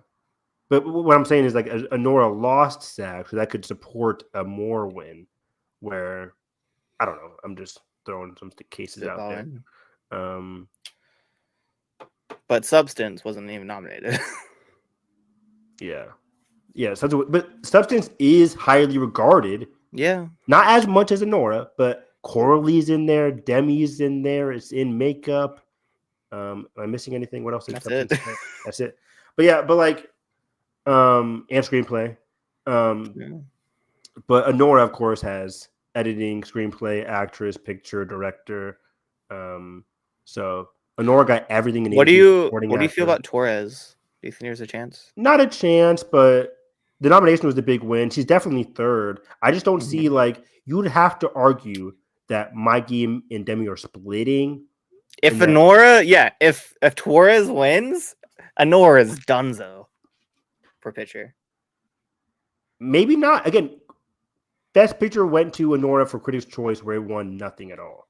Speaker 7: but what I'm saying is like Honora lost SAG, so that could support a more win. Where I don't know. I'm just throwing some cases out there.
Speaker 6: But Substance wasn't even nominated.
Speaker 7: Yeah. But Substance is highly regarded.
Speaker 6: Yeah.
Speaker 7: Not as much as Honora, but Coralie's in there, Demi's in there, it's in makeup. Am I missing anything? What else is Substance? That's it. But yeah, but like and screenplay. But Honora, of course, has editing, screenplay, actress, picture, director. So Honora got everything in
Speaker 6: What do you feel about Torres? Do you think there's a chance?
Speaker 7: Not a chance, but the nomination was the big win. She's definitely third. I just don't see like you would have to argue that Mikey and Demi are splitting.
Speaker 6: If Honora, if Torres wins, Honora's donezo for picture.
Speaker 7: Maybe not. Again, Best Picture went to Honora for Critics' Choice, where it won nothing at all.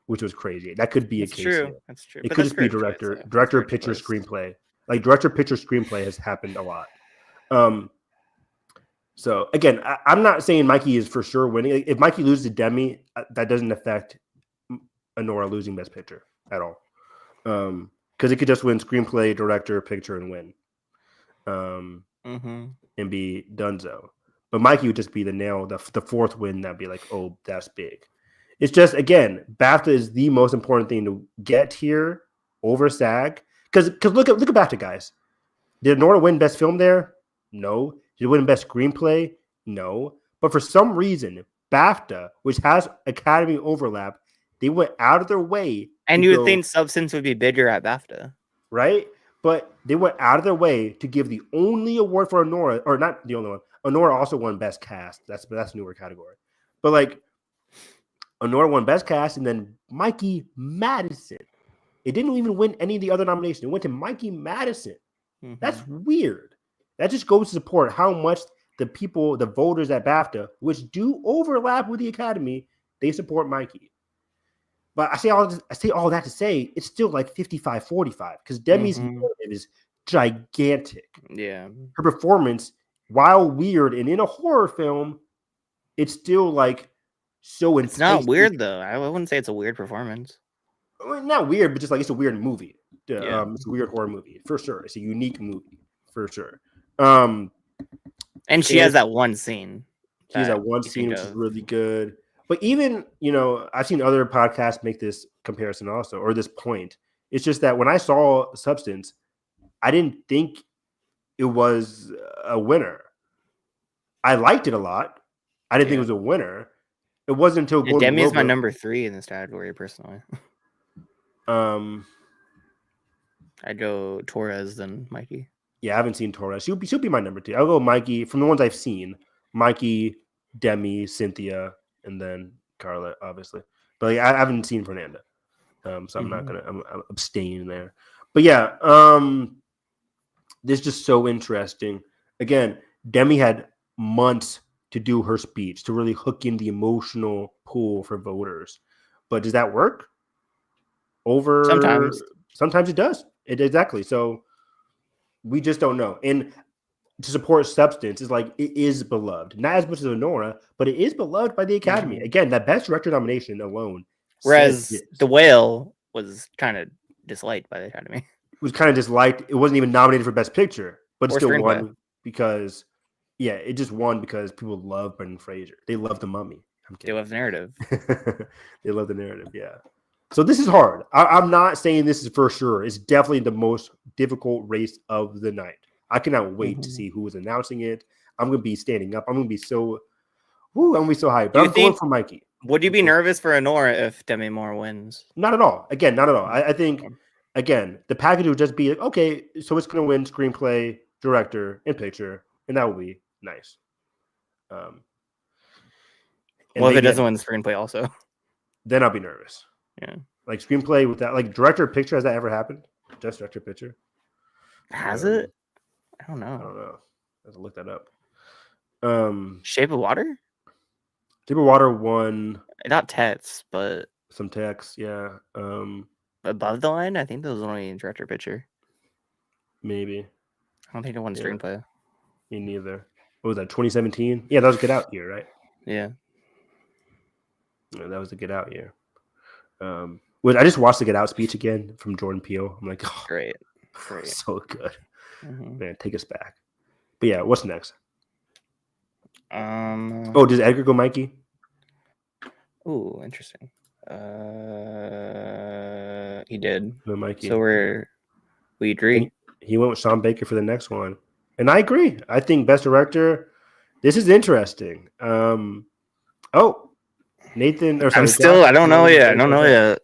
Speaker 7: Which was crazy. That could be a case.
Speaker 6: That's true.
Speaker 7: It could just be director, picture, screenplay. Like director, picture, screenplay has happened a lot. So again, I'm not saying Mikey is for sure winning. If Mikey loses to Demi, that doesn't affect Honora losing Best Picture at all. Because it could just win screenplay, director, picture, and win. And be donezo. But Mikey would just be the fourth win. That'd be like, oh, that's big. It's just, again, BAFTA is the most important thing to get here over SAG. Because look at BAFTA, guys. Did Nora win Best Film there? No. Did it win Best Screenplay? No. But for some reason, BAFTA, which has Academy overlap, they went out of their way.
Speaker 6: And you would think Substance would be bigger at BAFTA.
Speaker 7: Right? But they went out of their way to give the only award for Honora, or not the only one. Honora also won Best Cast. That's a newer category. But like, Honora won Best Cast, and then Mikey Madison. It didn't even win any of the other nominations. It went to Mikey Madison. That's weird. That just goes to support how much the voters at BAFTA, which do overlap with the Academy, they support Mikey. But I say all that to say it's still like 55-45 because Demi's narrative is gigantic.
Speaker 6: Yeah.
Speaker 7: Her performance, while weird and in a horror film, it's still like so
Speaker 6: It's not
Speaker 7: enticing.
Speaker 6: weird though. I wouldn't say it's a weird performance.
Speaker 7: Well, not weird, but just like it's a weird movie.
Speaker 6: Yeah.
Speaker 7: It's a weird horror movie for sure. It's a unique movie for sure.
Speaker 6: And she has that one scene.
Speaker 7: She has that
Speaker 6: that
Speaker 7: one
Speaker 6: you
Speaker 7: scene
Speaker 6: think
Speaker 7: which is
Speaker 6: of.
Speaker 7: really good. But even, I've seen other podcasts make this comparison also, or this point. It's just that when I saw Substance, I didn't think it was a winner. I liked it a lot. I didn't think it was a winner. It wasn't until
Speaker 6: Yeah,
Speaker 7: Golden
Speaker 6: Demi is my
Speaker 7: Globe.
Speaker 6: number 3 in this category personally. I'd go Torres then Mikey.
Speaker 7: Yeah, I haven't seen Torres. She'll be my number 2. I'll go Mikey from the ones I've seen. Mikey, Demi, Cynthia, and then Carla, obviously. But like, I haven't seen Fernanda, so I'm not gonna. I'm abstaining there. But yeah, this is just so interesting. Again, Demi had months to do her speech to really hook in the emotional pool for voters. But does that work? Sometimes it does. Exactly. So we just don't know. And to support Substance is like it is beloved, not as much as Honora, but it is beloved by the Academy. Again, that Best Director nomination alone.
Speaker 6: Whereas The Whale was kind of disliked by the Academy.
Speaker 7: It was kind of disliked. It wasn't even nominated for Best Picture, but
Speaker 6: Or
Speaker 7: still
Speaker 6: Screenplay.
Speaker 7: won because, it just won because people love Brendan Fraser. They love The Mummy.
Speaker 6: They love narrative.
Speaker 7: They love the narrative. Yeah. So this is hard. I'm not saying this is for sure. It's definitely the most difficult race of the night. I cannot wait to see who is announcing it. I'm going to be standing up. I'm going to be so hyped. But I'm going for Mikey.
Speaker 6: Would you be nervous for Honora if Demi Moore wins?
Speaker 7: Not at all. Again, not at all. I think, again, the package would just be like, okay, so it's going to win screenplay, director, and picture, and that will be nice.
Speaker 6: Well, if it doesn't win screenplay also,
Speaker 7: then I'll be nervous.
Speaker 6: Yeah.
Speaker 7: Like screenplay with that, like director picture, has that ever happened? Just director picture?
Speaker 6: Has it? I don't know.
Speaker 7: I have to look that up.
Speaker 6: Shape of Water?
Speaker 7: Shape of Water won.
Speaker 6: Not Tets, but
Speaker 7: some text, yeah.
Speaker 6: Above the Line? I think that was only in director picture.
Speaker 7: Maybe.
Speaker 6: I don't think it won screenplay.
Speaker 7: Me neither. What was that, 2017? Yeah, that was Get Out year, right?
Speaker 6: Yeah.
Speaker 7: That was the Get Out year. I just watched the Get Out speech again from Jordan Peele. I'm like, oh,
Speaker 6: great.
Speaker 7: So good. Man, take us back. But yeah, what's next? Does Edgar go Mikey?
Speaker 6: Ooh, interesting. He did.
Speaker 7: No Mikey.
Speaker 6: So we agree.
Speaker 7: And he went with Sean Baker for the next one. And I agree. I think Best Director, this is interesting. Nathan. I don't know yet.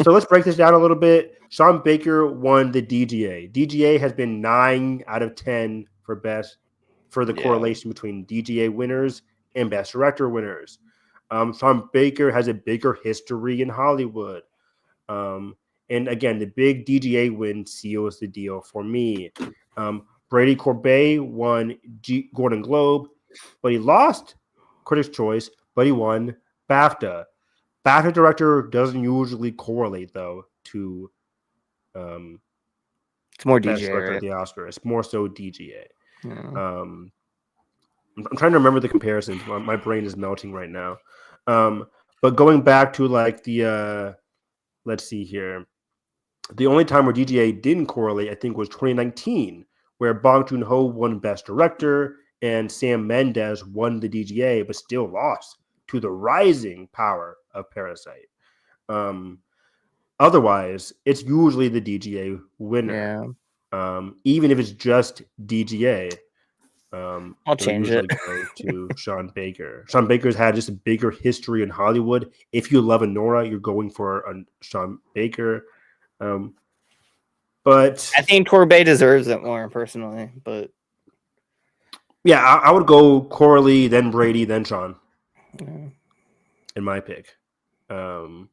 Speaker 7: So let's break this down a little bit. Sean Baker won the DGA. DGA has been 9 out of 10 for the correlation between DGA winners and Best Director winners. Sean Baker has a bigger history in Hollywood. And again, the big DGA win seals the deal for me. Brady Corbet won Golden Globe, but he lost Critics' Choice, but he won BAFTA. BAFTA director doesn't usually correlate, though, to
Speaker 6: it's more
Speaker 7: Best
Speaker 6: DGA,
Speaker 7: Director
Speaker 6: right?
Speaker 7: at the Oscar. It's more so DGA.
Speaker 6: Yeah.
Speaker 7: I'm trying to remember the comparisons. My brain is melting right now. But going back to like the let's see here. The only time where DGA didn't correlate, I think, was 2019, where Bong Joon-ho won Best Director and Sam Mendes won the DGA, but still lost to the rising power of Parasite. Otherwise, it's usually the DGA winner. Even if it's just DGA.
Speaker 6: I'll change it
Speaker 7: to Sean Baker. Sean Baker's had just a bigger history in Hollywood. If you love Honora, you're going for Sean Baker. But
Speaker 6: I think Corbet deserves it more personally. But
Speaker 7: yeah, I would go Coralie, then Brady, then Sean. In my pick. But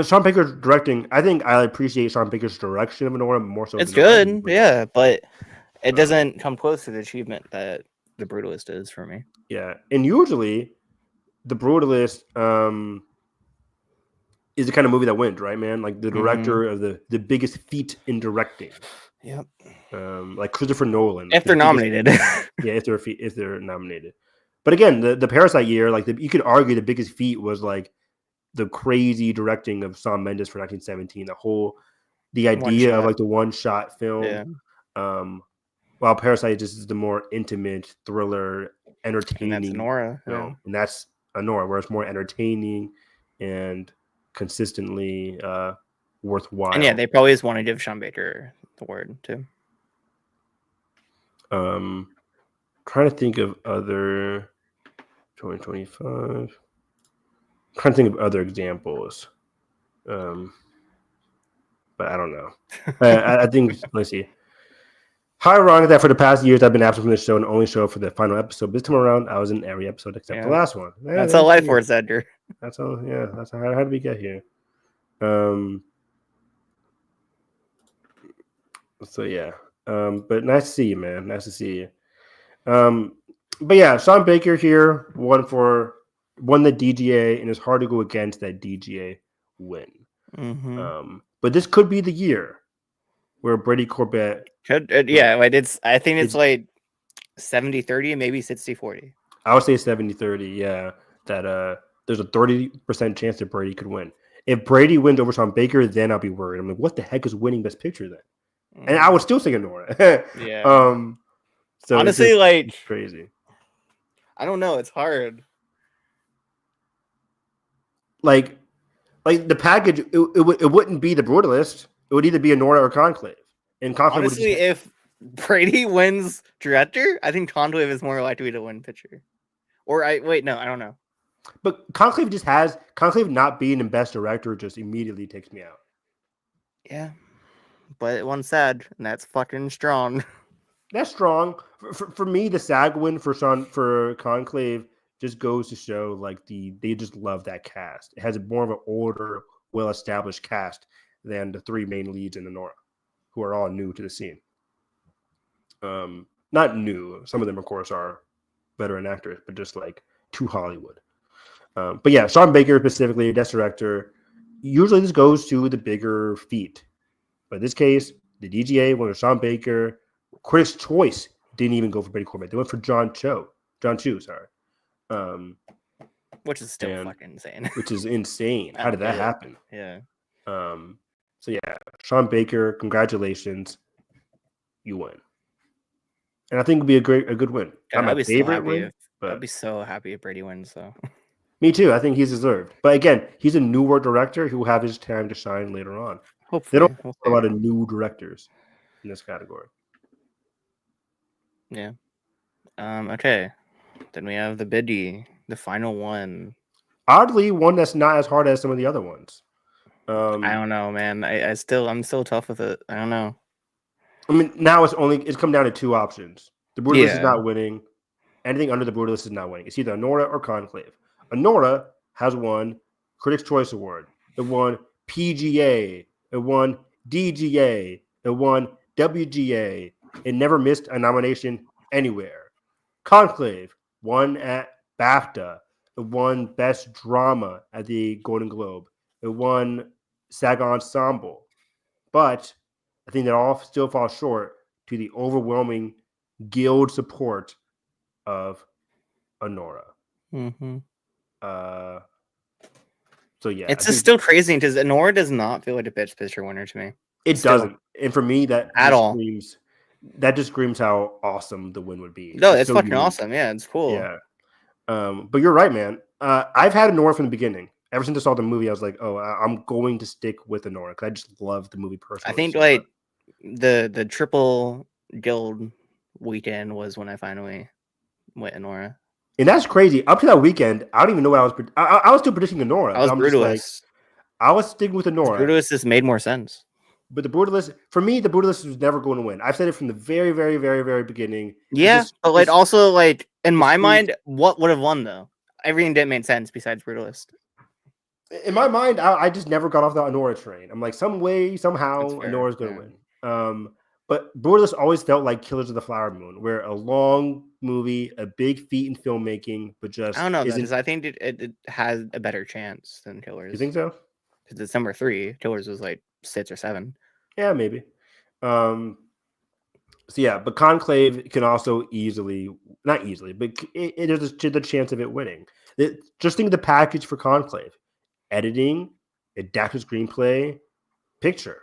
Speaker 7: Sean Baker's directing, I think I appreciate Sean Baker's direction of Honora more so.
Speaker 6: It's good, but it doesn't come close to the achievement that The Brutalist is for me.
Speaker 7: Yeah, and usually The Brutalist is the kind of movie that wins, right, man? Like the director of the biggest feat in directing.
Speaker 6: Yep.
Speaker 7: Like Christopher Nolan.
Speaker 6: If they're nominated.
Speaker 7: If they're nominated. But again, the Parasite year, like you could argue the biggest feat was like the crazy directing of Sam Mendes for 1917. The idea of like the one shot film. While Parasite just is the more intimate thriller, entertaining
Speaker 6: and that's Nora,
Speaker 7: film, and that's Nora, where it's more entertaining and consistently worthwhile.
Speaker 6: And yeah, they probably just want to give Sean Baker the word too.
Speaker 7: Trying to think of other 2025. Trying to think of other examples. But I don't know. I think let's see. How ironic that for the past years I've been absent from the show and only show up for the final episode. This time around, I was in every episode except the last one.
Speaker 6: That's how life works, Edgar.
Speaker 7: That's all. Yeah, that's how did we get here? So yeah. But nice to see you, man. Nice to see you. But yeah, Sean Baker here won the DGA, and it's hard to go against that DGA win. But this could be the year where Brady Corbett
Speaker 6: could I think it's like 70-30, maybe 60-40.
Speaker 7: I would say 70-30, yeah. That there's a 30% chance that Brady could win. If Brady wins over Sean Baker, then I'll be worried. I'm like, what the heck is winning Best Picture then? And I would still say Nora.
Speaker 6: Yeah.
Speaker 7: So
Speaker 6: honestly, like
Speaker 7: crazy.
Speaker 6: I don't know. It's hard.
Speaker 7: Like the package, it wouldn't be the Brutalist. It would either be a Nora or Conclave. And Conclave
Speaker 6: honestly, if Brady wins director, I think Conclave is more likely to win picture. Or I don't know.
Speaker 7: But Conclave not being in Best Director just immediately takes me out.
Speaker 6: Yeah, but it won SAG, and that's fucking strong.
Speaker 7: That's strong. For me, the SAG win for Conclave just goes to show like they just love that cast. It has more of an older, well-established cast than the three main leads in the Nora, who are all new to the scene. Not new. Some of them, of course, are veteran actors, but just like to Hollywood. But yeah, Sean Baker specifically, Best Director. Usually this goes to the bigger feat. But in this case, the DGA went with Sean Baker. Critics' Choice didn't even go for Brady Corbett. They went for John Chu, sorry.
Speaker 6: Which is still fucking insane.
Speaker 7: Which is insane. How did that happen?
Speaker 6: Yeah.
Speaker 7: So yeah, Sean Baker, congratulations. You win. And I think it'd be a good win.
Speaker 6: God,
Speaker 7: Not my favorite win, but
Speaker 6: I'd be so happy if Brady wins, though.
Speaker 7: Me too. I think he's deserved. But again, he's a newer director who will have his time to shine later on.
Speaker 6: Hopefully.
Speaker 7: They don't have a lot of new directors in this category.
Speaker 6: Yeah. Okay. Then we have the biddy, the final one.
Speaker 7: Oddly, one that's not as hard as some of the other ones.
Speaker 6: I don't know, man. I'm still tough with it. I don't know.
Speaker 7: I mean, now it's come down to two options. The Brutalist is not winning. Anything under the Brutalist is not winning. It's either Anora or Conclave. Anora has won Critics' Choice Award. It won PGA. It won DGA. It won WGA. It never missed a nomination anywhere. Conclave won at BAFTA. It won Best Drama at the Golden Globe. It won SAG Ensemble. But I think that all still falls short to the overwhelming guild support of Anora. So yeah,
Speaker 6: it's just still crazy because Anora does not feel like a Best Picture winner to me.
Speaker 7: It doesn't, and for me, that just screams how awesome the win would be.
Speaker 6: No, it's so fucking unique. Awesome. Yeah, it's cool.
Speaker 7: Yeah, but you're right, man. I've had Anora from the beginning. Ever since I saw the movie, I was like, oh, I'm going to stick with Anora because I just love the movie personally.
Speaker 6: I think the triple guild weekend was when I finally went Anora.
Speaker 7: And that's crazy. Up to that weekend, I don't even know what I was. I was still predicting Anora.
Speaker 6: I was Brutalist.
Speaker 7: I was sticking with Anora.
Speaker 6: Brutalist just made more sense.
Speaker 7: But the Brutalist, for me, the Brutalist was never going to win. I've said it from the very, very, very, very beginning.
Speaker 6: Yeah, but also in my mind, what would have won though? Everything didn't make sense besides Brutalist.
Speaker 7: In my mind, I just never got off the Anora train. I'm like, some way, somehow, Anora's going to win. But Brutalist always felt like Killers of the Flower Moon, where a long movie, a big feat in filmmaking, but just
Speaker 6: I don't know because I think it has a better chance than Killers.
Speaker 7: You think so?
Speaker 6: Because it's number 3. Killers was like 6 or 7.
Speaker 7: Yeah, maybe. So yeah, but Conclave can also easily not easily, but there's the chance of it winning. Just think of the package for Conclave: editing, adapted screenplay, picture.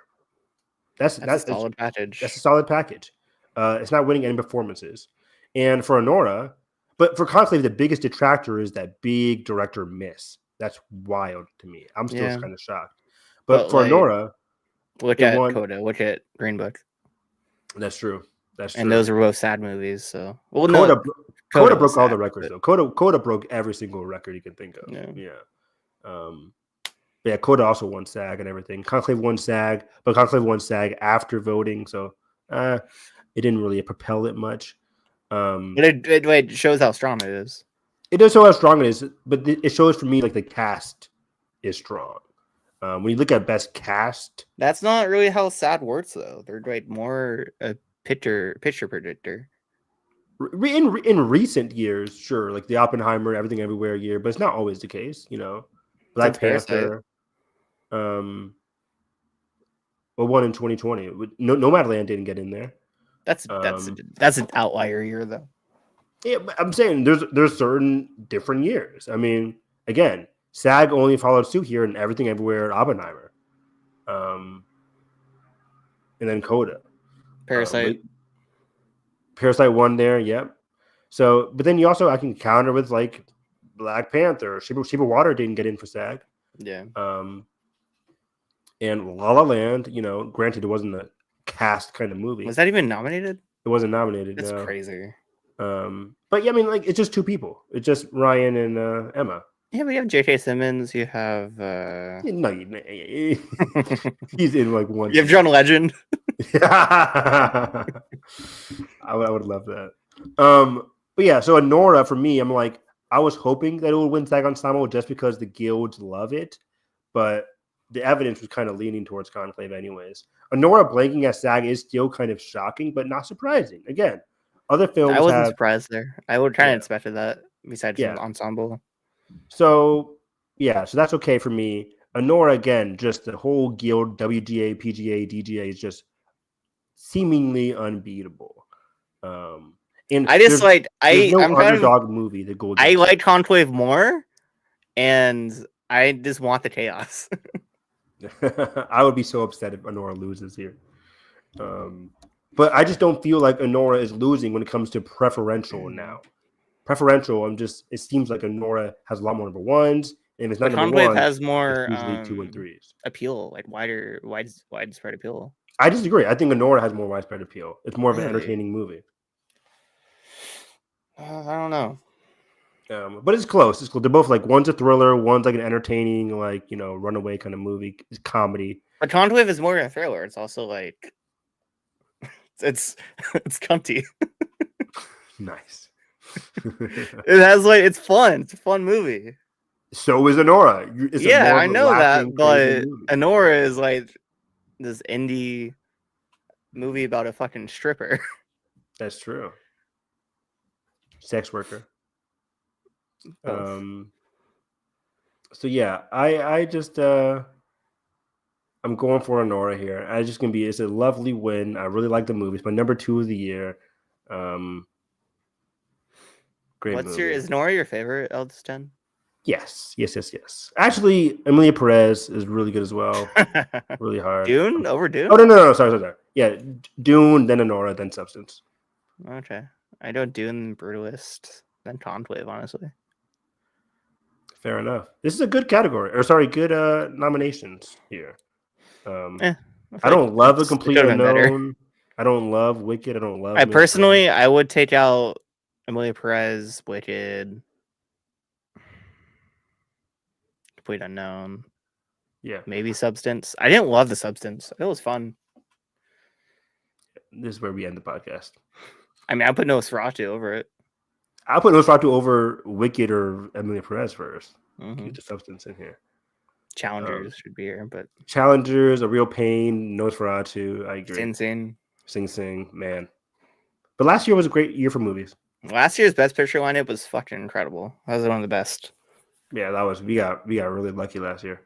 Speaker 7: That's
Speaker 6: a solid package.
Speaker 7: That's a solid package. It's not winning any performances, and for Anora, but for Conclave, the biggest detractor is that big director miss. That's wild to me. I'm still kind of shocked. But for
Speaker 6: like,
Speaker 7: Anora,
Speaker 6: look at Coda, look at Green Book.
Speaker 7: That's true. That's true.
Speaker 6: And those are both sad movies. So
Speaker 7: Coda broke all the records though. Coda broke every single record you can think of. Yeah. Coda also won SAG and everything. Conclave won SAG, but Conclave won SAG after voting, so it didn't really propel it much.
Speaker 6: But it shows how strong it is.
Speaker 7: It does show how strong it is, but it shows for me like the cast is strong. When you look at best cast,
Speaker 6: that's not really how SAG works though. They're like more a picture predictor.
Speaker 7: In recent years, sure, like the Oppenheimer, Everything Everywhere year, but it's not always the case, you know. Black Panther, one in 2020. Nomadland didn't get in there.
Speaker 6: That's an outlier year though.
Speaker 7: Yeah, but I'm saying there's certain different years. I mean, again, SAG only followed suit here and Everything Everywhere, Oppenheimer, and then Coda. Parasite won there, yep. So, but then I can counter with like Black Panther. Shape of Water didn't get in for SAG.
Speaker 6: Yeah.
Speaker 7: And La La Land, you know, granted it wasn't a cast kind of movie.
Speaker 6: Was that even nominated?
Speaker 7: It wasn't nominated.
Speaker 6: That's crazy.
Speaker 7: But yeah, I mean, like it's just two people. It's just Ryan and Emma.
Speaker 6: Yeah, but you have J.K. Simmons. You have
Speaker 7: he's in like one.
Speaker 6: You have John Legend.
Speaker 7: I would love that. But yeah, so Anora for me, I'm like, I was hoping that it would win SAG Ensemble just because the guilds love it, but the evidence was kind of leaning towards Conclave anyways. Anora blanking at SAG is still kind of shocking, but not surprising. Again, other films
Speaker 6: I wasn't surprised there. I would kind of expected that besides
Speaker 7: from
Speaker 6: Ensemble.
Speaker 7: So yeah, so that's okay for me. Anora, again, just the whole guild, WGA, PGA, DGA is just seemingly unbeatable. And
Speaker 6: I just I'm
Speaker 7: underdog movie that goes.
Speaker 6: I like Conclave more, and I just want the chaos.
Speaker 7: I would be so upset if Anora loses here. But I just don't feel like Anora is losing when it comes to preferential now. Preferential, it seems like Anora has a lot more number ones. And if it's not number one,
Speaker 6: has more
Speaker 7: usually 2 and 3s.
Speaker 6: Appeal, like widespread appeal.
Speaker 7: I disagree. I think Anora has more widespread appeal. It's more of an entertaining movie.
Speaker 6: I don't know.
Speaker 7: But it's close. It's close. They're both like one's a thriller, one's like an entertaining, like runaway kind of movie. It's comedy.
Speaker 6: But Conclave is more a thriller. It's also like it's cunty.
Speaker 7: Nice.
Speaker 6: It has it's fun. It's a fun movie.
Speaker 7: So is Anora.
Speaker 6: I know that, but Anora is like this indie movie about a fucking stripper.
Speaker 7: That's true. Sex worker. So yeah, I just I'm going for Anora here. It's a lovely win. I really like the movie. It's my number 2 of the year. Great movie.
Speaker 6: Is Nora your favorite out of 10?
Speaker 7: Yes. Actually, Emilia Perez is really good as well. Really hard.
Speaker 6: Dune over Dune?
Speaker 7: Oh no. Sorry. Yeah, Dune, then Anora, then Substance.
Speaker 6: Okay. I know Dune, Brutalist, then Conclave, honestly.
Speaker 7: Fair enough. This is a good category. Good nominations here. I don't love A Complete Unknown. I don't love Wicked. I don't love.
Speaker 6: I would take out Emilia Perez, Wicked, Complete Unknown.
Speaker 7: Yeah.
Speaker 6: Maybe Substance. I didn't love The Substance. It was fun.
Speaker 7: This is where we end the podcast.
Speaker 6: I mean, I put Nosferatu over it.
Speaker 7: I'll put Nosferatu over Wicked or Emilia Perez first. Keep the Substance in here.
Speaker 6: Challengers should be here, but
Speaker 7: Challengers, A Real Pain, Nosferatu. I agree. Sing Sing, man. But last year was a great year for movies.
Speaker 6: Last year's Best Picture lineup was fucking incredible. That was one of the best.
Speaker 7: Yeah, we got really lucky last year.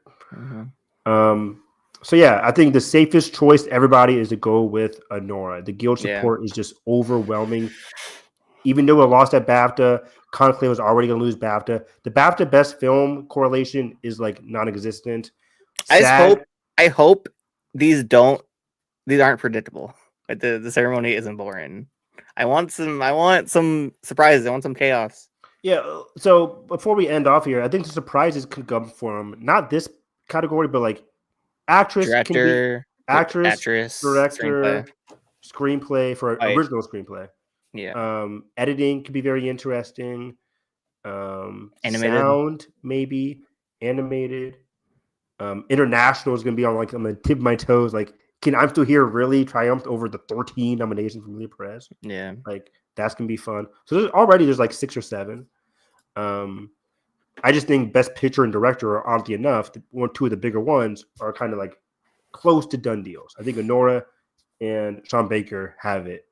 Speaker 7: So yeah, I think the safest choice to everybody is to go with Anora. The guild support is just overwhelming. Even though it lost at BAFTA, Conclave was already going to lose BAFTA. The BAFTA Best Film correlation is like non-existent.
Speaker 6: I just
Speaker 7: Sad.
Speaker 6: hope these aren't predictable. Like the ceremony isn't boring. I want some surprises. I want some chaos.
Speaker 7: Yeah. So before we end off here, I think the surprises could come from not this category, but like actress can be actress, director, screenplay for
Speaker 6: Right.
Speaker 7: original screenplay.
Speaker 6: Yeah.
Speaker 7: Editing could be very interesting.
Speaker 6: Animated.
Speaker 7: Sound maybe animated. International is going to be on like I'm going to tip my toes. Like, can I'm Still Here really triumphed over the 13 nominations from Leah Perez?
Speaker 6: Yeah.
Speaker 7: Like that's going to be fun. So there's like 6 or 7. I just think Best Picture and Director are oddly enough, two of the bigger ones are kind of like close to done deals. I think Honora and Sean Baker have it.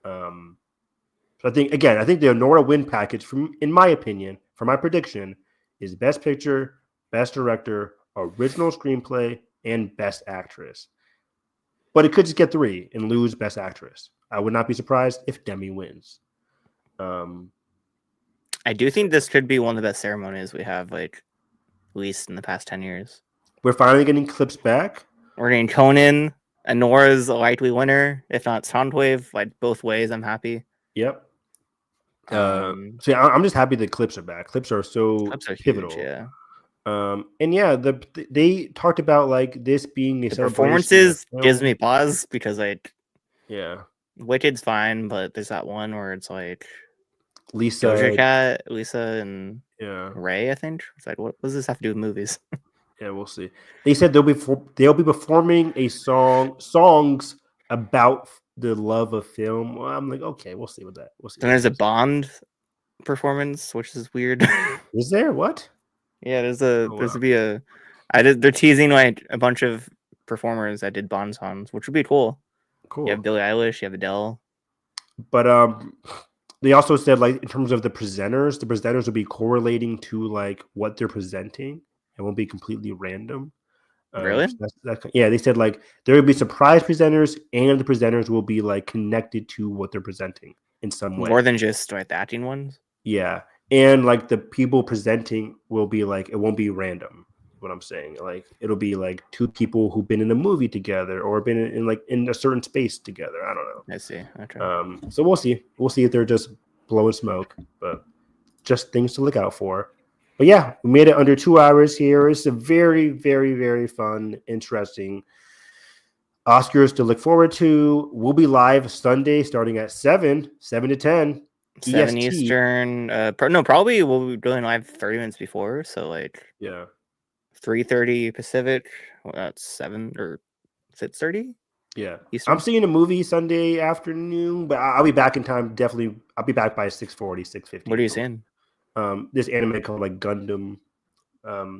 Speaker 7: So I think the Honora win package, in my opinion, for my prediction, is Best Picture, Best Director, Original Screenplay, and Best Actress. But it could just get 3 and lose Best Actress. I would not be surprised if Demi wins.
Speaker 6: I do think this could be one of the best ceremonies we have, like, at least in the past 10 years.
Speaker 7: We're finally getting clips back.
Speaker 6: We're getting Conan. Nora's a likely winner. If not Soundwave, like both ways, I'm happy.
Speaker 7: Yep. I'm just happy the clips are back. Clips are pivotal.
Speaker 6: Huge, yeah.
Speaker 7: And yeah, they talked about like this being
Speaker 6: the performances gives me pause because like Wicked's fine, but there's that one where it's like Lisa and Ray, I think. It's like, what does this have to do with movies?
Speaker 7: Yeah, we'll see. They said they'll be performing songs about the love of film. Well, I'm like, okay, we'll see with that. We'll see.
Speaker 6: Then there's a Bond performance, which is weird.
Speaker 7: Is there what?
Speaker 6: Yeah, they're teasing like a bunch of performers that did Bond songs, which would be cool.
Speaker 7: Cool.
Speaker 6: You have Billie Eilish, you have Adele.
Speaker 7: But they also said like in terms of the presenters will be correlating to like what they're presenting. It won't be completely random.
Speaker 6: Really?
Speaker 7: So they said like there will be surprise presenters, and the presenters will be like connected to what they're presenting in some way.
Speaker 6: More than just like the acting ones. Yeah,
Speaker 7: and like the people presenting will be like it won't be random. What I'm saying, like it'll be like 2 people who've been in a movie together or been in a certain space together. I don't know.
Speaker 6: I see. Okay.
Speaker 7: So we'll see. We'll see if they're just blowing smoke, but just things to look out for. But yeah, we made it under 2 hours here. It's a very, very, very fun, interesting Oscars to look forward to. We'll be live Sunday starting at 7 to 10.
Speaker 6: 7
Speaker 7: EST.
Speaker 6: Eastern. Probably we'll be doing live 30 minutes before. So like 3:30 Pacific. Well, that's 7 or 6:30.
Speaker 7: Yeah,
Speaker 6: Eastern?
Speaker 7: I'm seeing a movie Sunday afternoon, but I'll be back in time. Definitely, I'll be back by 6:40, 6:50.
Speaker 6: What are you seeing?
Speaker 7: This anime called like Gundam.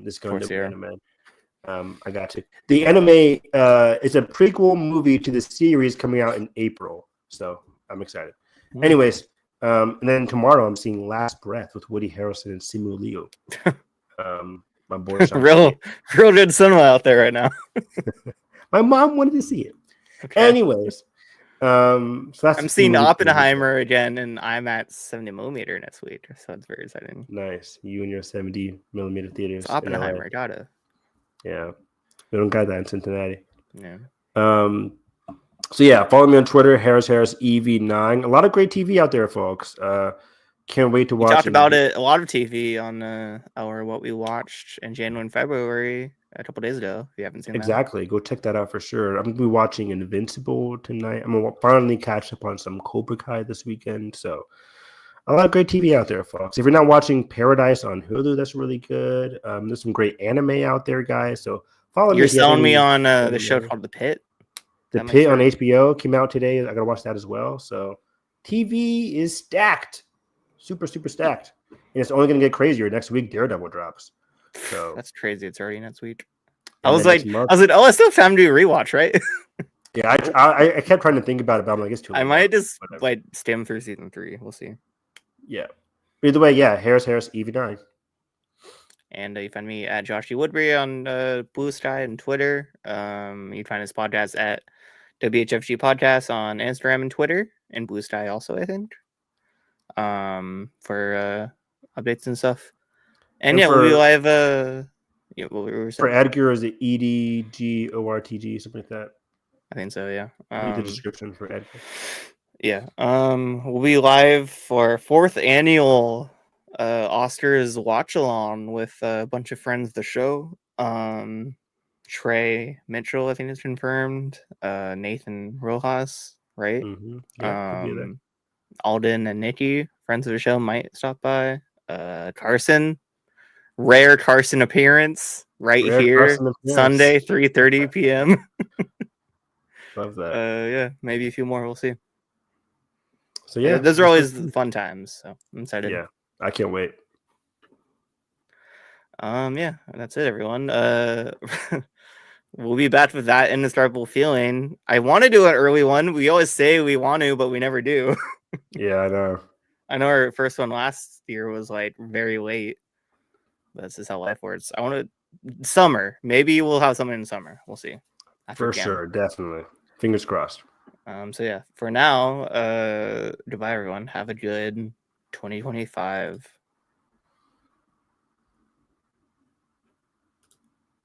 Speaker 7: This Gundam anime. I got you. The anime is a prequel movie to the series coming out in April, so I'm excited. Anyways, and then tomorrow I'm seeing Last Breath with Woody Harrelson and Simu Liu. My boy,
Speaker 6: real good cinema out there right now.
Speaker 7: My mom wanted to see it. Okay. Anyways, so that's
Speaker 6: I'm seeing Oppenheimer again in IMAX 70mm next week, so it's very exciting.
Speaker 7: Nice, you and your 70mm theaters.
Speaker 6: It's Oppenheimer, I gotta.
Speaker 7: Yeah, we don't got that in Cincinnati.
Speaker 6: Yeah.
Speaker 7: So yeah, follow me on Twitter, Harris EV9. A lot of great TV out there, folks. Can't wait to watch.
Speaker 6: We talked about it. A lot of TV on our What We Watched in January and February a couple days ago. If you haven't seen
Speaker 7: that, go check that out for sure. I'm gonna be watching Invincible tonight. I'm gonna finally catch up on some Cobra Kai this weekend. So a lot of great TV out there, folks. If you're not watching Paradise on Hulu, that's really good. There's some great anime out there, guys. So follow me.
Speaker 6: You're selling me on the show called The Pit.
Speaker 7: The Pit on HBO came out today. I gotta watch that as well. So TV is stacked. Super, super stacked. And it's only going to get crazier. Next week, Daredevil drops. So
Speaker 6: that's crazy. It's already next week. I was like, oh, I still have time to do a rewatch, right?
Speaker 7: Yeah, I kept trying to think about it, but I'm like, it's too late.
Speaker 6: I might just like skim through season 3. We'll see.
Speaker 7: Yeah. Either way, yeah, Harris, EV9.
Speaker 6: And you find me at Josh E. Woodbury on Blue Sky and Twitter. You find this podcast at WHFG Podcast on Instagram and Twitter, and Blue Sky also, I think. for updates and stuff. And,
Speaker 7: And
Speaker 6: yeah, we'll be
Speaker 7: for
Speaker 6: live. Yeah, what we were
Speaker 7: for
Speaker 6: saying.
Speaker 7: Edgar, is it EDGORTG, something like that?
Speaker 6: I think so. Yeah.
Speaker 7: Read the description for Edgar.
Speaker 6: Yeah. We'll be live for 4th annual Oscars watch along with a bunch of friends of the show. Trey Mitchell, I think, is confirmed. Nathan Rojas, right?
Speaker 7: Yeah, could be there.
Speaker 6: Alden and Nikki, friends of the show, might stop by. Carson, rare Carson appearance right
Speaker 7: Rare
Speaker 6: here,
Speaker 7: Carson appearance.
Speaker 6: Sunday, 3:30 p.m.
Speaker 7: Love that.
Speaker 6: Yeah, maybe a few more. We'll see.
Speaker 7: So yeah,
Speaker 6: Those are always fun times. So I'm excited.
Speaker 7: Yeah, I can't wait.
Speaker 6: Yeah, that's it, everyone. We'll be back with that Indescribable Feeling. I want to do an early one. We always say we want to, but we never do.
Speaker 7: Yeah, I know.
Speaker 6: I know our first one last year was like very late. This is how life works. I want to summer. Maybe we'll have something in summer. We'll see.
Speaker 7: For sure, definitely. Fingers crossed.
Speaker 6: So yeah, for now, goodbye everyone. Have a good 2025.